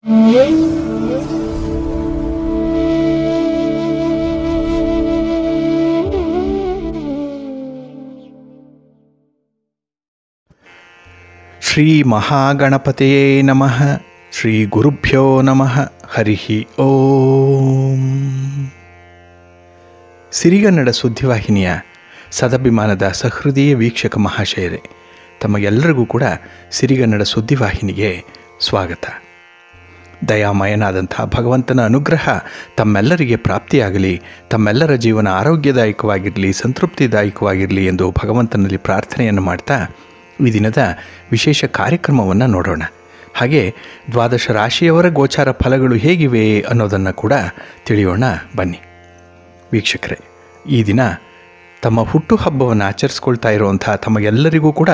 ಶ್ರೀ ಮಹಾಗಣಪತಿಯೇ ನಮಃ. ಶ್ರೀ ಗುರುಭ್ಯೋ ನಮಃ. ಹರಿ ಓಂ. ಸಿರಿಗನ್ನಡ ಸುದ್ದಿವಾಹಿನಿಯ ಸದಭಿಮಾನದ ಸಹೃದಯ ವೀಕ್ಷಕ ಮಹಾಶಯರೇ, ತಮಗೆಲ್ಲರಿಗೂ ಕೂಡ ಸಿರಿಗನ್ನಡ ಸುದ್ದಿವಾಹಿನಿಗೆ ಸ್ವಾಗತ. ದಯಾಮಯನಾದಂಥ ಭಗವಂತನ ಅನುಗ್ರಹ ತಮ್ಮೆಲ್ಲರಿಗೆ ಪ್ರಾಪ್ತಿಯಾಗಲಿ, ತಮ್ಮೆಲ್ಲರ ಜೀವನ ಆರೋಗ್ಯದಾಯಕವಾಗಿರಲಿ, ಸಂತೃಪ್ತಿದಾಯಕವಾಗಿರಲಿ ಎಂದು ಭಗವಂತನಲ್ಲಿ ಪ್ರಾರ್ಥನೆಯನ್ನು ಮಾಡ್ತಾ ಈ ದಿನದ ವಿಶೇಷ ಕಾರ್ಯಕ್ರಮವನ್ನು ನೋಡೋಣ. ಹಾಗೆ ದ್ವಾದಶ ರಾಶಿಯವರ ಗೋಚಾರ ಫಲಗಳು ಹೇಗಿವೆ ಅನ್ನೋದನ್ನು ಕೂಡ ತಿಳಿಯೋಣ ಬನ್ನಿ. ವೀಕ್ಷಕರೇ, ಈ ದಿನ ತಮ್ಮ ಹುಟ್ಟುಹಬ್ಬವನ್ನು ಆಚರಿಸ್ಕೊಳ್ತಾ ಇರುವಂಥ ತಮಗೆಲ್ಲರಿಗೂ ಕೂಡ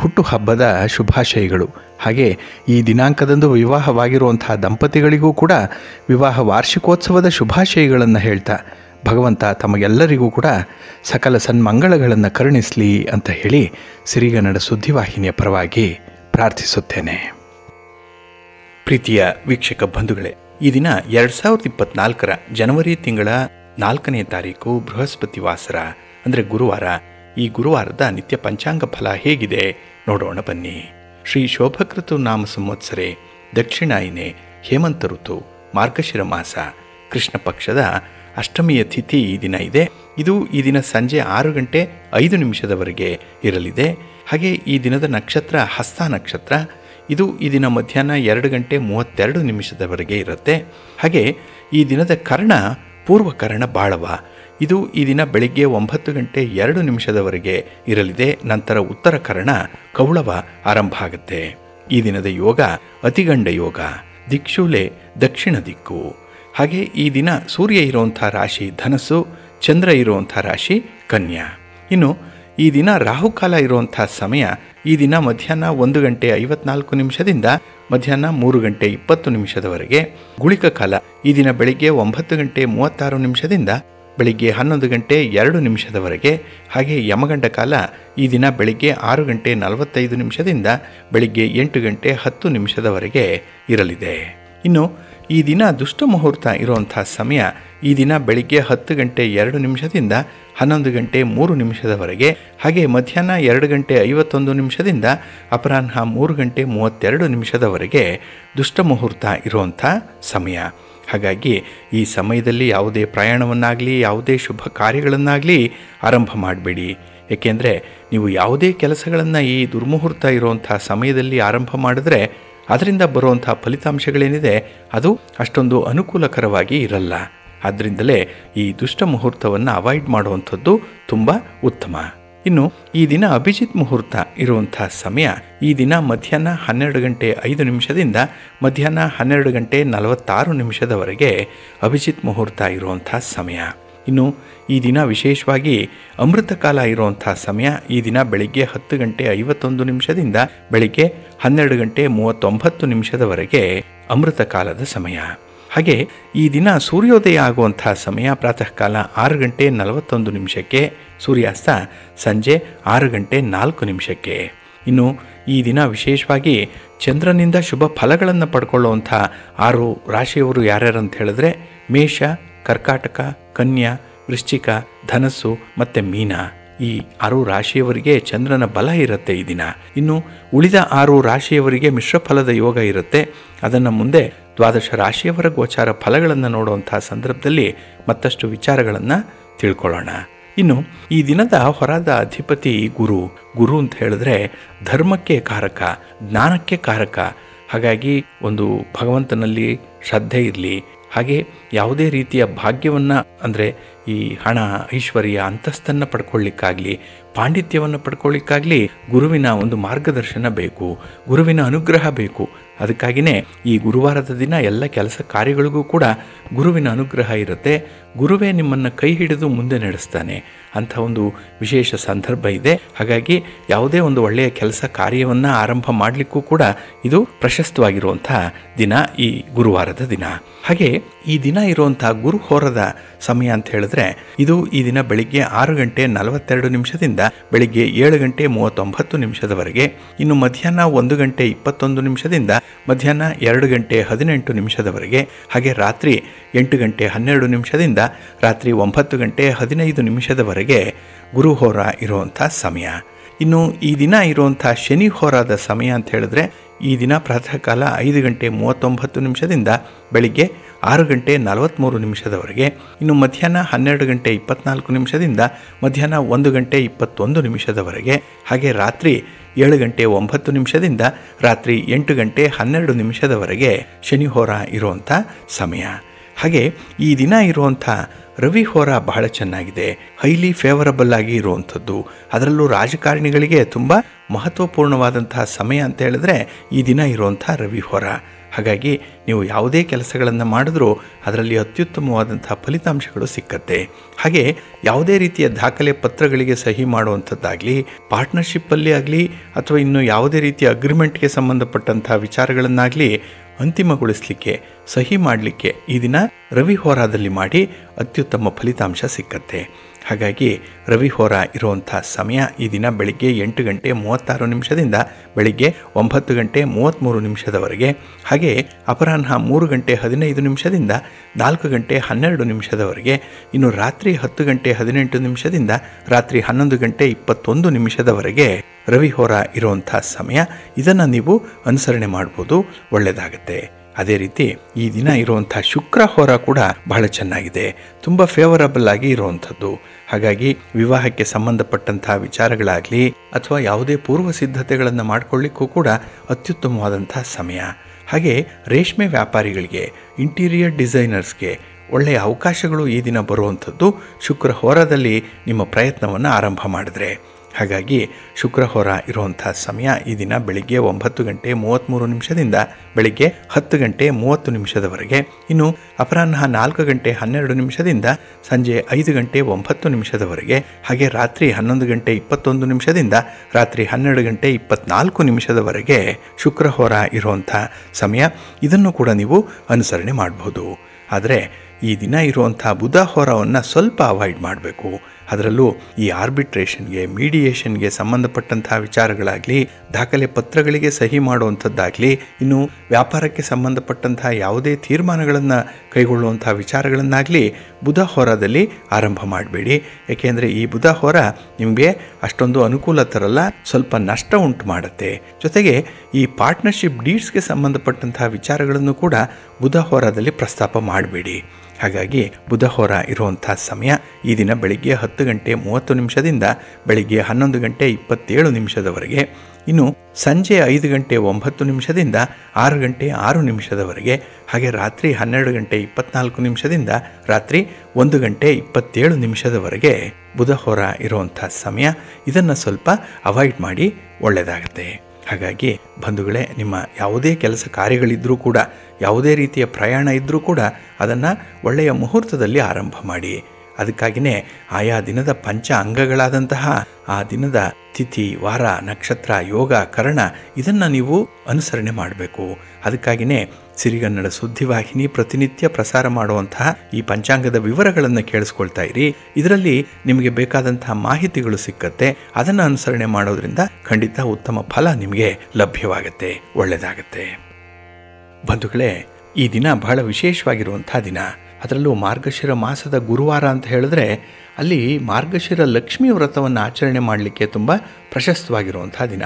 ಹುಟ್ಟುಹಬ್ಬದ ಶುಭಾಶಯಗಳು. ಹಾಗೆ ಈ ದಿನಾಂಕದಂದು ವಿವಾಹವಾಗಿರುವಂಥ ದಂಪತಿಗಳಿಗೂ ಕೂಡ ವಿವಾಹ ವಾರ್ಷಿಕೋತ್ಸವದ ಶುಭಾಶಯಗಳನ್ನು ಹೇಳ್ತಾ ಭಗವಂತ ತಮಗೆಲ್ಲರಿಗೂ ಕೂಡ ಸಕಲ ಸನ್ಮಂಗಳಗಳನ್ನು ಕರುಣಿಸಲಿ ಅಂತ ಹೇಳಿ ಸಿರಿಗನ್ನಡ ಸುದ್ದಿವಾಹಿನಿಯ ಪರವಾಗಿ ಪ್ರಾರ್ಥಿಸುತ್ತೇನೆ. ಪ್ರೀತಿಯ ವೀಕ್ಷಕ ಬಂಧುಗಳೇ, ಈ ದಿನ 2024 ಜನವರಿ ತಿಂಗಳ 4ನೇ ತಾರೀಕು ಬೃಹಸ್ಪತಿ ವಾಸರ ಅಂದರೆ ಗುರುವಾರ. ಈ ಗುರುವಾರದ ನಿತ್ಯ ಪಂಚಾಂಗ ಫಲ ಹೇಗಿದೆ ನೋಡೋಣ ಬನ್ನಿ. ಶ್ರೀ ಶೋಭಕೃತು ನಾಮ ಸಂವತ್ಸರೆ, ದಕ್ಷಿಣಾಯನೆ, ಹೇಮಂತ ಋತು, ಮಾರ್ಗಶಿರ ಮಾಸ, ಕೃಷ್ಣ ಪಕ್ಷದ ಅಷ್ಟಮಿಯ ತಿಥಿ ಈ ದಿನ ಇದೆ. ಇದು ಈ ದಿನ ಸಂಜೆ 6:05 ಇರಲಿದೆ. ಹಾಗೆ ಈ ದಿನದ ನಕ್ಷತ್ರ ಹಸ್ತ ನಕ್ಷತ್ರ. ಇದು ಈ ದಿನ ಮಧ್ಯಾಹ್ನ 2:32 ಇರುತ್ತೆ. ಹಾಗೆ ಈ ದಿನದ ಕರ್ಣ ಪೂರ್ವಕರ್ಣ ಬಾಳವ. ಇದು ಈ ದಿನ ಬೆಳಿಗ್ಗೆ 9:02 ಇರಲಿದೆ. ನಂತರ ಉತ್ತರ ಕರ್ಣ ಕೌಳವ ಆರಂಭ ಆಗುತ್ತೆ. ಈ ದಿನದ ಯೋಗ ಅತಿಗಂಡ ಯೋಗ, ದಿಕ್ಷೂಲೆ ದಕ್ಷಿಣ ದಿಕ್ಕು. ಹಾಗೆ ಈ ದಿನ ಸೂರ್ಯ ಇರುವಂಥ ರಾಶಿ ಧನಸ್ಸು, ಚಂದ್ರ ಇರುವಂಥ ರಾಶಿ ಕನ್ಯಾ. ಇನ್ನು ಈ ದಿನ ರಾಹುಕಾಲ ಇರುವಂಥ ಸಮಯ ಈ ದಿನ ಮಧ್ಯಾಹ್ನ 1:54 ಮಧ್ಯಾಹ್ನ 3:20 ಗುಳಿಕ ಕಾಲ ಈ ದಿನ ಬೆಳಿಗ್ಗೆ 9:36 ಬೆಳಿಗ್ಗೆ 11:02 ಹಾಗೆ ಯಮಗಂಡ ಕಾಲ ಈ ದಿನ ಬೆಳಿಗ್ಗೆ 6:45 ಬೆಳಿಗ್ಗೆ 8:10 ಇರಲಿದೆ. ಇನ್ನು ಈ ದಿನ ದುಷ್ಟ ಮುಹೂರ್ತ ಇರುವಂಥ ಸಮಯ ಈ ದಿನ ಬೆಳಿಗ್ಗೆ 10:02 11:03 ಹಾಗೆ ಮಧ್ಯಾಹ್ನ 2:51 ಅಪರಾಹ್ನ 3:32 ದುಷ್ಟ ಮುಹೂರ್ತ ಇರುವಂಥ ಸಮಯ. ಹಾಗಾಗಿ ಈ ಸಮಯದಲ್ಲಿ ಯಾವುದೇ ಪ್ರಯಾಣವನ್ನಾಗಲಿ ಯಾವುದೇ ಶುಭ ಕಾರ್ಯಗಳನ್ನಾಗಲಿ ಆರಂಭ ಮಾಡಬೇಡಿ. ಏಕೆಂದರೆ ನೀವು ಯಾವುದೇ ಕೆಲಸಗಳನ್ನು ಈ ದುರ್ಮುಹೂರ್ತ ಇರುವಂಥ ಸಮಯದಲ್ಲಿ ಆರಂಭ ಮಾಡಿದ್ರೆ ಅದರಿಂದ ಬರುವಂಥ ಫಲಿತಾಂಶಗಳೇನಿದೆ ಅದು ಅಷ್ಟೊಂದು ಅನುಕೂಲಕರವಾಗಿ ಇರಲ್ಲ. ಆದ್ದರಿಂದಲೇ ಈ ದುಷ್ಟ ಮುಹೂರ್ತವನ್ನು ಅವಾಯ್ಡ್ ಮಾಡುವಂಥದ್ದು ತುಂಬ ಉತ್ತಮ. ಇನ್ನು ಈ ದಿನ ಅಭಿಜಿತ್ ಮುಹೂರ್ತ ಇರುವಂಥ ಸಮಯ ಈ ದಿನ ಮಧ್ಯಾಹ್ನ 12:05 ಮಧ್ಯಾಹ್ನ 12:46 ಅಭಿಜಿತ್ ಮುಹೂರ್ತ ಇರುವಂಥ ಸಮಯ. ಇನ್ನು ಈ ದಿನ ವಿಶೇಷವಾಗಿ ಅಮೃತ ಕಾಲ ಇರುವಂಥ ಸಮಯ ಈ ದಿನ ಬೆಳಿಗ್ಗೆ 10:51 ಬೆಳಿಗ್ಗೆ 12:39 ಅಮೃತ ಕಾಲದ ಸಮಯ. ಹಾಗೆ ಈ ದಿನ ಸೂರ್ಯೋದಯ ಆಗುವಂಥ ಸಮಯ ಪ್ರಾತಃ ಕಾಲ 6:41 ಸೂರ್ಯಾಸ್ತ ಸಂಜೆ 6:04. ಇನ್ನು ಈ ದಿನ ವಿಶೇಷವಾಗಿ ಚಂದ್ರನಿಂದ ಶುಭ ಫಲಗಳನ್ನು ಪಡ್ಕೊಳ್ಳುವಂಥ 6 ರಾಶಿಯವರು ಯಾರ್ಯಾರು ಅಂತ ಹೇಳಿದ್ರೆ ಮೇಷ, ಕರ್ಕಾಟಕ, ಕನ್ಯಾ, ವೃಶ್ಚಿಕ, ಧನಸ್ಸು ಮತ್ತು ಮೀನ. ಈ 6 ರಾಶಿಯವರಿಗೆ ಚಂದ್ರನ ಬಲ ಇರುತ್ತೆ ಈ ದಿನ. ಇನ್ನು ಉಳಿದ 6 ರಾಶಿಯವರಿಗೆ ಮಿಶ್ರ ಫಲದ ಯೋಗ ಇರುತ್ತೆ. ಅದನ್ನು ಮುಂದೆ ದ್ವಾದಶ ರಾಶಿಯವರ ಗೋಚಾರ ಫಲಗಳನ್ನು ನೋಡುವಂಥ ಸಂದರ್ಭದಲ್ಲಿ ಮತ್ತಷ್ಟು ವಿಚಾರಗಳನ್ನು ತಿಳ್ಕೊಳ್ಳೋಣ. ಇನ್ನು ಈ ದಿನದ ಹೊರದ ಅಧಿಪತಿ ಗುರು ಅಂತ ಹೇಳಿದ್ರೆ ಧರ್ಮಕ್ಕೆ ಕಾರಕ, ಜ್ಞಾನಕ್ಕೆ ಕಾರಕ. ಹಾಗಾಗಿ ಒಂದು ಭಗವಂತನಲ್ಲಿ ಶ್ರದ್ಧೆ ಇರಲಿ. ಹಾಗೆ ಯಾವುದೇ ರೀತಿಯ ಭಾಗ್ಯವನ್ನು ಅಂದರೆ ಈ ಹಣ, ಐಶ್ವರ್ಯ, ಅಂತಸ್ತನ್ನು ಪಡ್ಕೊಳ್ಳಿಕ್ಕಾಗಲಿ, ಪಾಂಡಿತ್ಯವನ್ನು ಪಡ್ಕೊಳ್ಳಿಕ್ಕಾಗಲಿ ಗುರುವಿನ ಒಂದು ಮಾರ್ಗದರ್ಶನ ಬೇಕು, ಗುರುವಿನ ಅನುಗ್ರಹ ಬೇಕು. ಅದಕ್ಕಾಗಿಯೇ ಈ ಗುರುವಾರದ ದಿನ ಎಲ್ಲ ಕೆಲಸ ಕಾರ್ಯಗಳಿಗೂ ಕೂಡ ಗುರುವಿನ ಅನುಗ್ರಹ ಇರುತ್ತೆ. ಗುರುವೇ ನಿಮ್ಮನ್ನು ಕೈ ಹಿಡಿದು ಮುಂದೆ ನಡೆಸ್ತಾನೆ ಅಂಥ ಒಂದು ವಿಶೇಷ ಸಂದರ್ಭ ಇದೆ. ಹಾಗಾಗಿ ಯಾವುದೇ ಒಂದು ಒಳ್ಳೆಯ ಕೆಲಸ ಕಾರ್ಯವನ್ನು ಆರಂಭ ಮಾಡಲಿಕ್ಕೂ ಕೂಡ ಇದು ಪ್ರಶಸ್ತವಾಗಿರುವಂಥ ದಿನ ಈ ಗುರುವಾರದ ದಿನ. ಹಾಗೆ ಈ ದಿನ ಇರುವಂಥ ಗುರು ಹೋರದ ಸಮಯ ಅಂತ ಹೇಳಿದ್ರೆ ಹೇಳಿದ್ರೆ ಇದು ಈ ದಿನ ಬೆಳಿಗ್ಗೆ 6:42 ಬೆಳಿಗ್ಗೆ 7:39 ಇನ್ನು ಮಧ್ಯಾಹ್ನ 1:21 ಮಧ್ಯಾಹ್ನ 2:18 ಹಾಗೆ ರಾತ್ರಿ 8:12 ರಾತ್ರಿ 9:15 ಗುರುಹೋರ ಇರುವಂಥ ಸಮಯ. ಇನ್ನು ಈ ದಿನ ಇರುವಂಥ ಶನಿ ಹೋರಾದ ಸಮಯ ಅಂತ ಹೇಳಿದ್ರೆ ಈ ದಿನ ಪ್ರಾತಃ ಕಾಲ 5:39 ಬೆಳಿಗ್ಗೆ 6:43 ಇನ್ನು ಮಧ್ಯಾಹ್ನ 12:24 ಮಧ್ಯಾಹ್ನ 1:21 ಹಾಗೆ ರಾತ್ರಿ 7:09 ರಾತ್ರಿ 8:12 ಶನಿ ಹೋರ ಇರುವಂಥ ಸಮಯ. ಹಾಗೆ ಈ ದಿನ ಇರುವಂಥ ರವಿ ಹೋರ ಬಹಳ ಚೆನ್ನಾಗಿದೆ, ಹೈಲಿ ಫೇವರಬಲ್ ಆಗಿ ಇರುವಂಥದ್ದು. ಅದರಲ್ಲೂ ರಾಜಕಾರಣಿಗಳಿಗೆ ತುಂಬ ಮಹತ್ವಪೂರ್ಣವಾದಂತಹ ಸಮಯ ಅಂತ ಹೇಳಿದ್ರೆ ಈ ದಿನ ಇರುವಂಥ ರವಿ ಹೋರ. ಹಾಗಾಗಿ ನೀವು ಯಾವುದೇ ಕೆಲಸಗಳನ್ನು ಮಾಡಿದ್ರೂ ಅದರಲ್ಲಿ ಅತ್ಯುತ್ತಮವಾದಂಥ ಫಲಿತಾಂಶಗಳು ಸಿಕ್ಕತ್ತೆ. ಹಾಗೆ ಯಾವುದೇ ರೀತಿಯ ದಾಖಲೆ ಪತ್ರಗಳಿಗೆ ಸಹಿ ಮಾಡುವಂಥದ್ದಾಗಲಿ, ಪಾರ್ಟ್ನರ್ಶಿಪ್ಪಲ್ಲಿ ಆಗಲಿ ಅಥವಾ ಇನ್ನು ಯಾವುದೇ ರೀತಿಯ ಅಗ್ರಿಮೆಂಟ್ಗೆ ಸಂಬಂಧಪಟ್ಟಂಥ ವಿಚಾರಗಳನ್ನಾಗಲಿ ಅಂತಿಮಗೊಳಿಸಲಿಕ್ಕೆ, ಸಹಿ ಮಾಡಲಿಕ್ಕೆ ಈ ದಿನ ರವಿ ಹೋರಾದಲ್ಲಿ ಮಾಡಿ ಅತ್ಯುತ್ತಮ ಫಲಿತಾಂಶ ಸಿಕ್ಕತ್ತೆ. ಹಾಗಾಗಿ ರವಿ ಹೋರ ಇರುವಂಥ ಸಮಯ ಈ ದಿನ ಬೆಳಿಗ್ಗೆ 8:36 ಬೆಳಿಗ್ಗೆ 9:33 ಹಾಗೆ ಅಪರಾಹ್ನ 3:15 4:12 ಇನ್ನು ರಾತ್ರಿ 10:18 ರಾತ್ರಿ 11:21 ರವಿ ಹೋರ ಇರುವಂಥ ಸಮಯ. ಇದನ್ನು ನೀವು ಅನುಸರಣೆ ಮಾಡ್ಬೋದು, ಒಳ್ಳೆಯದಾಗತ್ತೆ. ಅದೇ ರೀತಿ ಈ ದಿನ ಇರುವಂಥ ಶುಕ್ರ ಹೋರ ಕೂಡ ಬಹಳ ಚೆನ್ನಾಗಿದೆ, ತುಂಬ ಫೇವರಬಲ್ ಆಗಿ ಇರುವಂಥದ್ದು. ಹಾಗಾಗಿ ವಿವಾಹಕ್ಕೆ ಸಂಬಂಧಪಟ್ಟಂತಹ ವಿಚಾರಗಳಾಗಲಿ ಅಥವಾ ಯಾವುದೇ ಪೂರ್ವ ಸಿದ್ಧತೆಗಳನ್ನು ಮಾಡಿಕೊಳ್ಳಿಕ್ಕೂ ಕೂಡ ಅತ್ಯುತ್ತಮವಾದಂಥ ಸಮಯ. ಹಾಗೆ ರೇಷ್ಮೆ ವ್ಯಾಪಾರಿಗಳಿಗೆ, ಇಂಟೀರಿಯರ್ ಡಿಸೈನರ್ಸ್ಗೆ ಒಳ್ಳೆಯ ಅವಕಾಶಗಳು ಈ ದಿನ ಬರುವಂಥದ್ದು ಶುಕ್ರ ಹೋರದಲ್ಲಿ ನಿಮ್ಮ ಪ್ರಯತ್ನವನ್ನು ಆರಂಭ ಮಾಡಿದ್ರೆ. ಹಾಗಾಗಿ ಶುಕ್ರ ಹೋರ ಇರುವಂಥ ಸಮಯ ಈ ದಿನ ಬೆಳಿಗ್ಗೆ 9:33 ಬೆಳಿಗ್ಗೆ 10:30 ಇನ್ನು ಅಪರಾಹ್ನ 4:12 ಸಂಜೆ 5:09 ಹಾಗೆ ರಾತ್ರಿ 11:21 ರಾತ್ರಿ 12:24 ಶುಕ್ರ ಹೋರ ಇರುವಂಥ ಸಮಯ. ಇದನ್ನು ಕೂಡ ನೀವು ಅನುಸರಣೆ ಮಾಡಬಹುದು. ಆದರೆ ಈ ದಿನ ಇರುವಂಥ ಬುಧ ಹೋರವನ್ನು ಸ್ವಲ್ಪ ಅವಾಯ್ಡ್ ಮಾಡಬೇಕು. ಅದರಲ್ಲೂ ಈ ಆರ್ಬಿಟ್ರೇಷನ್ಗೆ, ಮೀಡಿಯೇಷನ್ಗೆ ಸಂಬಂಧಪಟ್ಟಂಥ ವಿಚಾರಗಳಾಗಲಿ, ದಾಖಲೆ ಪತ್ರಗಳಿಗೆ ಸಹಿ ಮಾಡುವಂಥದ್ದಾಗಲಿ, ಇನ್ನು ವ್ಯಾಪಾರಕ್ಕೆ ಸಂಬಂಧಪಟ್ಟಂಥ ಯಾವುದೇ ತೀರ್ಮಾನಗಳನ್ನು ಕೈಗೊಳ್ಳುವಂಥ ವಿಚಾರಗಳನ್ನಾಗಲಿ ಬುಧ ಹೋರದಲ್ಲಿ ಆರಂಭ ಮಾಡಬೇಡಿ. ಏಕೆಂದರೆ ಈ ಬುಧ ಹೋರ ನಿಮಗೆ ಅಷ್ಟೊಂದು ಅನುಕೂಲ ತರಲ್ಲ, ಸ್ವಲ್ಪ ನಷ್ಟ ಉಂಟು ಮಾಡುತ್ತೆ. ಜೊತೆಗೆ ಈ ಪಾರ್ಟ್ನರ್ಶಿಪ್ ಡೀಡ್ಸ್ಗೆ ಸಂಬಂಧಪಟ್ಟಂಥ ವಿಚಾರಗಳನ್ನು ಕೂಡ ಬುಧ ಹೋರದಲ್ಲಿ ಪ್ರಸ್ತಾಪ ಮಾಡಬೇಡಿ. ಹಾಗಾಗಿ ಬುಧ ಹೋರ ಇರುವಂಥ ಸಮಯ ಈ ದಿನ ಬೆಳಿಗ್ಗೆ 10:30 ಬೆಳಿಗ್ಗೆ 11:27 ಇನ್ನು ಸಂಜೆ 5:09 6:06 ಹಾಗೆ ರಾತ್ರಿ 12:24 ರಾತ್ರಿ 1:27 ಬುಧ ಹೋರ ಇರುವಂಥ ಸಮಯ. ಇದನ್ನು ಸ್ವಲ್ಪ ಅವಾಯ್ಡ್ ಮಾಡಿ, ಒಳ್ಳೆಯದಾಗತ್ತೆ. ಹಾಗಾಗಿ ಬಂಧುಗಳೇ, ನಿಮ್ಮ ಯಾವುದೇ ಕೆಲಸ ಕಾರ್ಯಗಳಿದ್ದರೂ ಕೂಡ, ಯಾವುದೇ ರೀತಿಯ ಪ್ರಯಾಣ ಇದ್ದರೂ ಕೂಡ ಅದನ್ನು ಒಳ್ಳೆಯ ಮುಹೂರ್ತದಲ್ಲಿ ಆರಂಭ ಮಾಡಿ. ಅದಕ್ಕಾಗಿಯೇ ಆಯಾ ದಿನದ ಪಂಚ ಅಂಗಗಳಾದಂತಹ ಆ ದಿನದ ತಿಥಿ, ವಾರ, ನಕ್ಷತ್ರ, ಯೋಗ, ಕರ್ಣ ಇದನ್ನು ನೀವು ಅನುಸರಣೆ ಮಾಡಬೇಕು. ಅದಕ್ಕಾಗಿಯೇ ಸಿರಿಗನ್ನಡ ಸುದ್ದಿವಾಹಿನಿ ಪ್ರತಿನಿತ್ಯ ಪ್ರಸಾರ ಮಾಡುವಂತಹ ಈ ಪಂಚಾಂಗದ ವಿವರಗಳನ್ನು ಕೇಳಿಸ್ಕೊಳ್ತಾ ಇರಿ. ಇದರಲ್ಲಿ ನಿಮಗೆ ಬೇಕಾದಂತಹ ಮಾಹಿತಿಗಳು ಸಿಕ್ಕತ್ತೆ. ಅದನ್ನು ಅನುಸರಣೆ ಮಾಡೋದ್ರಿಂದ ಖಂಡಿತ ಉತ್ತಮ ಫಲ ನಿಮಗೆ ಲಭ್ಯವಾಗುತ್ತೆ, ಒಳ್ಳೆಯದಾಗತ್ತೆ. ಬಂಧುಗಳೇ, ಈ ದಿನ ಬಹಳ ವಿಶೇಷವಾಗಿರುವಂಥ ದಿನ. ಅದರಲ್ಲೂ ಮಾರ್ಗಶಿರ ಮಾಸದ ಗುರುವಾರ ಅಂತ ಹೇಳಿದ್ರೆ ಅಲ್ಲಿ ಮಾರ್ಗಶಿರ ಲಕ್ಷ್ಮೀ ವ್ರತವನ್ನು ಆಚರಣೆ ಮಾಡಲಿಕ್ಕೆ ತುಂಬ ಪ್ರಶಸ್ತವಾಗಿರುವಂಥ ದಿನ.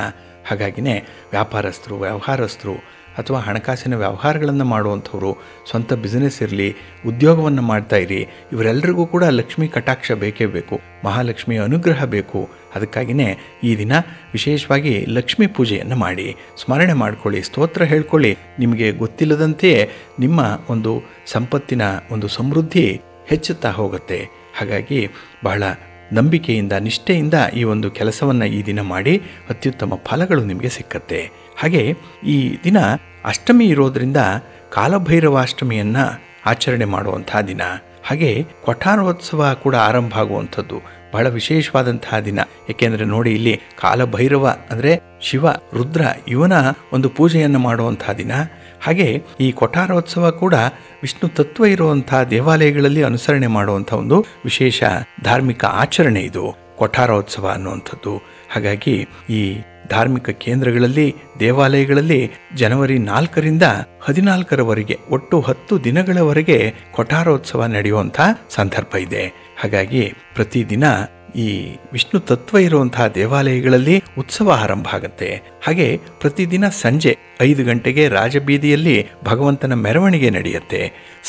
ಹಾಗಾಗಿಯೇ ವ್ಯಾಪಾರಸ್ಥರು, ವ್ಯವಹಾರಸ್ಥರು ಅಥವಾ ಹಣಕಾಸಿನ ವ್ಯವಹಾರಗಳನ್ನು ಮಾಡುವಂಥವ್ರು, ಸ್ವಂತ ಬಿಸ್ನೆಸ್ ಇರಲಿ, ಉದ್ಯೋಗವನ್ನು ಮಾಡ್ತಾ ಇರಿ, ಇವರೆಲ್ಲರಿಗೂ ಕೂಡ ಲಕ್ಷ್ಮೀ ಕಟಾಕ್ಷ ಬೇಕೇ ಬೇಕು, ಮಹಾಲಕ್ಷ್ಮಿಯ ಅನುಗ್ರಹ ಬೇಕು. ಅದಕ್ಕಾಗಿಯೇ ಈ ದಿನ ವಿಶೇಷವಾಗಿ ಲಕ್ಷ್ಮೀ ಪೂಜೆಯನ್ನು ಮಾಡಿ, ಸ್ಮರಣೆ ಮಾಡಿಕೊಳ್ಳಿ, ಸ್ತೋತ್ರ ಹೇಳ್ಕೊಳ್ಳಿ. ನಿಮಗೆ ಗೊತ್ತಿಲ್ಲದಂತೆಯೇ ನಿಮ್ಮ ಒಂದು ಸಂಪತ್ತಿನ ಒಂದು ಸಮೃದ್ಧಿ ಹೆಚ್ಚುತ್ತಾ ಹೋಗುತ್ತೆ. ಹಾಗಾಗಿ ಬಹಳ ನಂಬಿಕೆಯಿಂದ, ನಿಷ್ಠೆಯಿಂದ ಈ ಒಂದು ಕೆಲಸವನ್ನು ಈ ದಿನ ಮಾಡಿ ಅತ್ಯುತ್ತಮ ಫಲಗಳು ನಿಮಗೆ ಸಿಕ್ಕತ್ತೆ. ಹಾಗೆ ಈ ದಿನ ಅಷ್ಟಮಿ ಇರೋದರಿಂದ ಕಾಲಭೈರವಾಷ್ಟಮಿಯನ್ನು ಆಚರಣೆ ಮಾಡುವಂಥ ದಿನ. ಹಾಗೆ ಕೊಠಾರೋತ್ಸವ ಕೂಡ ಆರಂಭ ಆಗುವಂಥದ್ದು ಬಹಳ ವಿಶೇಷವಾದಂತಹ ದಿನ. ಏಕೆಂದರೆ ನೋಡಿ, ಇಲ್ಲಿ ಕಾಲಭೈರವ ಅಂದರೆ ಶಿವ, ರುದ್ರ ಇವನ ಒಂದು ಪೂಜೆಯನ್ನು ಮಾಡುವಂತಹ ದಿನ. ಹಾಗೆ ಈ ಕೊಠಾರೋತ್ಸವ ಕೂಡ ವಿಷ್ಣು ತತ್ವ ಇರುವಂಥ ದೇವಾಲಯಗಳಲ್ಲಿ ಅನುಸರಣೆ ಮಾಡುವಂಥ ಒಂದು ವಿಶೇಷ ಧಾರ್ಮಿಕ ಆಚರಣೆ ಇದು ಕೊಠಾರೋತ್ಸವ ಅನ್ನುವಂಥದ್ದು. ಹಾಗಾಗಿ ಈ ಧಾರ್ಮಿಕ ಕೇಂದ್ರಗಳಲ್ಲಿ ದೇವಾಲಯಗಳಲ್ಲಿ ಜನವರಿ 4ರಿಂದ 14ರವರೆಗೆ ಒಟ್ಟು 10 ದಿನಗಳವರೆಗೆ ಕೊಠಾರೋತ್ಸವ ನಡೆಯುವಂಥ ಸಂದರ್ಭ ಇದೆ. ಹಾಗಾಗಿ ಪ್ರತಿದಿನ ಈ ವಿಷ್ಣು ತತ್ವ ಇರುವಂತಹ ದೇವಾಲಯಗಳಲ್ಲಿ ಉತ್ಸವ ಆರಂಭ ಆಗುತ್ತೆ. ಹಾಗೆ ಪ್ರತಿದಿನ ಸಂಜೆ 5 ಗಂಟೆಗೆ ರಾಜಬೀದಿಯಲ್ಲಿ ಭಗವಂತನ ಮೆರವಣಿಗೆ ನಡೆಯುತ್ತೆ.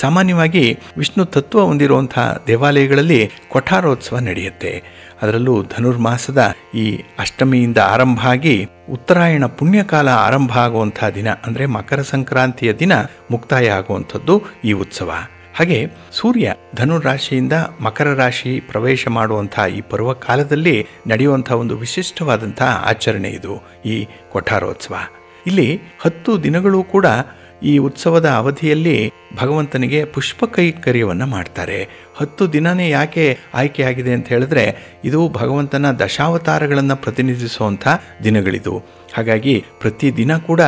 ಸಾಮಾನ್ಯವಾಗಿ ವಿಷ್ಣು ತತ್ವ ಹೊಂದಿರುವಂತಹ ದೇವಾಲಯಗಳಲ್ಲಿ ಕೊಠಾರೋತ್ಸವ ನಡೆಯುತ್ತೆ. ಅದರಲ್ಲೂ ಧನುರ್ಮಾಸದ ಈ ಅಷ್ಟಮಿಯಿಂದ ಆರಂಭ ಆಗಿ ಉತ್ತರಾಯಣ ಪುಣ್ಯಕಾಲ ಆರಂಭ ಆಗುವಂಥ ದಿನ ಅಂದರೆ ಮಕರ ಸಂಕ್ರಾಂತಿಯ ದಿನ ಮುಕ್ತಾಯ ಆಗುವಂಥದ್ದು ಈ ಉತ್ಸವ. ಹಾಗೆ ಸೂರ್ಯ ಧನುರಾಶಿಯಿಂದ ಮಕರ ರಾಶಿ ಪ್ರವೇಶ ಮಾಡುವಂಥ ಈ ಪರ್ವಕಾಲದಲ್ಲಿ ನಡೆಯುವಂಥ ಒಂದು ವಿಶಿಷ್ಟವಾದಂಥ ಆಚರಣೆ ಇದು ಈ ಕೊಠಾರೋತ್ಸವ. ಇಲ್ಲಿ 10 ದಿನಗಳು ಕೂಡ ಈ ಉತ್ಸವದ ಅವಧಿಯಲ್ಲಿ ಭಗವಂತನಿಗೆ ಪುಷ್ಪ ಕೈಂಕರ್ಯವನ್ನು ಮಾಡ್ತಾರೆ. 10 ದಿನನೇ ಯಾಕೆ ಆಯ್ಕೆಯಾಗಿದೆ ಅಂತ ಹೇಳಿದ್ರೆ ಇದು ಭಗವಂತನ ದಶಾವತಾರಗಳನ್ನು ಪ್ರತಿನಿಧಿಸುವಂಥ ದಿನಗಳಿದು. ಹಾಗಾಗಿ ಪ್ರತಿದಿನ ಕೂಡ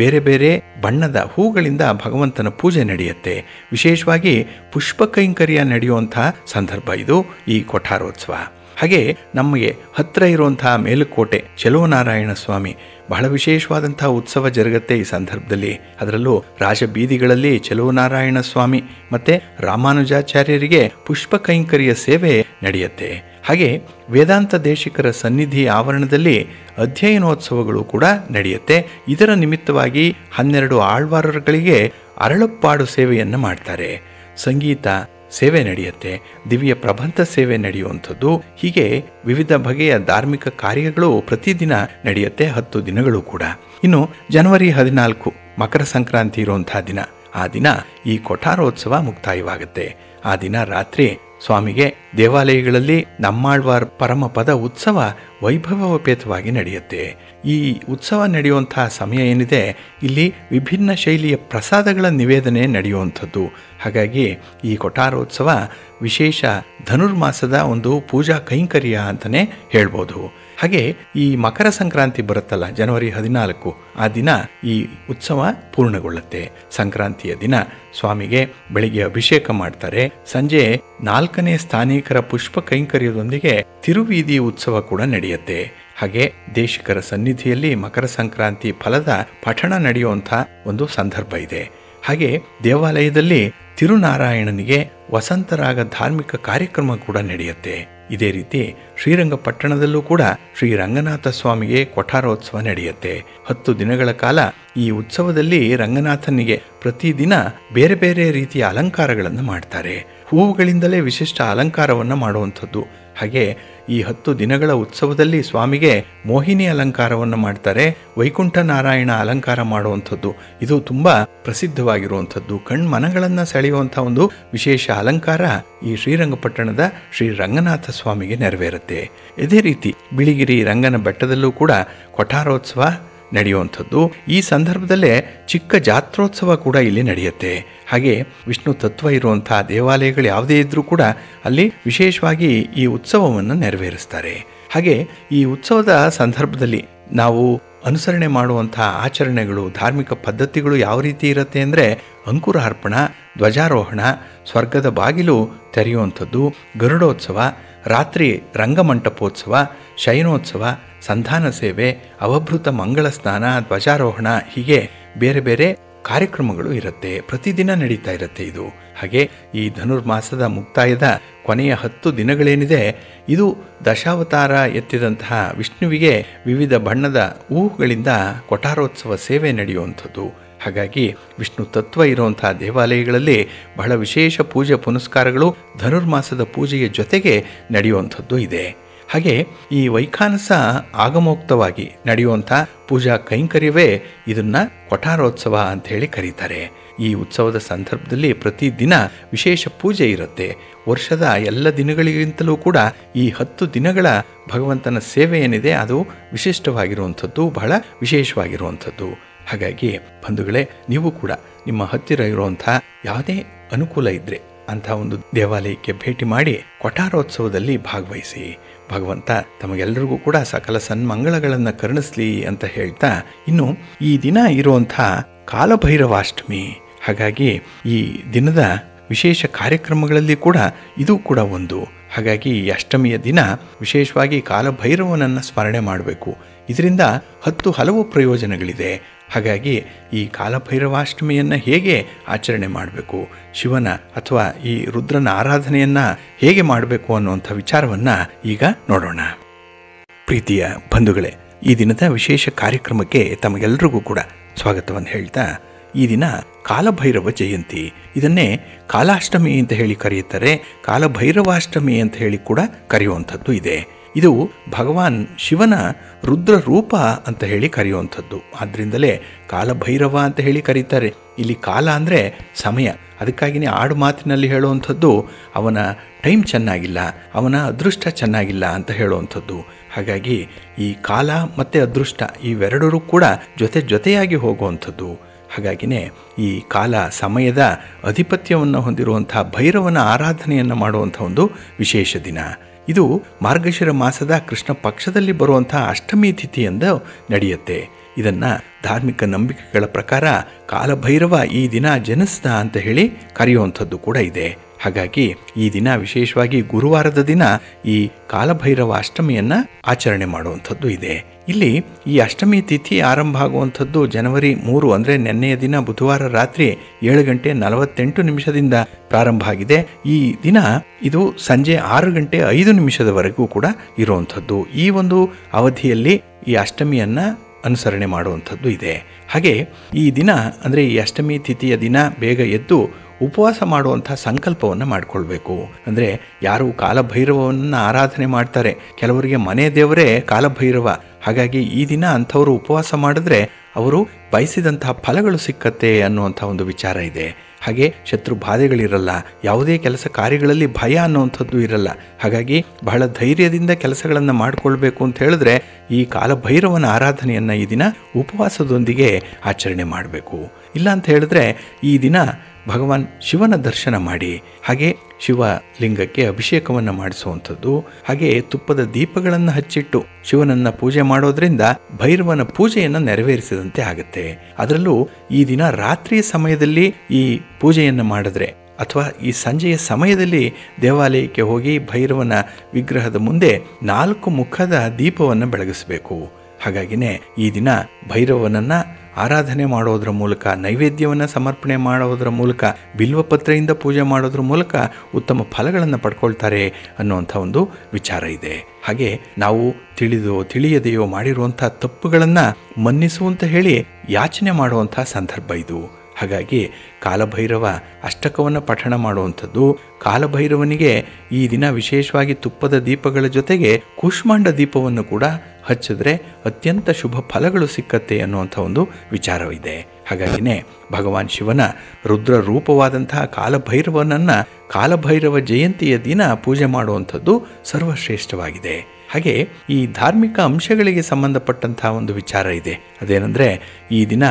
ಬೇರೆ ಬೇರೆ ಬಣ್ಣದ ಹೂಗಳಿಂದ ಭಗವಂತನ ಪೂಜೆ ನಡೆಯುತ್ತೆ. ವಿಶೇಷವಾಗಿ ಪುಷ್ಪ ಕೈಂಕರ್ಯ ನಡೆಯುವಂಥ ಸಂದರ್ಭ ಇದು ಈ ಕೊಠಾರೋತ್ಸವ. ಹಾಗೆ ನಮಗೆ ಹತ್ತಿರ ಇರುವಂತಹ ಮೇಲುಕೋಟೆ ಚೆಲುವನಾರಾಯಣ ಸ್ವಾಮಿ ಬಹಳ ವಿಶೇಷವಾದಂಥ ಉತ್ಸವ ಜರುಗತ್ತೆ ಈ ಸಂದರ್ಭದಲ್ಲಿ. ಅದರಲ್ಲೂ ರಾಜಬೀದಿಗಳಲ್ಲಿ ಚೆಲುವನಾರಾಯಣ ಸ್ವಾಮಿ ಮತ್ತು ರಾಮಾನುಜಾಚಾರ್ಯರಿಗೆ ಪುಷ್ಪ ಕೈಂಕರ್ಯ ಸೇವೆ ನಡೆಯುತ್ತೆ. ಹಾಗೆ ವೇದಾಂತ ದೇಶಿಕರ ಸನ್ನಿಧಿ ಆವರಣದಲ್ಲಿ ಅಧ್ಯಯನೋತ್ಸವಗಳು ಕೂಡ ನಡೆಯುತ್ತೆ. ಇದರ ನಿಮಿತ್ತವಾಗಿ 12 ಆಳ್ವಾರರುಗಳಿಗೆ ಅರಳಪ್ಪಾಡು ಸೇವೆಯನ್ನು ಮಾಡ್ತಾರೆ. ಸಂಗೀತ ಸೇವೆ ನಡೆಯುತ್ತೆ, ದಿವ್ಯ ಪ್ರಬಂಧ ಸೇವೆ ನಡೆಯುವಂಥದ್ದು. ಹೀಗೆ ವಿವಿಧ ಬಗೆಯ ಧಾರ್ಮಿಕ ಕಾರ್ಯಗಳು ಪ್ರತಿದಿನ ನಡೆಯುತ್ತೆ 10 ದಿನಗಳು ಕೂಡ. ಇನ್ನು ಜನವರಿ 14 ಮಕರ ಸಂಕ್ರಾಂತಿ ಇರುವಂತಹ ದಿನ, ಆ ದಿನ ಈ ಕೊಠಾರೋತ್ಸವ ಮುಕ್ತಾಯವಾಗುತ್ತೆ. ಆ ದಿನ ರಾತ್ರಿ ಸ್ವಾಮಿಗೆ ದೇವಾಲಯಗಳಲ್ಲಿ ನಮ್ಮಾಳ್ವಾರ್ ಪರಮಪದ ಉತ್ಸವ ವೈಭವೋಪೇತವಾಗಿ ನಡೆಯುತ್ತೆ. ಈ ಉತ್ಸವ ನಡೆಯುವಂತಹ ಸಮಯ ಏನಿದೆ ಇಲ್ಲಿ ವಿಭಿನ್ನ ಶೈಲಿಯ ಪ್ರಸಾದಗಳ ನಿವೇದನೆ ನಡೆಯುವಂಥದ್ದು. ಹಾಗಾಗಿ ಈ ಕೊಠಾರೋತ್ಸವ ವಿಶೇಷ ಧನುರ್ಮಾಸದ ಒಂದು ಪೂಜಾ ಕೈಂಕರ್ಯ ಅಂತಲೇ ಹೇಳ್ಬೋದು. ಹಾಗೆ ಈ ಮಕರ ಸಂಕ್ರಾಂತಿ ಬರುತ್ತಲ್ಲ ಜನವರಿ 14, ಆ ದಿನ ಈ ಉತ್ಸವ ಪೂರ್ಣಗೊಳ್ಳುತ್ತೆ. ಸಂಕ್ರಾಂತಿಯ ದಿನ ಸ್ವಾಮಿಗೆ ಬೆಳಿಗ್ಗೆ ಅಭಿಷೇಕ ಮಾಡ್ತಾರೆ. ಸಂಜೆ 4ನೇ ಸ್ಥಾನಿಕರ ಪುಷ್ಪ ಕೈಂಕರ್ಯದೊಂದಿಗೆ ತಿರುವೀದಿ ಉತ್ಸವ ಕೂಡ ನಡೆಯುತ್ತೆ. ಹಾಗೆ ದೇಶಿಕರ ಸನ್ನಿಧಿಯಲ್ಲಿ ಮಕರ ಸಂಕ್ರಾಂತಿ ಫಲದ ಪಠಣ ನಡೆಯುವಂಥ ಒಂದು ಸಂದರ್ಭ ಇದೆ. ಹಾಗೆ ದೇವಾಲಯದಲ್ಲಿ ತಿರುನಾರಾಯಣನಿಗೆ ವಸಂತರಾಗ ಧಾರ್ಮಿಕ ಕಾರ್ಯಕ್ರಮ ಕೂಡ ನಡೆಯುತ್ತೆ. ಇದೇ ರೀತಿ ಶ್ರೀರಂಗಪಟ್ಟಣದಲ್ಲೂ ಕೂಡ ಶ್ರೀ ರಂಗನಾಥ ಸ್ವಾಮಿಗೆ ಕೊಠಾರೋತ್ಸವ ನಡೆಯುತ್ತೆ. 10 ದಿನಗಳ ಕಾಲ ಈ ಉತ್ಸವದಲ್ಲಿ ರಂಗನಾಥನಿಗೆ ಪ್ರತಿದಿನ ಬೇರೆ ಬೇರೆ ರೀತಿಯ ಅಲಂಕಾರಗಳನ್ನು ಮಾಡ್ತಾರೆ. ಹೂವುಗಳಿಂದಲೇ ವಿಶಿಷ್ಟ ಅಲಂಕಾರವನ್ನು ಮಾಡುವಂಥದ್ದು. ಹಾಗೆ ಈ 10 ದಿನಗಳ ಉತ್ಸವದಲ್ಲಿ ಸ್ವಾಮಿಗೆ ಮೋಹಿನಿ ಅಲಂಕಾರವನ್ನು ಮಾಡ್ತಾರೆ. ವೈಕುಂಠ ನಾರಾಯಣ ಅಲಂಕಾರ ಮಾಡುವಂಥದ್ದು ಇದು ತುಂಬ ಪ್ರಸಿದ್ಧವಾಗಿರುವಂಥದ್ದು. ಕಣ್ಮನಗಳನ್ನು ಸೆಳೆಯುವಂಥ ಒಂದು ವಿಶೇಷ ಅಲಂಕಾರ ಈ ಶ್ರೀರಂಗಪಟ್ಟಣದ ಶ್ರೀ ರಂಗನಾಥ ಸ್ವಾಮಿಗೆ ನೆರವೇರುತ್ತೆ. ಇದೇ ರೀತಿ ಬಿಳಿಗಿರಿ ರಂಗನ ಬೆಟ್ಟದಲ್ಲೂ ಕೂಡ ಕೊಠಾರೋತ್ಸವ ನಡೆಯುವಂಥದ್ದು. ಈ ಸಂದರ್ಭದಲ್ಲೇ ಚಿಕ್ಕ ಜಾತ್ರೋತ್ಸವ ಕೂಡ ಇಲ್ಲಿ ನಡೆಯುತ್ತೆ. ಹಾಗೆ ವಿಷ್ಣು ತತ್ವ ಇರುವಂಥ ದೇವಾಲಯಗಳು ಯಾವುದೇ ಇದ್ದರೂ ಕೂಡ ಅಲ್ಲಿ ವಿಶೇಷವಾಗಿ ಈ ಉತ್ಸವವನ್ನು ನೆರವೇರಿಸ್ತಾರೆ. ಹಾಗೆ ಈ ಉತ್ಸವದ ಸಂದರ್ಭದಲ್ಲಿ ನಾವು ಅನುಸರಣೆ ಮಾಡುವಂಥ ಆಚರಣೆಗಳು, ಧಾರ್ಮಿಕ ಪದ್ಧತಿಗಳು ಯಾವ ರೀತಿ ಇರುತ್ತೆ ಅಂದರೆ ಅಂಕುರಾರ್ಪಣ, ಧ್ವಜಾರೋಹಣ, ಸ್ವರ್ಗದ ಬಾಗಿಲು ತೆರೆಯುವಂಥದ್ದು, ಗರುಡೋತ್ಸವ, ರಾತ್ರಿ ರಂಗಮಂಟಪೋತ್ಸವ, ಶಯನೋತ್ಸವ, ಸಂಧಾನ ಸೇವೆ, ಅವಭೃತ ಮಂಗಳ ಸ್ನಾನ, ಧ್ವಜಾರೋಹಣ, ಹೀಗೆ ಬೇರೆ ಬೇರೆ ಕಾರ್ಯಕ್ರಮಗಳು ಇರುತ್ತೆ. ಪ್ರತಿದಿನ ನಡೀತಾ ಇರುತ್ತೆ ಇದು. ಹಾಗೆ ಈ ಧನುರ್ಮಾಸದ ಮುಕ್ತಾಯದ ಕೊನೆಯ 10 ದಿನಗಳೇನಿದೆ ಇದು ದಶಾವತಾರ ಎತ್ತಿದಂತಹ ವಿಷ್ಣುವಿಗೆ ವಿವಿಧ ಬಣ್ಣದ ಹೂವುಗಳಿಂದ ಕೊಠಾರೋತ್ಸವ ಸೇವೆ ನಡೆಯುವಂಥದ್ದು. ಹಾಗಾಗಿ ವಿಷ್ಣು ತತ್ವ ಇರುವಂಥ ದೇವಾಲಯಗಳಲ್ಲಿ ಬಹಳ ವಿಶೇಷ ಪೂಜೆ ಪುನಸ್ಕಾರಗಳು ಧನುರ್ಮಾಸದ ಪೂಜೆಯ ಜೊತೆಗೆ ನಡೆಯುವಂಥದ್ದು ಇದೆ. ಹಾಗೆ ಈ ವೈಖಾನಸ ಆಗಮೋಕ್ತವಾಗಿ ನಡೆಯುವಂಥ ಪೂಜಾ ಕೈಂಕರ್ಯವೇ ಇದನ್ನು ಕೊಠಾರೋತ್ಸವ ಅಂಥೇಳಿ ಕರೀತಾರೆ. ಈ ಉತ್ಸವದ ಸಂದರ್ಭದಲ್ಲಿ ಪ್ರತಿದಿನ ವಿಶೇಷ ಪೂಜೆ ಇರುತ್ತೆ. ವರ್ಷದ ಎಲ್ಲ ದಿನಗಳಿಗಿಂತಲೂ ಕೂಡ ಈ 10 ದಿನಗಳ ಭಗವಂತನ ಸೇವೆ ಏನಿದೆ ಅದು ವಿಶಿಷ್ಟವಾಗಿರುವಂಥದ್ದು, ಬಹಳ ವಿಶೇಷವಾಗಿರುವಂಥದ್ದು. ಹಾಗಾಗಿ ಬಂಧುಗಳೇ, ನೀವು ಕೂಡ ನಿಮ್ಮ ಹತ್ತಿರ ಇರುವಂಥ ಯಾವುದೇ ಅನುಕೂಲ ಇದ್ದರೆ ಅಂಥ ಒಂದು ದೇವಾಲಯಕ್ಕೆ ಭೇಟಿ ಮಾಡಿ ಕೊಠಾರೋತ್ಸವದಲ್ಲಿ ಭಾಗವಹಿಸಿ. ಭಗವಂತ ತಮಗೆಲ್ಲರಿಗೂ ಕೂಡ ಸಕಲ ಸನ್ಮಂಗಳಗಳನ್ನು ಕರುಣಿಸ್ಲಿ ಅಂತ ಹೇಳ್ತಾ, ಇನ್ನು ಈ ದಿನ ಇರುವಂಥ ಕಾಲಭೈರವಾಷ್ಟಮಿ, ಹಾಗಾಗಿ ಈ ದಿನದ ವಿಶೇಷ ಕಾರ್ಯಕ್ರಮಗಳಲ್ಲಿ ಕೂಡ ಇದು ಕೂಡ ಒಂದು. ಹಾಗಾಗಿ ಈ ಅಷ್ಟಮಿಯ ದಿನ ವಿಶೇಷವಾಗಿ ಕಾಲಭೈರವನನ್ನು ಸ್ಮರಣೆ ಮಾಡಬೇಕು. ಇದರಿಂದ ಹಲವು ಪ್ರಯೋಜನಗಳಿದೆ. ಹಾಗಾಗಿ ಈ ಕಾಲಭೈರವಾಷ್ಟಮಿಯನ್ನು ಹೇಗೆ ಆಚರಣೆ ಮಾಡಬೇಕು, ಶಿವನ ಅಥವಾ ಈ ರುದ್ರನ ಆರಾಧನೆಯನ್ನು ಹೇಗೆ ಮಾಡಬೇಕು ಅನ್ನುವಂಥ ವಿಚಾರವನ್ನು ಈಗ ನೋಡೋಣ. ಪ್ರೀತಿಯ ಬಂಧುಗಳೇ, ಈ ದಿನದ ವಿಶೇಷ ಕಾರ್ಯಕ್ರಮಕ್ಕೆ ತಮಗೆಲ್ಲರಿಗೂ ಕೂಡ ಸ್ವಾಗತವನ್ನು ಹೇಳ್ತಾ, ಈ ದಿನ ಕಾಲಭೈರವ ಜಯಂತಿ, ಇದನ್ನೇ ಕಾಲಾಷ್ಟಮಿ ಅಂತ ಹೇಳಿ ಕರೆಯುತ್ತಾರೆ, ಕಾಲಭೈರವಾಷ್ಟಮಿ ಅಂತ ಹೇಳಿ ಕೂಡ ಕರೆಯುವಂಥದ್ದು ಇದೆ. ಇದು ಭಗವಾನ್ ಶಿವನ ರುದ್ರ ರೂಪ ಅಂತ ಹೇಳಿ ಕರೆಯುವಂಥದ್ದು. ಆದ್ದರಿಂದಲೇ ಕಾಲಭೈರವ ಅಂತ ಹೇಳಿ ಕರೀತಾರೆ. ಇಲ್ಲಿ ಕಾಲ ಅಂದರೆ ಸಮಯ, ಅದಕ್ಕಾಗಿಯೇ ಆಡು ಮಾತಿನಲ್ಲಿ ಹೇಳುವಂಥದ್ದು ಅವನ ಟೈಮ್ ಚೆನ್ನಾಗಿಲ್ಲ, ಅವನ ಅದೃಷ್ಟ ಚೆನ್ನಾಗಿಲ್ಲ ಅಂತ ಹೇಳುವಂಥದ್ದು. ಹಾಗಾಗಿ ಈ ಕಾಲ ಮತ್ತು ಅದೃಷ್ಟ ಇವೆರಡರೂ ಕೂಡ ಜೊತೆಯಾಗಿ ಹೋಗುವಂಥದ್ದು. ಹಾಗಾಗಿನೇ ಈ ಕಾಲ ಸಮಯದ ಅಧಿಪತ್ಯವನ್ನು ಹೊಂದಿರುವಂಥ ಭೈರವನ ಆರಾಧನೆಯನ್ನು ಮಾಡುವಂಥ ಒಂದು ವಿಶೇಷ ದಿನ. ಇದು ಮಾರ್ಗಶಿರ ಮಾಸದ ಕೃಷ್ಣ ಪಕ್ಷದಲ್ಲಿ ಬರುವಂಥ ಅಷ್ಟಮಿ ತಿಥಿಯಿಂದ ನಡೆಯುತ್ತೆ. ಇದನ್ನು ಧಾರ್ಮಿಕ ನಂಬಿಕೆಗಳ ಪ್ರಕಾರ ಕಾಲಭೈರವ ಈ ದಿನ ಜನಿಸಿದ ಅಂತ ಹೇಳಿ ಕರೆಯುವಂಥದ್ದು ಕೂಡ ಇದೆ. ಹಾಗಾಗಿ ಈ ದಿನ ವಿಶೇಷವಾಗಿ ಗುರುವಾರದ ದಿನ ಈ ಕಾಲಭೈರವ ಅಷ್ಟಮಿಯನ್ನು ಆಚರಣೆ ಮಾಡುವಂಥದ್ದು ಇದೆ. ಇಲ್ಲಿ ಈ ಅಷ್ಟಮಿ ತಿಥಿ ಆರಂಭ ಆಗುವಂಥದ್ದು ಜನವರಿ 3 ಅಂದರೆ ನೆನ್ನೆಯ ದಿನ ಬುಧವಾರ ರಾತ್ರಿ 7:48 ಪ್ರಾರಂಭ ಆಗಿದೆ. ಈ ದಿನ ಇದು ಸಂಜೆ 6:05 ಕೂಡ ಇರುವಂಥದ್ದು. ಈ ಒಂದು ಅವಧಿಯಲ್ಲಿ ಈ ಅಷ್ಟಮಿಯನ್ನು ಅನುಸರಣೆ ಮಾಡುವಂಥದ್ದು ಇದೆ. ಹಾಗೆ ಈ ದಿನ ಅಂದರೆ ಈ ಅಷ್ಟಮಿ ತಿಥಿಯ ದಿನ ಬೇಗ ಎದ್ದು ಉಪವಾಸ ಮಾಡುವಂಥ ಸಂಕಲ್ಪವನ್ನು ಮಾಡಿಕೊಳ್ಬೇಕು. ಅಂದರೆ ಯಾರು ಕಾಲಭೈರವವನ್ನು ಆರಾಧನೆ ಮಾಡ್ತಾರೆ, ಕೆಲವರಿಗೆ ಮನೆ ದೇವರೇ ಕಾಲಭೈರವ. ಹಾಗಾಗಿ ಈ ದಿನ ಅಂಥವರು ಉಪವಾಸ ಮಾಡಿದ್ರೆ ಅವರು ಬಯಸಿದಂತಹ ಫಲಗಳು ಸಿಕ್ಕತ್ತೆ ಅನ್ನುವಂಥ ಒಂದು ವಿಚಾರ ಇದೆ. ಹಾಗೆ ಶತ್ರು ಬಾಧೆಗಳಿರಲ್ಲ, ಯಾವುದೇ ಕೆಲಸ ಕಾರ್ಯಗಳಲ್ಲಿ ಭಯ ಅನ್ನುವಂಥದ್ದು ಇರಲ್ಲ. ಹಾಗಾಗಿ ಬಹಳ ಧೈರ್ಯದಿಂದ ಕೆಲಸಗಳನ್ನು ಮಾಡಿಕೊಳ್ಬೇಕು ಅಂತ ಹೇಳಿದ್ರೆ ಈ ಕಾಲಭೈರವನ ಆರಾಧನೆಯನ್ನು ಈ ದಿನ ಉಪವಾಸದೊಂದಿಗೆ ಆಚರಣೆ ಮಾಡಬೇಕು. ಇಲ್ಲ ಅಂತ ಹೇಳಿದ್ರೆ ಈ ದಿನ ಭಗವಾನ್ ಶಿವನ ದರ್ಶನ ಮಾಡಿ, ಹಾಗೆ ಶಿವಲಿಂಗಕ್ಕೆ ಅಭಿಷೇಕವನ್ನು ಮಾಡಿಸುವಂಥದ್ದು, ಹಾಗೆ ತುಪ್ಪದ ದೀಪಗಳನ್ನು ಹಚ್ಚಿಟ್ಟು ಶಿವನನ್ನು ಪೂಜೆ ಮಾಡೋದ್ರಿಂದ ಭೈರವನ ಪೂಜೆಯನ್ನು ನೆರವೇರಿಸಿದಂತೆ ಆಗುತ್ತೆ. ಅದರಲ್ಲೂ ಈ ದಿನ ರಾತ್ರಿಯ ಸಮಯದಲ್ಲಿ ಈ ಪೂಜೆಯನ್ನು ಮಾಡಿದ್ರೆ ಅಥವಾ ಈ ಸಂಜೆಯ ಸಮಯದಲ್ಲಿ ದೇವಾಲಯಕ್ಕೆ ಹೋಗಿ ಭೈರವನ ವಿಗ್ರಹದ ಮುಂದೆ 4 ಮುಖದ ದೀಪವನ್ನು ಬೆಳಗಿಸಬೇಕು. ಹಾಗಾಗಿನೇ ಈ ದಿನ ಭೈರವನನ್ನು ಆರಾಧನೆ ಮಾಡೋದ್ರ ಮೂಲಕ, ನೈವೇದ್ಯವನ್ನು ಸಮರ್ಪಣೆ ಮಾಡೋದ್ರ ಮೂಲಕ, ಬಿಲ್ವಪತ್ರೆಯಿಂದ ಪೂಜೆ ಮಾಡೋದ್ರ ಮೂಲಕ ಉತ್ತಮ ಫಲಗಳನ್ನು ಪಡ್ಕೊಳ್ತಾರೆ ಅನ್ನುವಂಥ ಒಂದು ವಿಚಾರ ಇದೆ. ಹಾಗೆ ನಾವು ತಿಳಿಯದೆಯೋ ಮಾಡಿರುವಂಥ ತಪ್ಪುಗಳನ್ನು ಮನ್ನಿಸುವಂತ ಹೇಳಿ ಯಾಚನೆ ಮಾಡುವಂಥ ಸಂದರ್ಭ ಇದು. ಹಾಗಾಗಿ ಕಾಲಭೈರವ ಅಷ್ಟಕವನ್ನು ಪಠಣ ಮಾಡುವಂಥದ್ದು, ಕಾಲಭೈರವನಿಗೆ ಈ ದಿನ ವಿಶೇಷವಾಗಿ ತುಪ್ಪದ ದೀಪಗಳ ಜೊತೆಗೆ ಕೂಷ್ಮಾಂಡ ದೀಪವನ್ನು ಕೂಡ ಹಚ್ಚಿದ್ರೆ ಅತ್ಯಂತ ಶುಭ ಫಲಗಳು ಸಿಕ್ಕತ್ತೆ ಅನ್ನುವಂಥ ಒಂದು ವಿಚಾರವಿದೆ. ಹಾಗಾಗಿನೇ ಭಗವಾನ್ ಶಿವನ ರುದ್ರ ರೂಪವಾದಂತಹ ಕಾಲಭೈರವನನ್ನು ಕಾಲಭೈರವ ಜಯಂತಿಯ ದಿನ ಪೂಜೆ ಮಾಡುವಂಥದ್ದು ಸರ್ವಶ್ರೇಷ್ಠವಾಗಿದೆ. ಹಾಗೆ ಈ ಧಾರ್ಮಿಕ ಅಂಶಗಳಿಗೆ ಸಂಬಂಧಪಟ್ಟಂತಹ ಒಂದು ವಿಚಾರ ಇದೆ. ಅದೇನೆಂದರೆ ಈ ದಿನ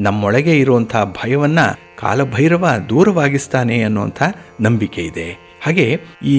ನಮ್ಮೊಳಗೆ ಇರುವಂಥ ಭಯವನ್ನು ಕಾಲಭೈರವ ದೂರವಾಗಿಸ್ತಾನೆ ಅನ್ನುವಂಥ ನಂಬಿಕೆ ಇದೆ. ಹಾಗೆ ಈ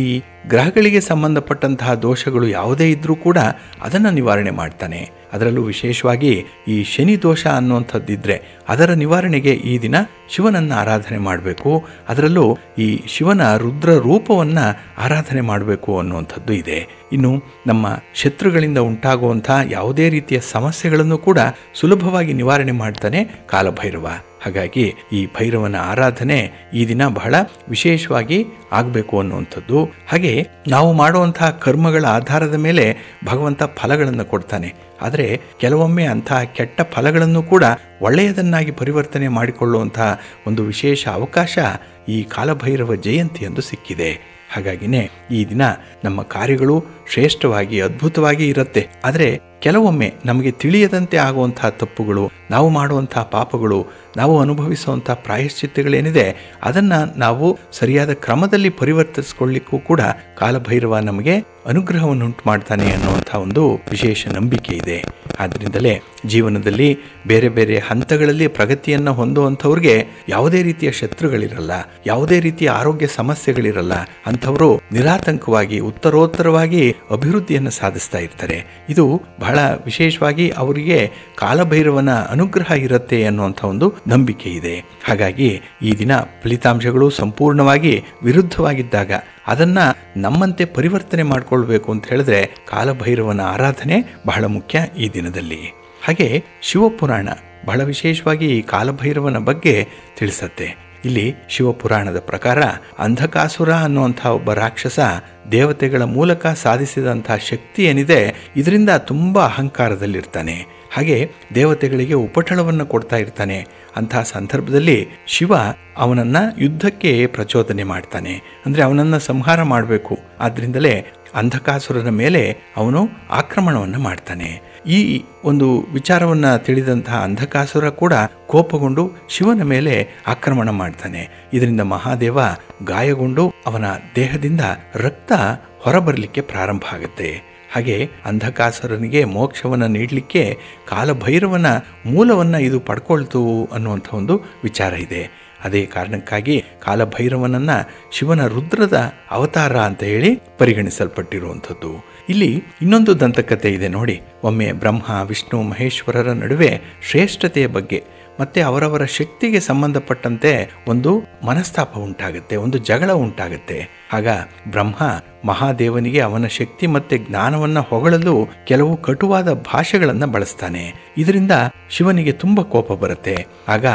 ಗ್ರಹಗಳಿಗೆ ಸಂಬಂಧಪಟ್ಟಂತಹ ದೋಷಗಳು ಯಾವುದೇ ಇದ್ದರೂ ಕೂಡ ಅದನ್ನು ನಿವಾರಣೆ ಮಾಡ್ತಾನೆ. ಅದರಲ್ಲೂ ವಿಶೇಷವಾಗಿ ಈ ಶನಿ ದೋಷ ಅನ್ನುವಂಥದ್ದಿದ್ದರೆ ಅದರ ನಿವಾರಣೆಗೆ ಈ ದಿನ ಶಿವನನ್ನು ಆರಾಧನೆ ಮಾಡಬೇಕು. ಅದರಲ್ಲೂ ಈ ಶಿವನ ರುದ್ರ ರೂಪವನ್ನು ಆರಾಧನೆ ಮಾಡಬೇಕು ಅನ್ನುವಂಥದ್ದು ಇದೆ. ಇನ್ನು ನಮ್ಮ ಶತ್ರುಗಳಿಂದ ಉಂಟಾಗುವಂಥ ಯಾವುದೇ ರೀತಿಯ ಸಮಸ್ಯೆಗಳನ್ನು ಕೂಡ ಸುಲಭವಾಗಿ ನಿವಾರಣೆ ಮಾಡ್ತಾನೆ ಕಾಲಭೈರವ. ಹಾಗಾಗಿ ಈ ಭೈರವನ ಆರಾಧನೆ ಈ ದಿನ ಬಹಳ ವಿಶೇಷವಾಗಿ ಆಗಬೇಕು ಅನ್ನುವಂಥದ್ದು. ಹಾಗೆ ನಾವು ಮಾಡುವಂತಹ ಕರ್ಮಗಳ ಆಧಾರದ ಮೇಲೆ ಭಗವಂತ ಫಲಗಳನ್ನು ಕೊಡ್ತಾನೆ. ಆದರೆ ಕೆಲವೊಮ್ಮೆ ಅಂತಹ ಕೆಟ್ಟ ಫಲಗಳನ್ನು ಕೂಡ ಒಳ್ಳೆಯದನ್ನಾಗಿ ಪರಿವರ್ತನೆ ಮಾಡಿಕೊಳ್ಳುವಂತಹ ಒಂದು ವಿಶೇಷ ಅವಕಾಶ ಈ ಕಾಲಭೈರವ ಜಯಂತಿಯಂದು ಸಿಕ್ಕಿದೆ. ಹಾಗಾಗಿನೇ ಈ ದಿನ ನಮ್ಮ ಕಾರ್ಯಗಳು ಶ್ರೇಷ್ಠವಾಗಿ ಅದ್ಭುತವಾಗಿ ಇರುತ್ತೆ. ಆದರೆ ಕೆಲವೊಮ್ಮೆ ನಮಗೆ ತಿಳಿಯದಂತೆ ಆಗುವಂತಹ ತಪ್ಪುಗಳು, ನಾವು ಮಾಡುವಂತಹ ಪಾಪಗಳು, ನಾವು ಅನುಭವಿಸುವಂಥ ಪ್ರಾಯಶ್ಚಿತ್ತಗಳೇನಿದೆ ಅದನ್ನು ನಾವು ಸರಿಯಾದ ಕ್ರಮದಲ್ಲಿ ಪರಿವರ್ತಿಸಿಕೊಳ್ಳಿಕ್ಕೂ ಕೂಡ ಕಾಲಭೈರವ ನಮಗೆ ಅನುಗ್ರಹವನ್ನು ಉಂಟು ಮಾಡ್ತಾನೆ ಅನ್ನುವಂಥ ಒಂದು ವಿಶೇಷ ನಂಬಿಕೆ ಇದೆ. ಆದ್ದರಿಂದಲೇ ಜೀವನದಲ್ಲಿ ಬೇರೆ ಬೇರೆ ಹಂತಗಳಲ್ಲಿ ಪ್ರಗತಿಯನ್ನು ಹೊಂದುವಂಥವ್ರಿಗೆ ಯಾವುದೇ ರೀತಿಯ ಶತ್ರುಗಳಿರಲ್ಲ, ಯಾವುದೇ ರೀತಿಯ ಆರೋಗ್ಯ ಸಮಸ್ಯೆಗಳಿರಲ್ಲ. ಅಂಥವರು ನಿರಾತಂಕವಾಗಿ ಉತ್ತರೋತ್ತರವಾಗಿ ಅಭಿವೃದ್ಧಿಯನ್ನು ಸಾಧಿಸ್ತಾ ಇರ್ತಾರೆ. ಇದು ಬಹಳ ವಿಶೇಷವಾಗಿ ಅವರಿಗೆ ಕಾಲಭೈರವನ ಅನುಗ್ರಹ ಇರುತ್ತೆ ಅನ್ನುವಂಥ ಒಂದು ನಂಬಿಕೆ ಇದೆ. ಹಾಗಾಗಿ ಈ ದಿನ ಫಲಿತಾಂಶಗಳು ಸಂಪೂರ್ಣವಾಗಿ ವಿರುದ್ಧವಾಗಿದ್ದಾಗ ಅದನ್ನು ನಮ್ಮಂತೆ ಪರಿವರ್ತನೆ ಮಾಡಿಕೊಳ್ಬೇಕು ಅಂತ ಹೇಳಿದ್ರೆ ಕಾಲಭೈರವನ ಆರಾಧನೆ ಬಹಳ ಮುಖ್ಯ ಈ ದಿನದಲ್ಲಿ. ಹಾಗೆ ಶಿವಪುರಾಣ ಬಹಳ ವಿಶೇಷವಾಗಿ ಈ ಕಾಲಭೈರವನ ಬಗ್ಗೆ ತಿಳಿಸತ್ತೆ. ಇಲ್ಲಿ ಶಿವಪುರಾಣದ ಪ್ರಕಾರ ಅಂಧಕಾಸುರ ಅನ್ನುವಂಥ ಒಬ್ಬ ರಾಕ್ಷಸ ದೇವತೆಗಳ ಮೂಲಕ ಸಾಧಿಸಿದಂಥ ಶಕ್ತಿ ಏನಿದೆ ಇದರಿಂದ ತುಂಬ ಅಹಂಕಾರದಲ್ಲಿರ್ತಾನೆ. ಹಾಗೆ ದೇವತೆಗಳಿಗೆ ಉಪಟಳವನ್ನು ಕೊಡ್ತಾ ಇರ್ತಾನೆ. ಅಂತಹ ಸಂದರ್ಭದಲ್ಲಿ ಶಿವ ಅವನನ್ನು ಯುದ್ಧಕ್ಕೆ ಪ್ರಚೋದನೆ ಮಾಡ್ತಾನೆ. ಅಂದರೆ ಅವನನ್ನು ಸಂಹಾರ ಮಾಡಬೇಕು. ಆದ್ದರಿಂದಲೇ ಅಂಧಕಾಸುರನ ಮೇಲೆ ಅವನು ಆಕ್ರಮಣವನ್ನು ಮಾಡ್ತಾನೆ. ಈ ಒಂದು ವಿಚಾರವನ್ನು ತಿಳಿದಂತಹ ಅಂಧಕಾಸುರ ಕೂಡ ಕೋಪಗೊಂಡು ಶಿವನ ಮೇಲೆ ಆಕ್ರಮಣ ಮಾಡ್ತಾನೆ. ಇದರಿಂದ ಮಹಾದೇವ ಗಾಯಗೊಂಡು ಅವನ ದೇಹದಿಂದ ರಕ್ತ ಹೊರಬರಲಿಕ್ಕೆ ಪ್ರಾರಂಭ ಆಗುತ್ತೆ. ಹಾಗೆ ಅಂಧಕಾಸುರನಿಗೆ ಮೋಕ್ಷವನ್ನು ನೀಡಲಿಕ್ಕೆ ಕಾಲಭೈರವನ ಮೂಲವನ್ನು ಇದು ಪಡ್ಕೊಳ್ತು ಅನ್ನುವಂಥ ಒಂದು ವಿಚಾರ ಇದೆ. ಅದೇ ಕಾರಣಕ್ಕಾಗಿ ಕಾಲಭೈರವನನ್ನು ಶಿವನ ರುದ್ರದ ಅವತಾರ ಅಂತ ಹೇಳಿ ಪರಿಗಣಿಸಲ್ಪಟ್ಟಿರುವಂಥದ್ದು. ಇಲ್ಲಿ ಇನ್ನೊಂದು ದಂತಕತೆ ಇದೆ ನೋಡಿ. ಒಮ್ಮೆ ಬ್ರಹ್ಮ ವಿಷ್ಣು ಮಹೇಶ್ವರರ ನಡುವೆ ಶ್ರೇಷ್ಠತೆಯ ಬಗ್ಗೆ ಮತ್ತು ಅವರವರ ಶಕ್ತಿಗೆ ಸಂಬಂಧಪಟ್ಟಂತೆ ಒಂದು ಮನಸ್ತಾಪ ಉಂಟಾಗುತ್ತೆ, ಒಂದು ಜಗಳ ಉಂಟಾಗುತ್ತೆ. ಆಗ ಬ್ರಹ್ಮ ಮಹಾದೇವನಿಗೆ ಅವನ ಶಕ್ತಿ ಮತ್ತು ಜ್ಞಾನವನ್ನು ಹೊಗಳಲು ಕೆಲವು ಕಟುವಾದ ಭಾಷೆಗಳನ್ನು ಬಳಸ್ತಾನೆ. ಇದರಿಂದ ಶಿವನಿಗೆ ತುಂಬ ಕೋಪ ಬರುತ್ತೆ. ಆಗ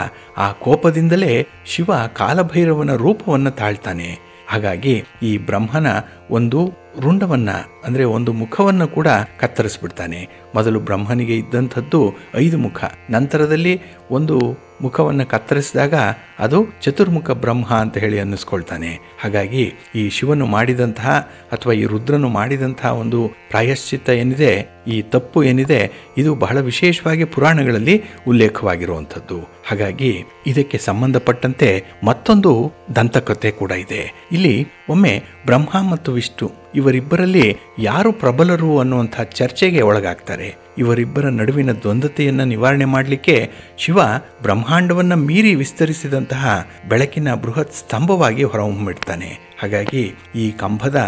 ಆ ಕೋಪದಿಂದಲೇ ಶಿವ ಕಾಲಭೈರವನ ರೂಪವನ್ನು ತಾಳ್ತಾನೆ. ಹಾಗಾಗಿ ಈ ಬ್ರಹ್ಮನ ಒಂದು ರುಂಡವನ್ನು ಅಂದರೆ ಒಂದು ಮುಖವನ್ನು ಕೂಡ ಕತ್ತರಿಸ್ಬಿಡ್ತಾನೆ. ಮೊದಲು ಬ್ರಹ್ಮನಿಗೆ ಇದ್ದಂಥದ್ದು 5 ಮುಖ, ನಂತರದಲ್ಲಿ ಒಂದು ಮುಖವನ್ನು ಕತ್ತರಿಸಿದಾಗ ಅದು ಚತುರ್ಮುಖ ಬ್ರಹ್ಮ ಅಂತ ಹೇಳಿ ಅನ್ನಿಸ್ಕೊಳ್ತಾನೆ. ಹಾಗಾಗಿ ಈ ಶಿವನು ಮಾಡಿದಂತಹ ಅಥವಾ ಈ ರುದ್ರನು ಮಾಡಿದಂತಹ ಒಂದು ಪ್ರಾಯಶ್ಚಿತ್ತ ಏನಿದೆ, ಈ ತಪ್ಪು ಏನಿದೆ, ಇದು ಬಹಳ ವಿಶೇಷವಾಗಿ ಪುರಾಣಗಳಲ್ಲಿ ಉಲ್ಲೇಖವಾಗಿರುವಂಥದ್ದು. ಹಾಗಾಗಿ ಇದಕ್ಕೆ ಸಂಬಂಧಪಟ್ಟಂತೆ ಮತ್ತೊಂದು ದಂತಕತೆ ಕೂಡ ಇದೆ. ಇಲ್ಲಿ ಒಮ್ಮೆ ಬ್ರಹ್ಮ ಮತ್ತು ವಿಷ್ಣು ಇವರಿಬ್ಬರಲ್ಲಿ ಯಾರು ಪ್ರಬಲರು ಅನ್ನುವಂಥ ಚರ್ಚೆಗೆ ಒಳಗಾಗ್ತಾರೆ. ಇವರಿಬ್ಬರ ನಡುವಿನ ದ್ವಂದ್ವತೆಯನ್ನು ನಿವಾರಣೆ ಮಾಡಲಿಕ್ಕೆ ಶಿವ ಬ್ರಹ್ಮಾಂಡವನ್ನು ಮೀರಿ ವಿಸ್ತರಿಸಿದಂತಹ ಬೆಳಕಿನ ಬೃಹತ್ ಸ್ತಂಭವಾಗಿ ಹೊರಹೊಮ್ಮಿಡ್ತಾನೆ. ಹಾಗಾಗಿ ಈ ಕಂಬದ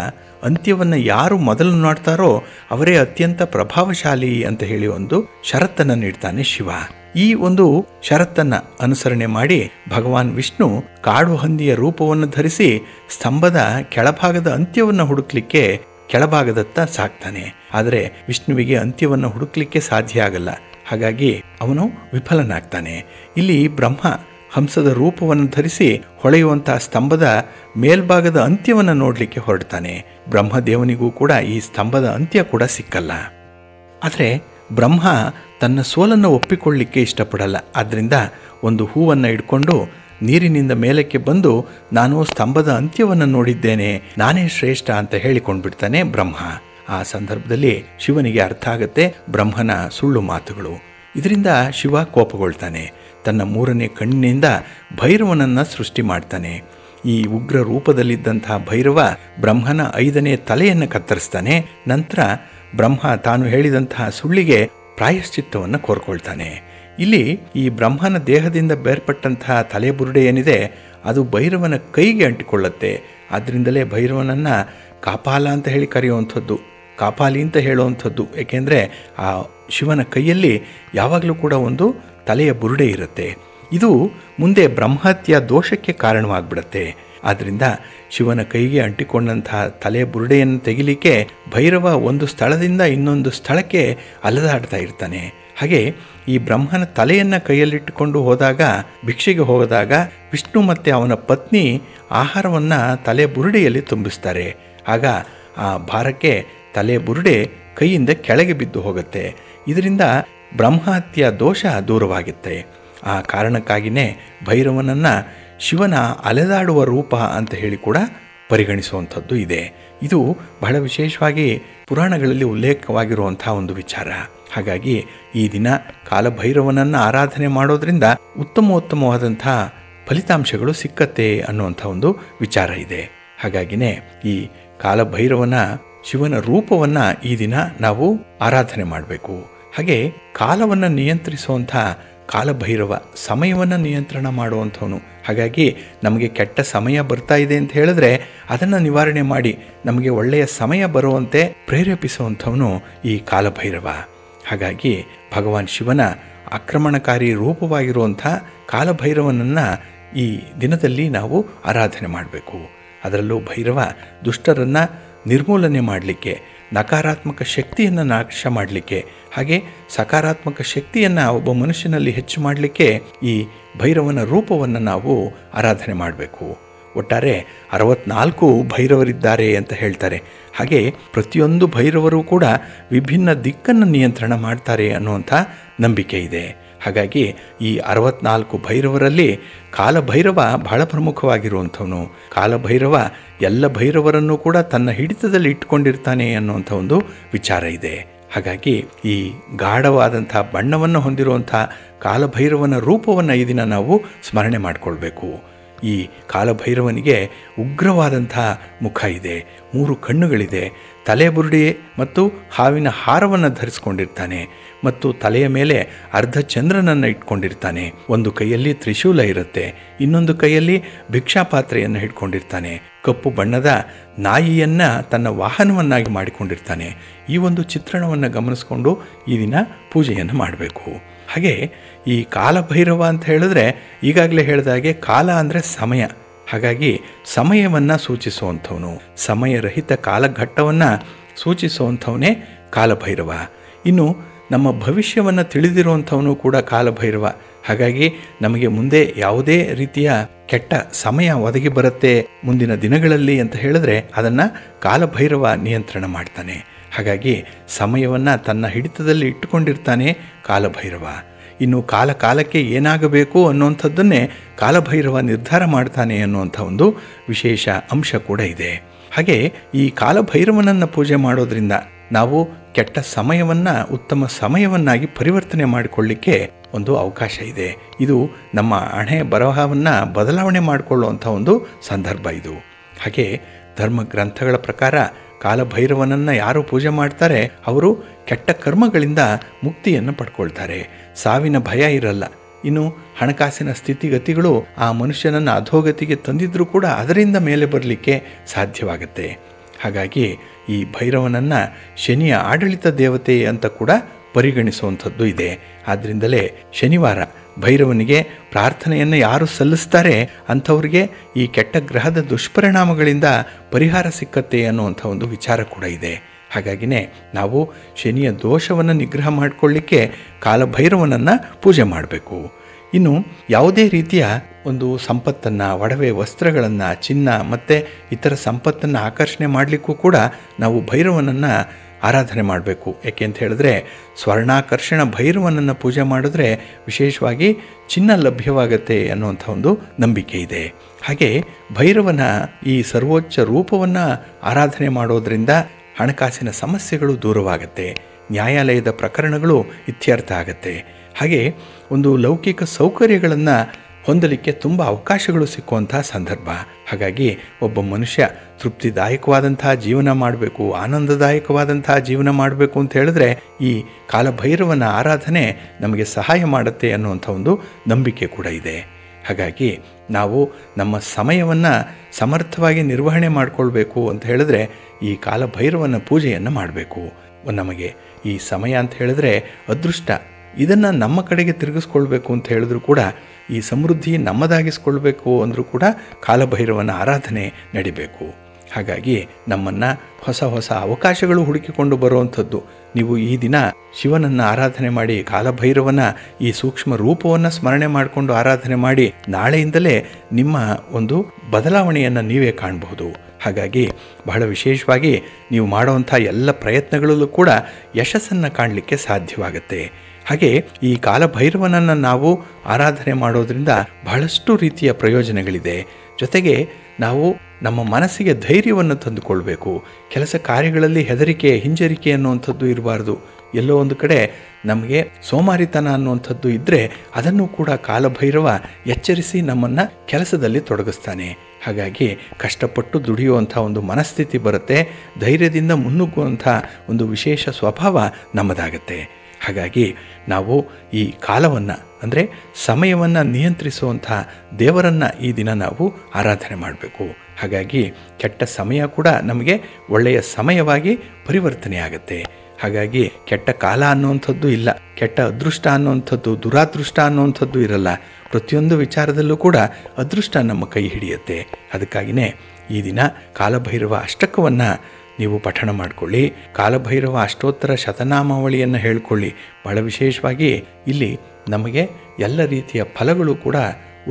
ಅಂತ್ಯವನ್ನು ಯಾರು ಮೊದಲು ನೋಡ್ತಾರೋ ಅವರೇ ಅತ್ಯಂತ ಪ್ರಭಾವಶಾಲಿ ಅಂತ ಹೇಳಿ ಒಂದು ಷರತ್ತನ್ನು ನೀಡ್ತಾನೆ ಶಿವ. ಈ ಒಂದು ಷರತ್ತನ್ನು ಅನುಸರಣೆ ಮಾಡಿ ಭಗವಾನ್ ವಿಷ್ಣು ಕಾಡು ಹಂದಿಯ ರೂಪವನ್ನು ಧರಿಸಿ ಸ್ತಂಭದ ಕೆಳಭಾಗದ ಅಂತ್ಯವನ್ನು ಹುಡುಕ್ಲಿಕ್ಕೆ ಕೆಳಭಾಗದತ್ತ ಸಾಕ್ತಾನೆ. ಆದರೆ ವಿಷ್ಣುವಿಗೆ ಅಂತ್ಯವನ್ನು ಹುಡುಕ್ಲಿಕ್ಕೆ ಸಾಧ್ಯ ಆಗಲ್ಲ. ಹಾಗಾಗಿ ಅವನು ವಿಫಲನಾಗ್ತಾನೆ. ಇಲ್ಲಿ ಬ್ರಹ್ಮ ಹಂಸದ ರೂಪವನ್ನು ಧರಿಸಿ ಹೊಳೆಯುವಂಥ ಸ್ತಂಭದ ಮೇಲ್ಭಾಗದ ಅಂತ್ಯವನ್ನು ನೋಡಲಿಕ್ಕೆ ಹೊರಡ್ತಾನೆ. ಬ್ರಹ್ಮದೇವನಿಗೂ ಕೂಡ ಈ ಸ್ತಂಭದ ಅಂತ್ಯ ಕೂಡ ಸಿಕ್ಕಲ್ಲ. ಆದರೆ ಬ್ರಹ್ಮ ತನ್ನ ಸೋಲನ್ನು ಒಪ್ಪಿಕೊಳ್ಳಲಿಕ್ಕೆ ಇಷ್ಟಪಡಲ್ಲ. ಆದ್ದರಿಂದ ಒಂದು ಹೂವನ್ನು ಇಟ್ಕೊಂಡು ನೀರಿನಿಂದ ಮೇಲಕ್ಕೆ ಬಂದು ನಾನು ಸ್ತಂಭದ ಅಂತ್ಯವನ್ನು ನೋಡಿದ್ದೇನೆ, ನಾನೇ ಶ್ರೇಷ್ಠ ಅಂತ ಹೇಳಿಕೊಂಡ್ಬಿಡ್ತಾನೆ ಬ್ರಹ್ಮ. ಆ ಸಂದರ್ಭದಲ್ಲಿ ಶಿವನಿಗೆ ಅರ್ಥ ಆಗುತ್ತೆ ಬ್ರಹ್ಮನ ಸುಳ್ಳು ಮಾತುಗಳು. ಇದರಿಂದ ಶಿವ ಕೋಪಗೊಳ್ತಾನೆ. ತನ್ನ 3ನೇ ಕಣ್ಣಿನಿಂದ ಭೈರವನನ್ನು ಸೃಷ್ಟಿ ಮಾಡ್ತಾನೆ. ಈ ಉಗ್ರ ರೂಪದಲ್ಲಿದ್ದಂತಹ ಭೈರವ ಬ್ರಹ್ಮನ 5ನೇ ತಲೆಯನ್ನು ಕತ್ತರಿಸ್ತಾನೆ. ನಂತರ ಬ್ರಹ್ಮ ತಾನು ಹೇಳಿದಂತಹ ಸುಳ್ಳಿಗೆ ಪ್ರಾಯಶ್ಚಿತ್ತವನ್ನು ಕೋರ್ಕೊಳ್ತಾನೆ. ಇಲ್ಲಿ ಈ ಬ್ರಹ್ಮನ ದೇಹದಿಂದ ಬೇರ್ಪಟ್ಟಂತಹ ತಲೆಬುರುಡೆ ಏನಿದೆ ಅದು ಭೈರವನ ಕೈಗೆ ಅಂಟಿಕೊಳ್ಳುತ್ತೆ. ಆದ್ದರಿಂದಲೇ ಭೈರವನನ್ನು ಕಾಪಾಲ ಅಂತ ಹೇಳಿ ಕರೆಯುವಂಥದ್ದು, ಕಾಪಾಲಿ ಅಂತ ಹೇಳುವಂಥದ್ದು. ಏಕೆಂದರೆ ಆ ಶಿವನ ಕೈಯಲ್ಲಿ ಯಾವಾಗಲೂ ಕೂಡ ಒಂದು ತಲೆಯ ಬುರುಡೆ ಇರುತ್ತೆ. ಇದು ಮುಂದೆ ಬ್ರಹ್ಮಹತ್ಯ ದೋಷಕ್ಕೆ ಕಾರಣವಾಗ್ಬಿಡುತ್ತೆ. ಆದ್ದರಿಂದ ಶಿವನ ಕೈಗೆ ಅಂಟಿಕೊಂಡಂತಹ ತಲೆ ಬುರುಡೆಯನ್ನು ತೆಗಿಲಿಕ್ಕೆ ಭೈರವ ಒಂದು ಸ್ಥಳದಿಂದ ಇನ್ನೊಂದು ಸ್ಥಳಕ್ಕೆ ಅಲೆದಾಡ್ತಾ ಇರ್ತಾನೆ. ಹಾಗೆ ಈ ಬ್ರಹ್ಮನ ತಲೆಯನ್ನು ಕೈಯಲ್ಲಿಟ್ಟುಕೊಂಡು ಹೋದಾಗ, ಭಿಕ್ಷೆಗೆ ಹೋದಾಗ ವಿಷ್ಣು ಮತ್ತು ಅವನ ಪತ್ನಿ ಆಹಾರವನ್ನು ತಲೆ ಬುರುಡೆಯಲ್ಲಿ ತುಂಬಿಸ್ತಾರೆ. ಆಗ ಆ ಭಾರಕ್ಕೆ ತಲೆ ಬುರುಡೆ ಕೈಯಿಂದ ಕೆಳಗೆ ಬಿದ್ದು ಹೋಗುತ್ತೆ. ಇದರಿಂದ ಬ್ರಹ್ಮಹತ್ಯ ದೋಷ ದೂರವಾಗುತ್ತೆ. ಆ ಕಾರಣಕ್ಕಾಗಿಯೇ ಭೈರವನನ್ನು ಶಿವನ ಅಲೆದಾಡುವ ರೂಪ ಅಂತ ಹೇಳಿ ಕೂಡ ಪರಿಗಣಿಸುವಂಥದ್ದು ಇದೆ. ಇದು ಬಹಳ ವಿಶೇಷವಾಗಿ ಪುರಾಣಗಳಲ್ಲಿ ಉಲ್ಲೇಖವಾಗಿರುವಂಥ ಒಂದು ವಿಚಾರ. ಹಾಗಾಗಿ ಈ ದಿನ ಕಾಲಭೈರವನನ್ನು ಆರಾಧನೆ ಮಾಡೋದ್ರಿಂದ ಉತ್ತಮವಾದಂಥ ಫಲಿತಾಂಶಗಳು ಸಿಕ್ಕತ್ತೆ ಅನ್ನುವಂಥ ಒಂದು ವಿಚಾರ ಇದೆ. ಹಾಗಾಗಿನೇ ಈ ಕಾಲಭೈರವನ ಶಿವನ ರೂಪವನ್ನು ಈ ದಿನ ನಾವು ಆರಾಧನೆ ಮಾಡಬೇಕು. ಹಾಗೆ ಕಾಲವನ್ನು ನಿಯಂತ್ರಿಸುವಂಥ ಕಾಲಭೈರವ ಸಮಯವನ್ನು ನಿಯಂತ್ರಣ ಮಾಡುವಂಥವನು. ಹಾಗಾಗಿ ನಮಗೆ ಕೆಟ್ಟ ಸಮಯ ಬರ್ತಾ ಇದೆ ಅಂತ ಹೇಳಿದ್ರೆ ಅದನ್ನು ನಿವಾರಣೆ ಮಾಡಿ ನಮಗೆ ಒಳ್ಳೆಯ ಸಮಯ ಬರುವಂತೆ ಪ್ರೇರೇಪಿಸುವಂಥವನು ಈ ಕಾಲಭೈರವ. ಹಾಗಾಗಿ ಭಗವಾನ್ ಶಿವನ ಆಕ್ರಮಣಕಾರಿ ರೂಪವಾಗಿರುವಂಥ ಕಾಲಭೈರವನನ್ನು ಈ ದಿನದಲ್ಲಿ ನಾವು ಆರಾಧನೆ ಮಾಡಬೇಕು. ಅದರಲ್ಲೂ ಭೈರವ ದುಷ್ಟರನ್ನು ನಿರ್ಮೂಲನೆ ಮಾಡಲಿಕ್ಕೆ, ನಕಾರಾತ್ಮಕ ಶಕ್ತಿಯನ್ನು ನಾಶ ಮಾಡಲಿಕ್ಕೆ, ಹಾಗೆ ಸಕಾರಾತ್ಮಕ ಶಕ್ತಿಯನ್ನು ಒಬ್ಬ ಮನುಷ್ಯನಲ್ಲಿ ಹೆಚ್ಚು ಮಾಡಲಿಕ್ಕೆ ಈ ಭೈರವನ ರೂಪವನ್ನು ನಾವು ಆರಾಧನೆ ಮಾಡಬೇಕು. ಒಟ್ಟಾರೆ 64 ಭೈರವರಿದ್ದಾರೆ ಅಂತ ಹೇಳ್ತಾರೆ. ಹಾಗೆ ಪ್ರತಿಯೊಂದು ಭೈರವರು ಕೂಡ ವಿಭಿನ್ನ ದಿಕ್ಕನ್ನು ನಿಯಂತ್ರಣ ಮಾಡ್ತಾರೆ ಅನ್ನುವಂಥ ನಂಬಿಕೆ ಇದೆ. ಹಾಗಾಗಿ ಈ 64 ಭೈರವರಲ್ಲಿ ಕಾಲಭೈರವ ಬಹಳ ಪ್ರಮುಖವಾಗಿರುವಂಥವನು. ಕಾಲಭೈರವ ಎಲ್ಲ ಭೈರವರನ್ನು ಕೂಡ ತನ್ನ ಹಿಡಿತದಲ್ಲಿ ಇಟ್ಕೊಂಡಿರ್ತಾನೆ ಅನ್ನುವಂಥ ಒಂದು ವಿಚಾರ ಇದೆ. ಹಾಗಾಗಿ ಈ ಗಾಢವಾದಂಥ ಬಣ್ಣವನ್ನು ಹೊಂದಿರುವಂಥ ಕಾಲಭೈರವನ ರೂಪವನ್ನು ಈ ದಿನ ನಾವು ಸ್ಮರಣೆ ಮಾಡಿಕೊಳ್ಬೇಕು. ಈ ಕಾಲಭೈರವನಿಗೆ ಉಗ್ರವಾದಂಥ ಮುಖ ಇದೆ, 3 ಕಣ್ಣುಗಳಿದೆ, ತಲೆಬುರುಡಿ ಮತ್ತು ಹಾವಿನ ಹಾರವನ್ನು ಧರಿಸ್ಕೊಂಡಿರ್ತಾನೆ ಮತ್ತು ತಲೆಯ ಮೇಲೆ ಅರ್ಧ ಚಂದ್ರನನ್ನು ಇಟ್ಕೊಂಡಿರ್ತಾನೆ. ಒಂದು ಕೈಯಲ್ಲಿ ತ್ರಿಶೂಲ ಇರುತ್ತೆ, ಇನ್ನೊಂದು ಕೈಯಲ್ಲಿ ಭಿಕ್ಷಾಪಾತ್ರೆಯನ್ನು ಹಿಡ್ಕೊಂಡಿರ್ತಾನೆ. ಕಪ್ಪು ಬಣ್ಣದ ನಾಯಿಯನ್ನು ತನ್ನ ವಾಹನವನ್ನಾಗಿ ಮಾಡಿಕೊಂಡಿರ್ತಾನೆ. ಈ ಒಂದು ಚಿತ್ರಣವನ್ನು ಗಮನಿಸ್ಕೊಂಡು ಈ ದಿನ ಪೂಜೆಯನ್ನು ಮಾಡಬೇಕು. ಹಾಗೆ ಈ ಕಾಲಭೈರವ ಅಂತ ಹೇಳಿದ್ರೆ ಈಗಾಗಲೇ ಹೇಳಿದಾಗೆ ಕಾಲ ಅಂದರೆ ಸಮಯ. ಹಾಗಾಗಿ ಸಮಯವನ್ನು ಸೂಚಿಸುವಂಥವನು, ಸಮಯರಹಿತ ಕಾಲಘಟ್ಟವನ್ನು ಸೂಚಿಸುವಂಥವನೇ ಕಾಲಭೈರವ. ಇನ್ನು ನಮ್ಮ ಭವಿಷ್ಯವನ್ನು ತಿಳಿದಿರುವಂಥವನು ಕೂಡ ಕಾಲಭೈರವ. ಹಾಗಾಗಿ ನಮಗೆ ಮುಂದೆ ಯಾವುದೇ ರೀತಿಯ ಕೆಟ್ಟ ಸಮಯ ಒದಗಿ ಬರುತ್ತೆ ಮುಂದಿನ ದಿನಗಳಲ್ಲಿ ಅಂತ ಹೇಳಿದ್ರೆ ಅದನ್ನು ಕಾಲಭೈರವ ನಿಯಂತ್ರಣ ಮಾಡ್ತಾನೆ. ಹಾಗಾಗಿ ಸಮಯವನ್ನು ತನ್ನ ಹಿಡಿತದಲ್ಲಿ ಇಟ್ಟುಕೊಂಡಿರ್ತಾನೆ ಕಾಲಭೈರವ. ಇನ್ನು ಕಾಲಕ್ಕೆ ಏನಾಗಬೇಕು ಅನ್ನುವಂಥದ್ದನ್ನೇ ಕಾಲಭೈರವ ನಿರ್ಧಾರ ಮಾಡ್ತಾನೆ ಅನ್ನುವಂಥ ಒಂದು ವಿಶೇಷ ಅಂಶ ಕೂಡ ಇದೆ. ಹಾಗೆ ಈ ಕಾಲಭೈರವನನ್ನು ಪೂಜೆ ಮಾಡೋದ್ರಿಂದ ನಾವು ಕೆಟ್ಟ ಸಮಯವನ್ನು ಉತ್ತಮ ಸಮಯವನ್ನಾಗಿ ಪರಿವರ್ತನೆ ಮಾಡಿಕೊಳ್ಳಿಕ್ಕೆ ಒಂದು ಅವಕಾಶ ಇದೆ. ಇದು ನಮ್ಮ ಹಣೆ ಬರಹವನ್ನು ಬದಲಾವಣೆ ಮಾಡಿಕೊಳ್ಳುವಂಥ ಒಂದು ಸಂದರ್ಭ ಇದು. ಹಾಗೆ ಧರ್ಮ ಗ್ರಂಥಗಳ ಪ್ರಕಾರ ಕಾಲಭೈರವನನ್ನು ಯಾರು ಪೂಜೆ ಮಾಡ್ತಾರೆ ಅವರು ಕೆಟ್ಟ ಕರ್ಮಗಳಿಂದ ಮುಕ್ತಿಯನ್ನು ಪಡ್ಕೊಳ್ತಾರೆ, ಸಾವಿನ ಭಯ ಇರಲ್ಲ. ಇನ್ನು ಹಣಕಾಸಿನ ಸ್ಥಿತಿಗತಿಗಳು ಆ ಮನುಷ್ಯನನ್ನು ಅಧೋಗತಿಗೆ ತಂದಿದ್ರೂ ಕೂಡ ಅದರಿಂದ ಮೇಲೆ ಬರಲಿಕ್ಕೆ ಸಾಧ್ಯವಾಗುತ್ತೆ. ಹಾಗಾಗಿ ಈ ಭೈರವನನ್ನು ಶನಿಯ ಆಡಳಿತ ದೇವತೆ ಅಂತ ಕೂಡ ಪರಿಗಣಿಸುವಂಥದ್ದು ಇದೆ. ಆದ್ದರಿಂದಲೇ ಶನಿವಾರ ಭೈರವನಿಗೆ ಪ್ರಾರ್ಥನೆಯನ್ನು ಯಾರು ಸಲ್ಲಿಸ್ತಾರೆ ಅಂಥವ್ರಿಗೆ ಈ ಕೆಟ್ಟ ಗ್ರಹದ ದುಷ್ಪರಿಣಾಮಗಳಿಂದ ಪರಿಹಾರ ಸಿಕ್ಕತ್ತೆ ಅನ್ನುವಂಥ ಒಂದು ವಿಚಾರ ಕೂಡ ಇದೆ. ಹಾಗಾಗಿನೇ ನಾವು ಶನಿಯ ದೋಷವನ್ನು ನಿಗ್ರಹ ಮಾಡಿಕೊಳ್ಳಿಕ್ಕೆ ಕಾಲಭೈರವನನ್ನು ಪೂಜೆ ಮಾಡಬೇಕು. ಇನ್ನು ಯಾವುದೇ ರೀತಿಯ ಒಂದು ಸಂಪತ್ತನ್ನು, ಒಡವೆ ವಸ್ತ್ರಗಳನ್ನು, ಚಿನ್ನ ಮತ್ತು ಇತರ ಸಂಪತ್ತನ್ನು ಆಕರ್ಷಣೆ ಮಾಡಲಿಕ್ಕೂ ಕೂಡ ನಾವು ಭೈರವನನ್ನು ಆರಾಧನೆ ಮಾಡಬೇಕು. ಯಾಕೆ ಅಂತ ಹೇಳಿದ್ರೆ ಸ್ವರ್ಣಾಕರ್ಷಣ ಭೈರವನನ್ನು ಪೂಜೆ ಮಾಡಿದ್ರೆ ವಿಶೇಷವಾಗಿ ಚಿನ್ನ ಲಭ್ಯವಾಗತ್ತೆ ಅನ್ನುವಂಥ ಒಂದು ನಂಬಿಕೆ ಇದೆ. ಹಾಗೆ ಭೈರವನ ಈ ಸರ್ವೋಚ್ಚ ರೂಪವನ್ನು ಆರಾಧನೆ ಮಾಡೋದರಿಂದ ಹಣಕಾಸಿನ ಸಮಸ್ಯೆಗಳು ದೂರವಾಗುತ್ತೆ, ನ್ಯಾಯಾಲಯದ ಪ್ರಕರಣಗಳು ಇತ್ಯರ್ಥ ಆಗುತ್ತೆ. ಹಾಗೆ ಒಂದು ಲೌಕಿಕ ಸೌಕರ್ಯಗಳನ್ನು ಹೊಂದಲಿಕ್ಕೆ ತುಂಬ ಅವಕಾಶಗಳು ಸಿಕ್ಕುವಂಥ ಸಂದರ್ಭ. ಹಾಗಾಗಿ ಒಬ್ಬ ಮನುಷ್ಯ ತೃಪ್ತಿದಾಯಕವಾದಂತಹ ಜೀವನ ಮಾಡಬೇಕು, ಆನಂದದಾಯಕವಾದಂತಹ ಜೀವನ ಮಾಡಬೇಕು ಅಂತ ಹೇಳಿದ್ರೆ ಈ ಕಾಲಭೈರವನ ಆರಾಧನೆ ನಮಗೆ ಸಹಾಯ ಮಾಡುತ್ತೆ ಅನ್ನುವಂಥ ಒಂದು ನಂಬಿಕೆ ಕೂಡ ಇದೆ. ಹಾಗಾಗಿ ನಾವು ನಮ್ಮ ಸಮಯವನ್ನು ಸಮರ್ಥವಾಗಿ ನಿರ್ವಹಣೆ ಮಾಡಿಕೊಳ್ಬೇಕು ಅಂತ ಹೇಳಿದ್ರೆ ಈ ಕಾಲಭೈರವನ ಪೂಜೆಯನ್ನು ಮಾಡಬೇಕು. ನಮಗೆ ಈ ಸಮಯ ಅಂತ ಹೇಳಿದ್ರೆ ಅದೃಷ್ಟ, ಇದನ್ನು ನಮ್ಮ ಕಡೆಗೆ ತಿರುಗಿಸ್ಕೊಳ್ಬೇಕು ಅಂತ ಹೇಳಿದ್ರು ಕೂಡ ಈ ಸಮೃದ್ಧಿ ನಮ್ಮದಾಗಿಸ್ಕೊಳ್ಬೇಕು ಅಂದರೂ ಕೂಡ ಕಾಲಭೈರವನ ಆರಾಧನೆ ನಡಿಬೇಕು. ಹಾಗಾಗಿ ನಮ್ಮನ್ನು ಹೊಸ ಹೊಸ ಅವಕಾಶಗಳು ಹುಡುಕಿಕೊಂಡು ಬರುವಂಥದ್ದು. ನೀವು ಈ ದಿನ ಶಿವನನ್ನು ಆರಾಧನೆ ಮಾಡಿ ಕಾಲಭೈರವನ ಈ ಸೂಕ್ಷ್ಮ ರೂಪವನ್ನು ಸ್ಮರಣೆ ಮಾಡಿಕೊಂಡು ಆರಾಧನೆ ಮಾಡಿ ನಾಳೆಯಿಂದಲೇ ನಿಮ್ಮ ಒಂದು ಬದಲಾವಣೆಯನ್ನು ನೀವೇ ಕಾಣಬಹುದು. ಹಾಗಾಗಿ ಬಹಳ ವಿಶೇಷವಾಗಿ ನೀವು ಮಾಡುವಂಥ ಎಲ್ಲ ಪ್ರಯತ್ನಗಳಲ್ಲೂ ಕೂಡ ಯಶಸ್ಸನ್ನು ಕಾಣಲಿಕ್ಕೆ ಸಾಧ್ಯವಾಗುತ್ತೆ. ಹಾಗೆ ಈ ಕಾಲಭೈರವನನ್ನು ನಾವು ಆರಾಧನೆ ಮಾಡೋದ್ರಿಂದ ಬಹಳಷ್ಟು ರೀತಿಯ ಪ್ರಯೋಜನಗಳಿದೆ. ಜೊತೆಗೆ ನಾವು ನಮ್ಮ ಮನಸ್ಸಿಗೆ ಧೈರ್ಯವನ್ನು ತಂದುಕೊಳ್ಬೇಕು. ಕೆಲಸ ಕಾರ್ಯಗಳಲ್ಲಿ ಹೆದರಿಕೆ, ಹಿಂಜರಿಕೆ ಅನ್ನುವಂಥದ್ದು ಇರಬಾರ್ದು. ಎಲ್ಲೋ ಒಂದು ಕಡೆ ನಮಗೆ ಸೋಮಾರಿತನ ಅನ್ನುವಂಥದ್ದು ಇದ್ದರೆ ಅದನ್ನು ಕೂಡ ಕಾಲಭೈರವ ಎಚ್ಚರಿಸಿ ನಮ್ಮನ್ನು ಕೆಲಸದಲ್ಲಿ ತೊಡಗಿಸ್ತಾನೆ. ಹಾಗಾಗಿ ಕಷ್ಟಪಟ್ಟು ದುಡಿಯುವಂಥ ಒಂದು ಮನಸ್ಥಿತಿ ಬರುತ್ತೆ, ಧೈರ್ಯದಿಂದ ಮುನ್ನುಗ್ಗುವಂಥ ಒಂದು ವಿಶೇಷ ಸ್ವಭಾವ ನಮ್ಮದಾಗುತ್ತೆ. ಹಾಗಾಗಿ ನಾವು ಈ ಕಾಲವನ್ನು ಅಂದರೆ ಸಮಯವನ್ನು ನಿಯಂತ್ರಿಸುವಂಥ ದೇವರನ್ನು ಈ ದಿನ ನಾವು ಆರಾಧನೆ ಮಾಡಬೇಕು. ಹಾಗಾಗಿ ಕೆಟ್ಟ ಸಮಯ ಕೂಡ ನಮಗೆ ಒಳ್ಳೆಯ ಸಮಯವಾಗಿ ಪರಿವರ್ತನೆ ಆಗುತ್ತೆ. ಹಾಗಾಗಿ ಕೆಟ್ಟ ಕಾಲ ಅನ್ನುವಂಥದ್ದು ಇಲ್ಲ, ಕೆಟ್ಟ ಅದೃಷ್ಟ ಅನ್ನುವಂಥದ್ದು, ದುರಾದೃಷ್ಟ ಅನ್ನುವಂಥದ್ದು ಇರಲ್ಲ. ಪ್ರತಿಯೊಂದು ವಿಚಾರದಲ್ಲೂ ಕೂಡ ಅದೃಷ್ಟ ನಮ್ಮ ಕೈ ಹಿಡಿಯುತ್ತೆ. ಅದಕ್ಕಾಗಿಯೇ ಈ ದಿನ ಕಾಲಭೈರವ ಅಷ್ಟಕವನ್ನು ನೀವು ಪಠಣ ಮಾಡಿಕೊಳ್ಳಿ. ಕಾಲಭೈರವ ಅಷ್ಟೋತ್ತರ ಶತನಾಮಾವಳಿಯನ್ನು ಹೇಳಿಕೊಳ್ಳಿ. ಬಹಳ ವಿಶೇಷವಾಗಿ ಇಲ್ಲಿ ನಮಗೆ ಎಲ್ಲ ರೀತಿಯ ಫಲಗಳು ಕೂಡ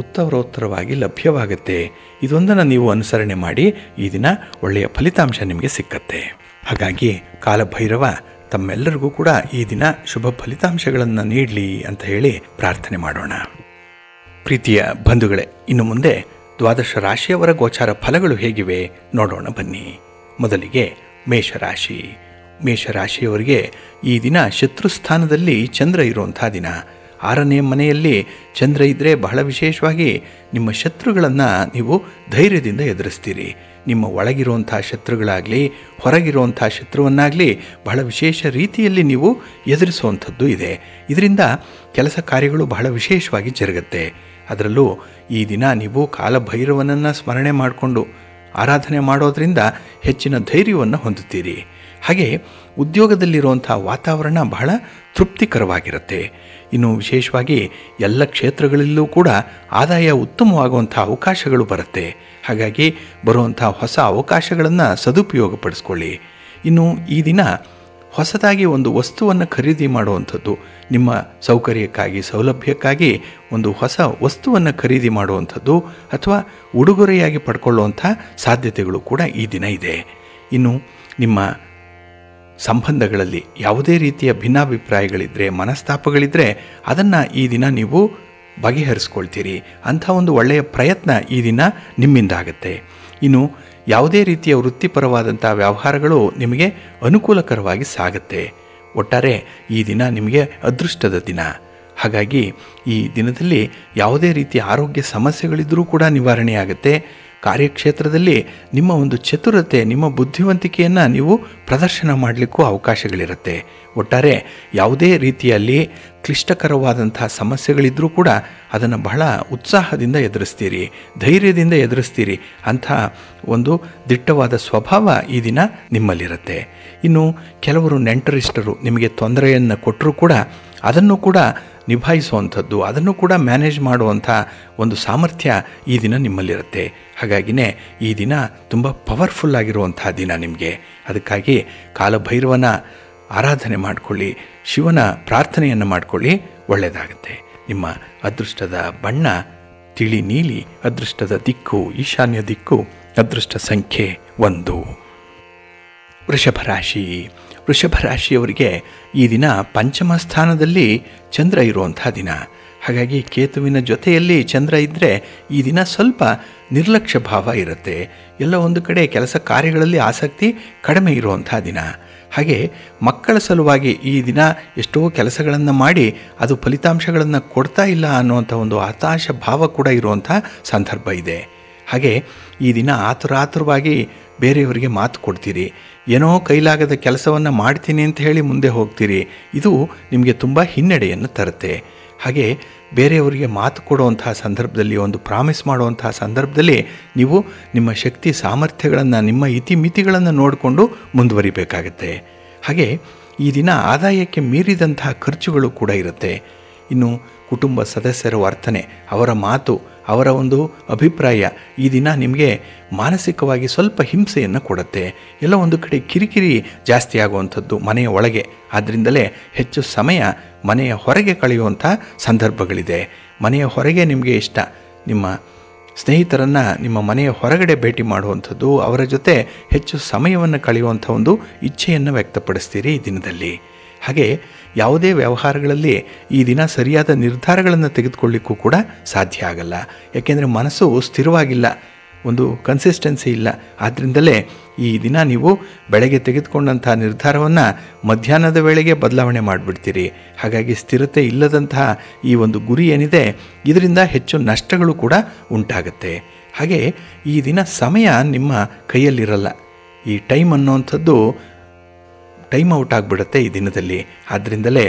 ಉತ್ತರೋತ್ತರವಾಗಿ ಲಭ್ಯವಾಗುತ್ತೆ. ಇದೊಂದನ್ನು ನೀವು ಅನುಸರಣೆ ಮಾಡಿ ಈ ದಿನ ಒಳ್ಳೆಯ ಫಲಿತಾಂಶ ನಿಮಗೆ ಸಿಕ್ಕತ್ತೆ. ಹಾಗಾಗಿ ಕಾಲಭೈರವ ತಮ್ಮೆಲ್ಲರಿಗೂ ಕೂಡ ಈ ದಿನ ಶುಭ ಫಲಿತಾಂಶಗಳನ್ನು ನೀಡಲಿ ಅಂತ ಹೇಳಿ ಪ್ರಾರ್ಥನೆ ಮಾಡೋಣ. ಪ್ರೀತಿಯ ಬಂಧುಗಳೇ, ಇನ್ನು ಮುಂದೆ ದ್ವಾದಶ ರಾಶಿಯವರ ಗೋಚಾರ ಫಲಗಳು ಹೇಗಿವೆ ನೋಡೋಣ ಬನ್ನಿ. ಮೊದಲಿಗೆ ಮೇಷರಾಶಿ. ಮೇಷರಾಶಿಯವರಿಗೆ ಈ ದಿನ ಶತ್ರುಸ್ಥಾನದಲ್ಲಿ ಚಂದ್ರ ಇರುವಂಥ ದಿನ. 6ನೇ ಮನೆಯಲ್ಲಿ ಚಂದ್ರ ಇದ್ದರೆ ಬಹಳ ವಿಶೇಷವಾಗಿ ನಿಮ್ಮ ಶತ್ರುಗಳನ್ನು ನೀವು ಧೈರ್ಯದಿಂದ ಎದುರಿಸ್ತೀರಿ. ನಿಮ್ಮ ಒಳಗಿರುವಂಥ ಶತ್ರುಗಳಾಗಲಿ ಹೊರಗಿರುವಂಥ ಶತ್ರುವನ್ನಾಗಲಿ ಬಹಳ ವಿಶೇಷ ರೀತಿಯಲ್ಲಿ ನೀವು ಎದುರಿಸುವಂಥದ್ದು ಇದೆ. ಇದರಿಂದ ಕೆಲಸ ಕಾರ್ಯಗಳು ಬಹಳ ವಿಶೇಷವಾಗಿ ಜರುಗುತ್ತೆ. ಅದರಲ್ಲೂ ಈ ದಿನ ನೀವು ಕಾಲಭೈರವನನ್ನು ಸ್ಮರಣೆ ಮಾಡಿಕೊಂಡು ಆರಾಧನೆ ಮಾಡೋದರಿಂದ ಹೆಚ್ಚಿನ ಧೈರ್ಯವನ್ನು ಹೊಂದುತ್ತೀರಿ. ಹಾಗೆ ಉದ್ಯೋಗದಲ್ಲಿರುವಂಥ ವಾತಾವರಣ ಬಹಳ ತೃಪ್ತಿಕರವಾಗಿರುತ್ತೆ. ಇನ್ನು ವಿಶೇಷವಾಗಿ ಎಲ್ಲ ಕ್ಷೇತ್ರಗಳಲ್ಲೂ ಕೂಡ ಆದಾಯ ಉತ್ತಮವಾಗುವಂಥ ಅವಕಾಶಗಳು ಬರುತ್ತೆ. ಹಾಗಾಗಿ ಬರುವಂಥ ಹೊಸ ಅವಕಾಶಗಳನ್ನು ಸದುಪಯೋಗಪಡಿಸ್ಕೊಳ್ಳಿ. ಇನ್ನು ಈ ದಿನ ಹೊಸದಾಗಿ ಒಂದು ವಸ್ತುವನ್ನು ಖರೀದಿ ಮಾಡುವಂಥದ್ದು, ನಿಮ್ಮ ಸೌಕರ್ಯಕ್ಕಾಗಿ ಸೌಲಭ್ಯಕ್ಕಾಗಿ ಒಂದು ಹೊಸ ವಸ್ತುವನ್ನು ಖರೀದಿ ಮಾಡುವಂಥದ್ದು ಅಥವಾ ಉಡುಗೊರೆಯಾಗಿ ಪಡ್ಕೊಳ್ಳುವಂಥ ಸಾಧ್ಯತೆಗಳು ಕೂಡ ಈ ದಿನ ಇದೆ. ಇನ್ನು ನಿಮ್ಮ ಸಂಬಂಧಗಳಲ್ಲಿ ಯಾವುದೇ ರೀತಿಯ ಭಿನ್ನಾಭಿಪ್ರಾಯಗಳಿದ್ದರೆ, ಮನಸ್ತಾಪಗಳಿದ್ದರೆ ಅದನ್ನು ಈ ದಿನ ನೀವು ಬಗೆಹರಿಸ್ಕೊಳ್ತೀರಿ. ಅಂಥ ಒಂದು ಒಳ್ಳೆಯ ಪ್ರಯತ್ನ ಈ ದಿನ ನಿಮ್ಮಿಂದಾಗತ್ತೆ. ಇನ್ನು ಯಾವುದೇ ರೀತಿಯ ವೃತ್ತಿಪರವಾದಂಥ ವ್ಯವಹಾರಗಳು ನಿಮಗೆ ಅನುಕೂಲಕರವಾಗಿ ಸಾಗುತ್ತೆ. ಒಟ್ಟಾರೆ ಈ ದಿನ ನಿಮಗೆ ಅದೃಷ್ಟದ ದಿನ. ಹಾಗಾಗಿ ಈ ದಿನದಲ್ಲಿ ಯಾವುದೇ ರೀತಿಯ ಆರೋಗ್ಯ ಸಮಸ್ಯೆಗಳಿದ್ದರೂ ಕೂಡ ನಿವಾರಣೆಯಾಗುತ್ತೆ. ಕಾರ್ಯಕ್ಷೇತ್ರದಲ್ಲಿ ನಿಮ್ಮ ಒಂದು ಚತುರತೆ, ನಿಮ್ಮ ಬುದ್ಧಿವಂತಿಕೆಯನ್ನು ನೀವು ಪ್ರದರ್ಶನ ಮಾಡಲಿಕ್ಕೂ ಅವಕಾಶಗಳಿರುತ್ತೆ. ಒಟ್ಟಾರೆ ಯಾವುದೇ ರೀತಿಯಲ್ಲಿ ಕ್ಲಿಷ್ಟಕರವಾದಂಥ ಸಮಸ್ಯೆಗಳಿದ್ದರೂ ಕೂಡ ಅದನ್ನು ಬಹಳ ಉತ್ಸಾಹದಿಂದ ಎದುರಿಸ್ತೀರಿ, ಧೈರ್ಯದಿಂದ ಎದುರಿಸ್ತೀರಿ. ಅಂಥ ಒಂದು ದಿಟ್ಟವಾದ ಸ್ವಭಾವ ಈ ದಿನ ನಿಮ್ಮಲ್ಲಿರುತ್ತೆ. ಇನ್ನು ಕೆಲವರು ನೆಂಟರಿಷ್ಟರು ನಿಮಗೆ ತೊಂದರೆಯನ್ನು ಕೊಟ್ಟರೂ ಕೂಡ ಅದನ್ನು ಕೂಡ ನಿಭಾಯಿಸುವಂಥದ್ದು, ಅದನ್ನು ಕೂಡ ಮ್ಯಾನೇಜ್ ಮಾಡುವಂಥ ಒಂದು ಸಾಮರ್ಥ್ಯ ಈ ದಿನ ನಿಮ್ಮಲ್ಲಿರುತ್ತೆ. ಹಾಗಾಗಿಯೇ ಈ ದಿನ ತುಂಬ ಪವರ್ಫುಲ್ ಆಗಿರುವಂಥ ದಿನ ನಿಮಗೆ. ಅದಕ್ಕಾಗಿ ಕಾಲಭೈರವನ ಆರಾಧನೆ ಮಾಡಿಕೊಳ್ಳಿ, ಶಿವನ ಪ್ರಾರ್ಥನೆಯನ್ನು ಮಾಡಿಕೊಳ್ಳಿ, ಒಳ್ಳೆಯದಾಗುತ್ತೆ. ನಿಮ್ಮ ಅದೃಷ್ಟದ ಬಣ್ಣ ತಿಳಿ ನೀಲಿ, ಅದೃಷ್ಟದ ದಿಕ್ಕು ಈಶಾನ್ಯ ದಿಕ್ಕು, ಅದೃಷ್ಟ ಸಂಖ್ಯೆ 1. ವೃಷಭರಾಶಿ. ವೃಷಭರಾಶಿಯವರಿಗೆ ಈ ದಿನ ಪಂಚಮ ಸ್ಥಾನದಲ್ಲಿ ಚಂದ್ರ ಇರುವಂಥ ದಿನ. ಹಾಗಾಗಿ ಕೇತುವಿನ ಜೊತೆಯಲ್ಲಿ ಚಂದ್ರ ಇದ್ದರೆ ಈ ದಿನ ಸ್ವಲ್ಪ ನಿರ್ಲಕ್ಷ್ಯ ಭಾವ ಇರುತ್ತೆ. ಎಲ್ಲ ಒಂದು ಕಡೆ ಕೆಲಸ ಕಾರ್ಯಗಳಲ್ಲಿ ಆಸಕ್ತಿ ಕಡಿಮೆ ಇರುವಂಥ ದಿನ. ಹಾಗೆ ಮಕ್ಕಳ ಸಲುವಾಗಿ ಈ ದಿನ ಎಷ್ಟೋ ಕೆಲಸಗಳನ್ನು ಮಾಡಿ ಅದು ಫಲಿತಾಂಶಗಳನ್ನು ಕೊಡ್ತಾ ಇಲ್ಲ ಅನ್ನುವಂಥ ಒಂದು ಹತಾಶ ಭಾವ ಕೂಡ ಇರುವಂಥ ಸಂದರ್ಭ ಇದೆ. ಹಾಗೆ ಈ ದಿನ ಆತುರಾತುರವಾಗಿ ಬೇರೆಯವರಿಗೆ ಮಾತು ಕೊಡ್ತೀರಿ, ಏನೋ ಕೈಲಾಗದ ಕೆಲಸವನ್ನು ಮಾಡ್ತೀನಿ ಅಂತ ಹೇಳಿ ಮುಂದೆ ಹೋಗ್ತೀರಿ. ಇದು ನಿಮಗೆ ತುಂಬ ಹಿನ್ನಡೆಯನ್ನು ತರುತ್ತೆ. ಹಾಗೆ ಬೇರೆಯವರಿಗೆ ಮಾತು ಕೊಡುವಂತಹ ಸಂದರ್ಭದಲ್ಲಿ, ಒಂದು ಪ್ರಾಮಿಸ್ ಮಾಡುವಂತಹ ಸಂದರ್ಭದಲ್ಲಿ ನೀವು ನಿಮ್ಮ ಶಕ್ತಿ ಸಾಮರ್ಥ್ಯಗಳನ್ನು, ನಿಮ್ಮ ಇತಿಮಿತಿಗಳನ್ನು ನೋಡಿಕೊಂಡು ಮುಂದುವರಿಬೇಕಾಗತ್ತೆ. ಹಾಗೆ ಈ ದಿನ ಆದಾಯಕ್ಕೆ ಮೀರಿದಂತಹ ಖರ್ಚುಗಳು ಕೂಡ ಇರುತ್ತೆ. ಇನ್ನು ಕುಟುಂಬ ಸದಸ್ಯರ ವರ್ತನೆ, ಅವರ ಮಾತು, ಅವರ ಒಂದು ಅಭಿಪ್ರಾಯ ಈ ದಿನ ನಿಮಗೆ ಮಾನಸಿಕವಾಗಿ ಸ್ವಲ್ಪ ಹಿಂಸೆಯನ್ನು ಕೊಡುತ್ತೆ. ಎಲ್ಲ ಒಂದು ಕಡೆ ಕಿರಿಕಿರಿ ಜಾಸ್ತಿ ಆಗುವಂಥದ್ದು ಮನೆಯ ಒಳಗೆ. ಆದ್ದರಿಂದಲೇ ಹೆಚ್ಚು ಸಮಯ ಮನೆಯ ಹೊರಗೆ ಕಳೆಯುವಂಥ ಸಂದರ್ಭಗಳಿದೆ. ಮನೆಯ ಹೊರಗೆ ನಿಮಗೆ ಇಷ್ಟ, ನಿಮ್ಮ ಸ್ನೇಹಿತರನ್ನು ನಿಮ್ಮ ಮನೆಯ ಹೊರಗಡೆ ಭೇಟಿ ಮಾಡುವಂಥದ್ದು, ಅವರ ಜೊತೆ ಹೆಚ್ಚು ಸಮಯವನ್ನು ಕಳೆಯುವಂಥ ಒಂದು ಇಚ್ಛೆಯನ್ನು ವ್ಯಕ್ತಪಡಿಸ್ತೀರಿ ಈ ದಿನದಲ್ಲಿ. ಹಾಗೆ ಯಾವುದೇ ವ್ಯವಹಾರಗಳಲ್ಲಿ ಈ ದಿನ ಸರಿಯಾದ ನಿರ್ಧಾರಗಳನ್ನು ತೆಗೆದುಕೊಳ್ಳಿಕ್ಕೂ ಕೂಡ ಸಾಧ್ಯ ಆಗಲ್ಲ. ಯಾಕೆಂದರೆ ಮನಸ್ಸು ಸ್ಥಿರವಾಗಿಲ್ಲ, ಒಂದು ಕನ್ಸಿಸ್ಟೆನ್ಸಿ ಇಲ್ಲ. ಆದ್ದರಿಂದಲೇ ಈ ದಿನ ನೀವು ಬೆಳಗ್ಗೆ ತೆಗೆದುಕೊಂಡಂಥ ನಿರ್ಧಾರವನ್ನು ಮಧ್ಯಾಹ್ನದ ವೇಳೆಗೆ ಬದಲಾವಣೆ ಮಾಡಿಬಿಡ್ತೀರಿ. ಹಾಗಾಗಿ ಸ್ಥಿರತೆ ಇಲ್ಲದಂತಹ ಈ ಒಂದು ಗುರಿ ಏನಿದೆ ಇದರಿಂದ ಹೆಚ್ಚು ನಷ್ಟಗಳು ಕೂಡ ಉಂಟಾಗುತ್ತೆ. ಹಾಗೆ ಈ ದಿನ ಸಮಯ ನಿಮ್ಮ ಕೈಯಲ್ಲಿರಲ್ಲ. ಈ ಟೈಮ್ ಅನ್ನೋವಂಥದ್ದು ಟೈಮ್ ಔಟ್ ಆಗಿಬಿಡುತ್ತೆ ಈ ದಿನದಲ್ಲಿ. ಆದ್ದರಿಂದಲೇ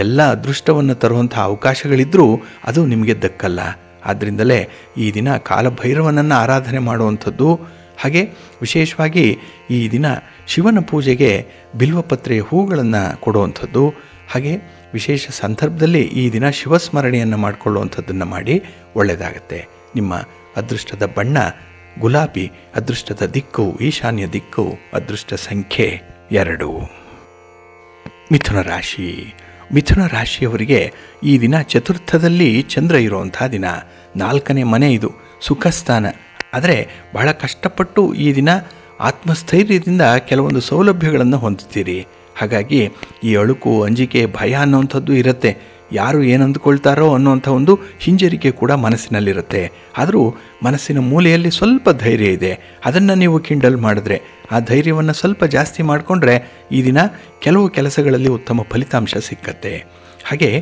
ಎಲ್ಲ ಅದೃಷ್ಟವನ್ನು ತರುವಂಥ ಅವಕಾಶಗಳಿದ್ದರೂ ಅದು ನಿಮಗೆ ದಕ್ಕಲ್ಲ. ಆದ್ದರಿಂದಲೇ ಈ ದಿನ ಕಾಲಭೈರವನನ್ನು ಆರಾಧನೆ ಮಾಡುವಂಥದ್ದು, ಹಾಗೆ ವಿಶೇಷವಾಗಿ ಈ ದಿನ ಶಿವನ ಪೂಜೆಗೆ ಬಿಲ್ವಪತ್ರೆಯ ಹೂಗಳನ್ನು ಕೊಡುವಂಥದ್ದು, ಹಾಗೆ ವಿಶೇಷ ಸಂದರ್ಭದಲ್ಲಿ ಈ ದಿನ ಶಿವಸ್ಮರಣೆಯನ್ನು ಮಾಡಿಕೊಳ್ಳುವಂಥದ್ದನ್ನು ಮಾಡಿ ಒಳ್ಳೆಯದಾಗತ್ತೆ. ನಿಮ್ಮ ಅದೃಷ್ಟದ ಬಣ್ಣ ಗುಲಾಬಿ, ಅದೃಷ್ಟದ ದಿಕ್ಕು ಈಶಾನ್ಯ ದಿಕ್ಕು, ಅದೃಷ್ಟ ಸಂಖ್ಯೆ 2. ಮಿಥುನ ರಾಶಿ. ಮಿಥುನ ರಾಶಿಯವರಿಗೆ ಈ ದಿನ ಚತುರ್ಥದಲ್ಲಿ ಚಂದ್ರ ಇರುವಂಥ ದಿನ. 4ನೇ ಮನೆ ಇದು, ಸುಖಸ್ಥಾನ. ಆದರೆ ಬಹಳ ಕಷ್ಟಪಟ್ಟು ಈ ದಿನ ಆತ್ಮಸ್ಥೈರ್ಯದಿಂದ ಕೆಲವೊಂದು ಸೌಲಭ್ಯಗಳನ್ನು ಹೊಂದುತ್ತೀರಿ. ಹಾಗಾಗಿ ಈ ಅಳುಕು, ಅಂಜಿಕೆ, ಭಯ ಅನ್ನೋವಂಥದ್ದು ಇರುತ್ತೆ. ಯಾರು ಏನು ಅಂದ್ಕೊಳ್ತಾರೋ ಅನ್ನೋವಂಥ ಒಂದು ಹಿಂಜರಿಕೆ ಕೂಡ ಮನಸ್ಸಿನಲ್ಲಿರುತ್ತೆ. ಆದರೂ ಮನಸ್ಸಿನ ಮೂಲೆಯಲ್ಲಿ ಸ್ವಲ್ಪ ಧೈರ್ಯ ಇದೆ. ಅದನ್ನು ನೀವು ಕಿಂಡಲ್ ಮಾಡಿದ್ರೆ, ಆ ಧೈರ್ಯವನ್ನು ಸ್ವಲ್ಪ ಜಾಸ್ತಿ ಮಾಡಿಕೊಂಡ್ರೆ ಈ ದಿನ ಕೆಲವು ಕೆಲಸಗಳಲ್ಲಿ ಉತ್ತಮ ಫಲಿತಾಂಶ ಸಿಕ್ಕತ್ತೆ. ಹಾಗೆ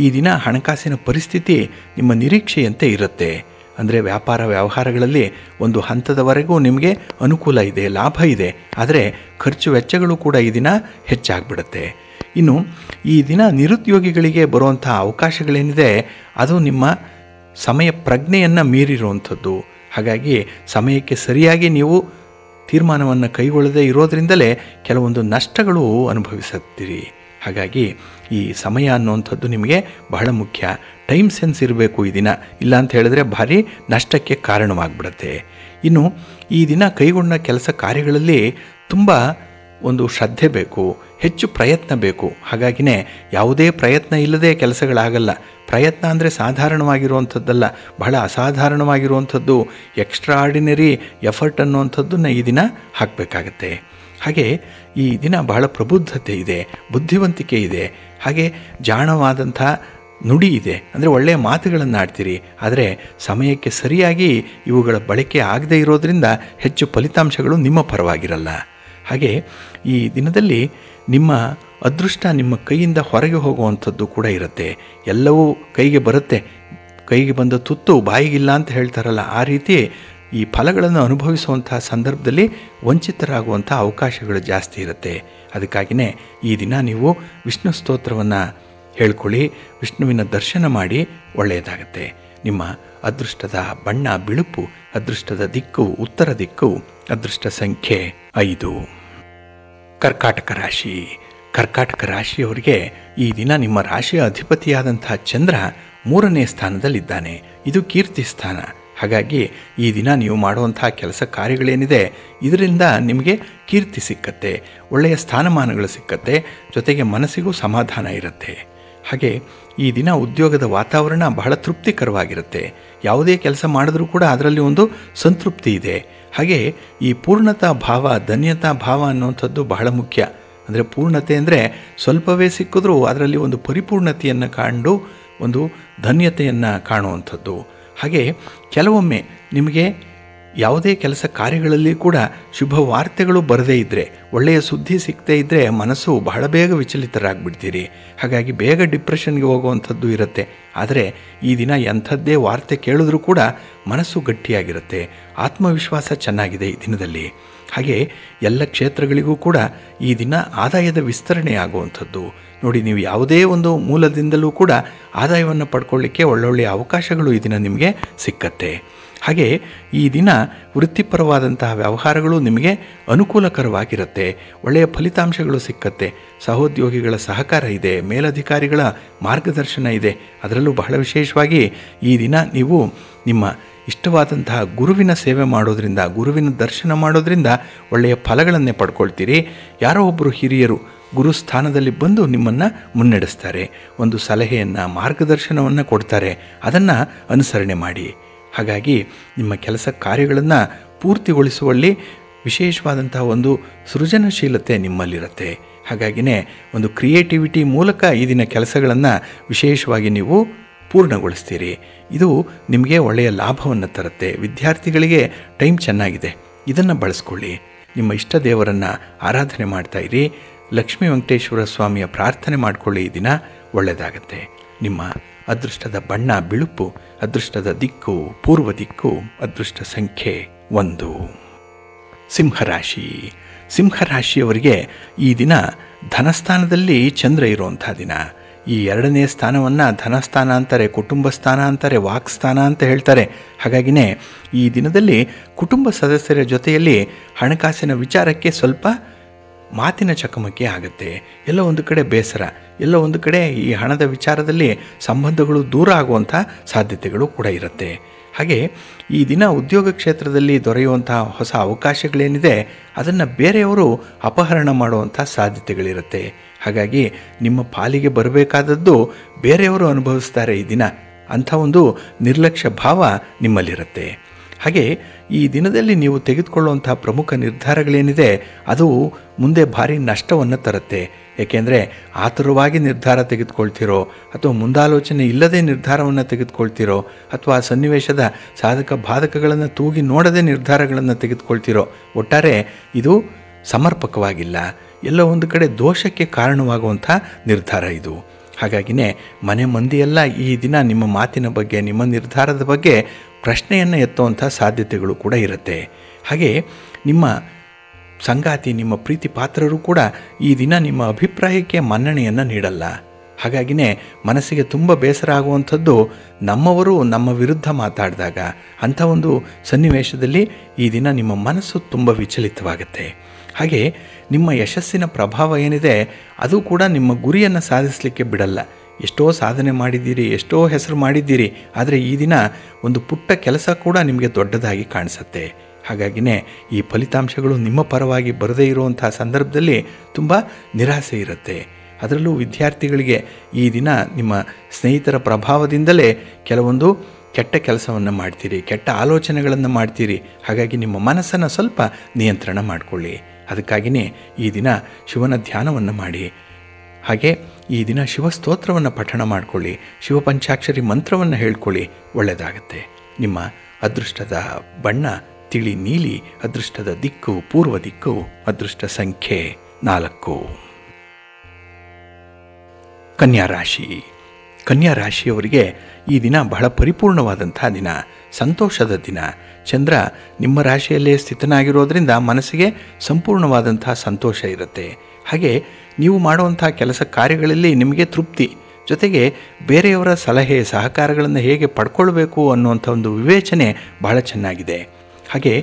ಈ ದಿನ ಹಣಕಾಸಿನ ಪರಿಸ್ಥಿತಿ ನಿಮ್ಮ ನಿರೀಕ್ಷೆಯಂತೆ ಇರುತ್ತೆ. ಅಂದರೆ ವ್ಯಾಪಾರ ವ್ಯವಹಾರಗಳಲ್ಲಿ ಒಂದು ಹಂತದವರೆಗೂ ನಿಮಗೆ ಅನುಕೂಲ ಇದೆ, ಲಾಭ ಇದೆ. ಆದರೆ ಖರ್ಚು ವೆಚ್ಚಗಳು ಕೂಡ ಈ ದಿನ ಹೆಚ್ಚಾಗ್ಬಿಡುತ್ತೆ. ಇನ್ನು ಈ ದಿನ ನಿರುದ್ಯೋಗಿಗಳಿಗೆ ಬರುವಂಥ ಅವಕಾಶಗಳೇನಿದೆ ಅದು ನಿಮ್ಮ ಸಮಯ ಪ್ರಜ್ಞೆಯನ್ನು ಮೀರಿರುವಂಥದ್ದು. ಹಾಗಾಗಿ ಸಮಯಕ್ಕೆ ಸರಿಯಾಗಿ ನೀವು ತೀರ್ಮಾನವನ್ನು ಕೈಗೊಳ್ಳದೇ ಇರೋದರಿಂದಲೇ ಕೆಲವೊಂದು ನಷ್ಟಗಳು ಅನುಭವಿಸುತ್ತೀರಿ. ಹಾಗಾಗಿ ಈ ಸಮಯ ಅನ್ನುವಂಥದ್ದು ನಿಮಗೆ ಬಹಳ ಮುಖ್ಯ. ಟೈಮ್ ಸೆನ್ಸ್ ಇರಬೇಕು ಈ ದಿನ, ಇಲ್ಲ ಅಂತ ಹೇಳಿದ್ರೆ ಭಾರಿ ನಷ್ಟಕ್ಕೆ ಕಾರಣವಾಗ್ಬಿಡುತ್ತೆ. ಇನ್ನು ಈ ದಿನ ಕೈಗೊಂಡ ಕೆಲಸ ಕಾರ್ಯಗಳಲ್ಲಿ ತುಂಬ ಒಂದು ಶ್ರದ್ಧೆ ಬೇಕು, ಹೆಚ್ಚು ಪ್ರಯತ್ನ ಬೇಕು. ಹಾಗಾಗಿನೇ ಯಾವುದೇ ಪ್ರಯತ್ನ ಇಲ್ಲದೆ ಕೆಲಸಗಳಾಗಲ್ಲ. ಪ್ರಯತ್ನ ಅಂದರೆ ಸಾಧಾರಣವಾಗಿರುವಂಥದ್ದಲ್ಲ, ಬಹಳ ಅಸಾಧಾರಣವಾಗಿರುವಂಥದ್ದು, ಎಕ್ಸ್ಟ್ರಾ ಆರ್ಡಿನರಿ ಎಫರ್ಟ್ ಅನ್ನುವಂಥದ್ದನ್ನು ಈ ದಿನ ಹಾಕಬೇಕಾಗತ್ತೆ. ಹಾಗೆ ಈ ದಿನ ಬಹಳ ಪ್ರಬುದ್ಧತೆ ಇದೆ, ಬುದ್ಧಿವಂತಿಕೆ ಇದೆ, ಹಾಗೆ ಜಾಣವಾದಂಥ ನುಡಿ ಇದೆ. ಅಂದರೆ ಒಳ್ಳೆಯ ಮಾತುಗಳನ್ನು ಆಡ್ತೀರಿ. ಆದರೆ ಸಮಯಕ್ಕೆ ಸರಿಯಾಗಿ ಇವುಗಳ ಬಳಕೆ ಆಗದೇ ಇರೋದರಿಂದ ಹೆಚ್ಚು ಫಲಿತಾಂಶಗಳು ನಿಮ್ಮ ಪರವಾಗಿರಲ್ಲ. ಹಾಗೆ ಈ ದಿನದಲ್ಲಿ ನಿಮ್ಮ ಅದೃಷ್ಟ ನಿಮ್ಮ ಕೈಯಿಂದ ಹೊರಗೆ ಹೋಗುವಂಥದ್ದು ಕೂಡ ಇರುತ್ತೆ. ಎಲ್ಲವೂ ಕೈಗೆ ಬರುತ್ತೆ, ಕೈಗೆ ಬಂದ ತುತ್ತು ಬಾಯಿಗಿಲ್ಲ ಅಂತ ಹೇಳ್ತಾರಲ್ಲ, ಆ ರೀತಿ ಈ ಫಲಗಳನ್ನು ಅನುಭವಿಸುವಂಥ ಸಂದರ್ಭದಲ್ಲಿ ವಂಚಿತರಾಗುವಂಥ ಅವಕಾಶಗಳು ಜಾಸ್ತಿ ಇರುತ್ತೆ. ಅದಕ್ಕಾಗಿಯೇ ಈ ದಿನ ನೀವು ವಿಷ್ಣು ಸ್ತೋತ್ರವನ್ನು ಹೇಳ್ಕೊಳ್ಳಿ, ವಿಷ್ಣುವಿನ ದರ್ಶನ ಮಾಡಿ, ಒಳ್ಳೆಯದಾಗತ್ತೆ. ನಿಮ್ಮ ಅದೃಷ್ಟದ ಬಣ್ಣ ಬಿಳುಪು, ಅದೃಷ್ಟದ ದಿಕ್ಕು ಉತ್ತರ ದಿಕ್ಕು, ಅದೃಷ್ಟ ಸಂಖ್ಯೆ 5. ಕರ್ಕಾಟಕ ರಾಶಿ. ಕರ್ಕಾಟಕ ರಾಶಿಯವರಿಗೆ ಈ ದಿನ ನಿಮ್ಮ ರಾಶಿಯ ಅಧಿಪತಿಯಾದಂಥ ಚಂದ್ರ 3ನೇ ಸ್ಥಾನದಲ್ಲಿದ್ದಾನೆ. ಇದು ಕೀರ್ತಿ ಸ್ಥಾನ. ಹಾಗಾಗಿ ಈ ದಿನ ನೀವು ಮಾಡುವಂಥ ಕೆಲಸ ಕಾರ್ಯಗಳೇನಿದೆ ಇದರಿಂದ ನಿಮಗೆ ಕೀರ್ತಿ ಸಿಕ್ಕತ್ತೆ, ಒಳ್ಳೆಯ ಸ್ಥಾನಮಾನಗಳು ಸಿಕ್ಕತ್ತೆ, ಜೊತೆಗೆ ಮನಸ್ಸಿಗೂ ಸಮಾಧಾನ ಇರುತ್ತೆ. ಹಾಗೆ ಈ ದಿನ ಉದ್ಯೋಗದ ವಾತಾವರಣ ಬಹಳ ತೃಪ್ತಿಕರವಾಗಿರುತ್ತೆ. ಯಾವುದೇ ಕೆಲಸ ಮಾಡಿದ್ರೂ ಕೂಡ ಅದರಲ್ಲಿ ಒಂದು ಸಂತೃಪ್ತಿ ಇದೆ. ಹಾಗೆ ಈ ಪೂರ್ಣತಾ ಭಾವ, ಧನ್ಯತಾ ಭಾವ ಅನ್ನುವಂಥದ್ದು ಬಹಳ ಮುಖ್ಯ. ಅಂದರೆ ಪೂರ್ಣತೆ ಅಂದರೆ ಸ್ವಲ್ಪವೇ ಸಿಕ್ಕಿದ್ರೂ ಅದರಲ್ಲಿ ಒಂದು ಪರಿಪೂರ್ಣತೆಯನ್ನು ಕಂಡು ಒಂದು ಧನ್ಯತೆಯನ್ನು ಕಾಣುವಂಥದ್ದು. ಹಾಗೆ ಕೆಲವೊಮ್ಮೆ ನಿಮಗೆ ಯಾವುದೇ ಕೆಲಸ ಕಾರ್ಯಗಳಲ್ಲಿ ಕೂಡ ಶುಭ ವಾರ್ತೆಗಳು ಬರದೇ ಇದ್ದರೆ, ಒಳ್ಳೆಯ ಸುದ್ದಿ ಸಿಗದೇ ಇದ್ದರೆ ಮನಸ್ಸು ಬಹಳ ಬೇಗ ವಿಚಲಿತರಾಗ್ಬಿಡ್ತೀರಿ. ಹಾಗಾಗಿ ಬೇಗ ಡಿಪ್ರೆಷನ್ಗೆ ಹೋಗುವಂಥದ್ದು ಇರುತ್ತೆ. ಆದರೆ ಈ ದಿನ ಎಂಥದ್ದೇ ವಾರ್ತೆ ಕೇಳಿದ್ರೂ ಕೂಡ ಮನಸ್ಸು ಗಟ್ಟಿಯಾಗಿರುತ್ತೆ, ಆತ್ಮವಿಶ್ವಾಸ ಚೆನ್ನಾಗಿದೆ ಈ ದಿನದಲ್ಲಿ. ಹಾಗೆ ಎಲ್ಲ ಕ್ಷೇತ್ರಗಳಿಗೂ ಕೂಡ ಈ ದಿನ ಆದಾಯದ ವಿಸ್ತರಣೆ ಆಗುವಂಥದ್ದು. ನೋಡಿ, ನೀವು ಯಾವುದೇ ಒಂದು ಮೂಲದಿಂದಲೂ ಕೂಡ ಆದಾಯವನ್ನು ಪಡ್ಕೊಳ್ಳಿಕ್ಕೆ ಒಳ್ಳೊಳ್ಳೆಯ ಅವಕಾಶಗಳು ಈ ದಿನ ನಿಮಗೆ ಸಿಕ್ಕತ್ತೆ. ಹಾಗೆ ಈ ದಿನ ವೃತ್ತಿಪರವಾದಂತಹ ವ್ಯವಹಾರಗಳು ನಿಮಗೆ ಅನುಕೂಲಕರವಾಗಿರುತ್ತೆ, ಒಳ್ಳೆಯ ಫಲಿತಾಂಶಗಳು ಸಿಕ್ಕತ್ತೆ. ಸಹೋದ್ಯೋಗಿಗಳ ಸಹಕಾರ ಇದೆ, ಮೇಲಧಿಕಾರಿಗಳ ಮಾರ್ಗದರ್ಶನ ಇದೆ. ಅದರಲ್ಲೂ ಬಹಳ ವಿಶೇಷವಾಗಿ ಈ ದಿನ ನೀವು ನಿಮ್ಮ ಇಷ್ಟವಾದಂತಹ ಗುರುವಿನ ಸೇವೆ ಮಾಡೋದ್ರಿಂದ, ಗುರುವಿನ ದರ್ಶನ ಮಾಡೋದ್ರಿಂದ ಒಳ್ಳೆಯ ಫಲಗಳನ್ನೇ ಪಡ್ಕೊಳ್ತೀರಿ. ಯಾರೋ ಒಬ್ಬರು ಹಿರಿಯರು ಗುರುಸ್ಥಾನದಲ್ಲಿ ಬಂದು ನಿಮ್ಮನ್ನು ಮುನ್ನಡೆಸ್ತಾರೆ, ಒಂದು ಸಲಹೆಯನ್ನು, ಮಾರ್ಗದರ್ಶನವನ್ನು ಕೊಡ್ತಾರೆ. ಅದನ್ನು ಅನುಸರಣೆ ಮಾಡಿ. ಹಾಗಾಗಿ ನಿಮ್ಮ ಕೆಲಸ ಕಾರ್ಯಗಳನ್ನು ಪೂರ್ತಿಗೊಳಿಸುವಲ್ಲಿ ವಿಶೇಷವಾದಂತಹ ಒಂದು ಸೃಜನಶೀಲತೆ ನಿಮ್ಮಲ್ಲಿರುತ್ತೆ. ಹಾಗಾಗಿನೇ ಒಂದು ಕ್ರಿಯೇಟಿವಿಟಿ ಮೂಲಕ ಈ ದಿನ ಕೆಲಸಗಳನ್ನು ವಿಶೇಷವಾಗಿ ನೀವು ಪೂರ್ಣಗೊಳಿಸ್ತೀರಿ. ಇದು ನಿಮಗೆ ಒಳ್ಳೆಯ ಲಾಭವನ್ನು ತರುತ್ತೆ. ವಿದ್ಯಾರ್ಥಿಗಳಿಗೆ ಟೈಮ್ ಚೆನ್ನಾಗಿದೆ, ಇದನ್ನು ಬಳಸ್ಕೊಳ್ಳಿ. ನಿಮ್ಮ ಇಷ್ಟ ದೇವರನ್ನು ಆರಾಧನೆ ಮಾಡ್ತಾಯಿರಿ. ಲಕ್ಷ್ಮೀ ವೆಂಕಟೇಶ್ವರ ಸ್ವಾಮಿಯ ಪ್ರಾರ್ಥನೆ ಮಾಡಿಕೊಳ್ಳಿ. ಈ ದಿನ ಒಳ್ಳೆಯದಾಗತ್ತೆ. ನಿಮ್ಮ ಅದೃಷ್ಟದ ಬಣ್ಣ ಬಿಳುಪು, ಅದೃಷ್ಟದ ದಿಕ್ಕು ಪೂರ್ವ ದಿಕ್ಕು, ಅದೃಷ್ಟ ಸಂಖ್ಯೆ 1. ಸಿಂಹರಾಶಿ. ಸಿಂಹರಾಶಿಯವರಿಗೆ ಈ ದಿನ ಧನಸ್ಥಾನದಲ್ಲಿ ಚಂದ್ರ ಇರುವಂಥ ದಿನ. ಈ 2ನೇ ಸ್ಥಾನವನ್ನು ಧನಸ್ಥಾನ ಅಂತಾರೆ, ಕುಟುಂಬ ಸ್ಥಾನ ಅಂತಾರೆ, ವಾಕ್ಸ್ಥಾನ ಅಂತ ಹೇಳ್ತಾರೆ. ಹಾಗಾಗಿನೇ ಈ ದಿನದಲ್ಲಿ ಕುಟುಂಬ ಸದಸ್ಯರ ಜೊತೆಯಲ್ಲಿ ಹಣಕಾಸಿನ ವಿಚಾರಕ್ಕೆ ಸ್ವಲ್ಪ ಮಾತಿನ ಚಕಮಕಿ ಆಗುತ್ತೆ. ಎಲ್ಲೋ ಒಂದು ಕಡೆ ಬೇಸರ, ಎಲ್ಲೋ ಒಂದು ಕಡೆ ಈ ಹಣದ ವಿಚಾರದಲ್ಲಿ ಸಂಬಂಧಗಳು ದೂರ ಆಗುವಂಥ ಸಾಧ್ಯತೆಗಳು ಕೂಡ ಇರುತ್ತೆ. ಹಾಗೆ ಈ ದಿನ ಉದ್ಯೋಗ ಕ್ಷೇತ್ರದಲ್ಲಿ ದೊರೆಯುವಂಥ ಹೊಸ ಅವಕಾಶಗಳೇನಿದೆ ಅದನ್ನು ಬೇರೆಯವರು ಅಪಹರಣ ಮಾಡುವಂಥ ಸಾಧ್ಯತೆಗಳಿರುತ್ತೆ. ಹಾಗಾಗಿ ನಿಮ್ಮ ಪಾಲಿಗೆ ಬರಬೇಕಾದದ್ದು ಬೇರೆಯವರು ಅನುಭವಿಸ್ತಾರೆ ಈ ದಿನ, ಅಂಥ ಒಂದು ನಿರ್ಲಕ್ಷ್ಯ ಭಾವ ನಿಮ್ಮಲ್ಲಿರುತ್ತೆ. ಹಾಗೆ ಈ ದಿನದಲ್ಲಿ ನೀವು ತೆಗೆದುಕೊಳ್ಳುವಂಥ ಪ್ರಮುಖ ನಿರ್ಧಾರಗಳೇನಿದೆ ಅದು ಮುಂದೆ ಭಾರಿ ನಷ್ಟವನ್ನು ತರುತ್ತೆ. ಏಕೆಂದರೆ ಆತುರವಾಗಿ ನಿರ್ಧಾರ ತೆಗೆದುಕೊಳ್ತಿರೋ ಅಥವಾ ಮುಂದಾಲೋಚನೆ ಇಲ್ಲದೆ ನಿರ್ಧಾರವನ್ನು ತೆಗೆದುಕೊಳ್ತಿರೋ ಅಥವಾ ಸನ್ನಿವೇಶದ ಸಾಧಕ ಬಾಧಕಗಳನ್ನು ತೂಗಿ ನೋಡದೆ ನಿರ್ಧಾರಗಳನ್ನು ತೆಗೆದುಕೊಳ್ತಿರೋ, ಒಟ್ಟಾರೆ ಇದು ಸಮರ್ಪಕವಾಗಿಲ್ಲ, ಎಲ್ಲೋ ಒಂದು ಕಡೆ ದೋಷಕ್ಕೆ ಕಾರಣವಾಗುವಂಥ ನಿರ್ಧಾರ ಇದು. ಹಾಗಾಗಿನೇ ಮನೆ ಮಂದಿಯೆಲ್ಲ ಈ ದಿನ ನಿಮ್ಮ ಮಾತಿನ ಬಗ್ಗೆ, ನಿಮ್ಮ ನಿರ್ಧಾರದ ಬಗ್ಗೆ ಪ್ರಶ್ನೆಯನ್ನು ಎತ್ತುವಂಥ ಸಾಧ್ಯತೆಗಳು ಕೂಡ ಇರುತ್ತೆ. ಹಾಗೆ ನಿಮ್ಮ ಸಂಗಾತಿ, ನಿಮ್ಮ ಪ್ರೀತಿ ಪಾತ್ರರು ಕೂಡ ಈ ದಿನ ನಿಮ್ಮ ಅಭಿಪ್ರಾಯಕ್ಕೆ ಮನ್ನಣೆಯನ್ನು ನೀಡಲ್ಲ. ಹಾಗಾಗಿನೇ ಮನಸ್ಸಿಗೆ ತುಂಬ ಬೇಸರ ಆಗುವಂಥದ್ದು ನಮ್ಮವರು ನಮ್ಮ ವಿರುದ್ಧ ಮಾತಾಡಿದಾಗ. ಅಂಥ ಒಂದು ಸನ್ನಿವೇಶದಲ್ಲಿ ಈ ದಿನ ನಿಮ್ಮ ಮನಸ್ಸು ತುಂಬ ವಿಚಲಿತವಾಗುತ್ತೆ. ಹಾಗೆ ನಿಮ್ಮ ಯಶಸ್ಸಿನ ಪ್ರಭಾವ ಏನಿದೆ ಅದು ಕೂಡ ನಿಮ್ಮ ಗುರಿಯನ್ನು ಸಾಧಿಸಲಿಕ್ಕೆ ಬಿಡಲ್ಲ. ಎಷ್ಟೋ ಸಾಧನೆ ಮಾಡಿದ್ದೀರಿ, ಎಷ್ಟೋ ಹೆಸರು ಮಾಡಿದ್ದೀರಿ, ಆದರೆ ಈ ದಿನ ಒಂದು ಪುಟ್ಟ ಕೆಲಸ ಕೂಡ ನಿಮಗೆ ದೊಡ್ಡದಾಗಿ ಕಾಣಿಸುತ್ತೆ. ಹಾಗಾಗಿನೇ ಈ ಫಲಿತಾಂಶಗಳು ನಿಮ್ಮ ಪರವಾಗಿ ಬರದೇ ಇರುವಂಥ ಸಂದರ್ಭದಲ್ಲಿ ತುಂಬ ನಿರಾಸೆ ಇರುತ್ತೆ. ಅದರಲ್ಲೂ ವಿದ್ಯಾರ್ಥಿಗಳಿಗೆ ಈ ದಿನ ನಿಮ್ಮ ಸ್ನೇಹಿತರ ಪ್ರಭಾವದಿಂದಲೇ ಕೆಲವೊಂದು ಕೆಟ್ಟ ಕೆಲಸವನ್ನು ಮಾಡ್ತೀರಿ, ಕೆಟ್ಟ ಆಲೋಚನೆಗಳನ್ನು ಮಾಡ್ತೀರಿ. ಹಾಗಾಗಿ ನಿಮ್ಮ ಮನಸ್ಸನ್ನು ಸ್ವಲ್ಪ ನಿಯಂತ್ರಣ ಮಾಡಿಕೊಳ್ಳಿ. ಅದಕ್ಕಾಗಿಯೇ ಈ ದಿನ ಶಿವನ ಧ್ಯಾನವನ್ನು ಮಾಡಿ. ಹಾಗೆ ಈ ದಿನ ಶಿವಸ್ತೋತ್ರವನ್ನು ಪಠಣ ಮಾಡಿಕೊಳ್ಳಿ, ಶಿವಪಂಚಾಕ್ಷರಿ ಮಂತ್ರವನ್ನು ಹೇಳ್ಕೊಳ್ಳಿ, ಒಳ್ಳೆಯದಾಗತ್ತೆ. ನಿಮ್ಮ ಅದೃಷ್ಟದ ಬಣ್ಣ ತಿಳಿ ನೀಲಿ, ಅದೃಷ್ಟದ ದಿಕ್ಕು ಪೂರ್ವ ದಿಕ್ಕು, ಅದೃಷ್ಟ ಸಂಖ್ಯೆ 4. ಕನ್ಯಾ ರಾಶಿ. ಕನ್ಯಾ ರಾಶಿಯವರಿಗೆ ಈ ದಿನ ಬಹಳ ಪರಿಪೂರ್ಣವಾದಂಥ ದಿನ, ಸಂತೋಷದ ದಿನ. ಚಂದ್ರ ನಿಮ್ಮ ರಾಶಿಯಲ್ಲೇ ಸ್ಥಿತನಾಗಿರೋದ್ರಿಂದ ಮನಸ್ಸಿಗೆ ಸಂಪೂರ್ಣವಾದಂಥ ಸಂತೋಷ ಇರುತ್ತೆ. ಹಾಗೆ ನೀವು ಮಾಡುವಂಥ ಕೆಲಸ ಕಾರ್ಯಗಳಲ್ಲಿ ನಿಮಗೆ ತೃಪ್ತಿ, ಜೊತೆಗೆ ಬೇರೆಯವರ ಸಲಹೆ ಸಹಕಾರಗಳನ್ನು ಹೇಗೆ ಪಡ್ಕೊಳ್ಬೇಕು ಅನ್ನುವಂಥ ಒಂದು ವಿವೇಚನೆ ಬಹಳ ಚೆನ್ನಾಗಿದೆ. ಹಾಗೆ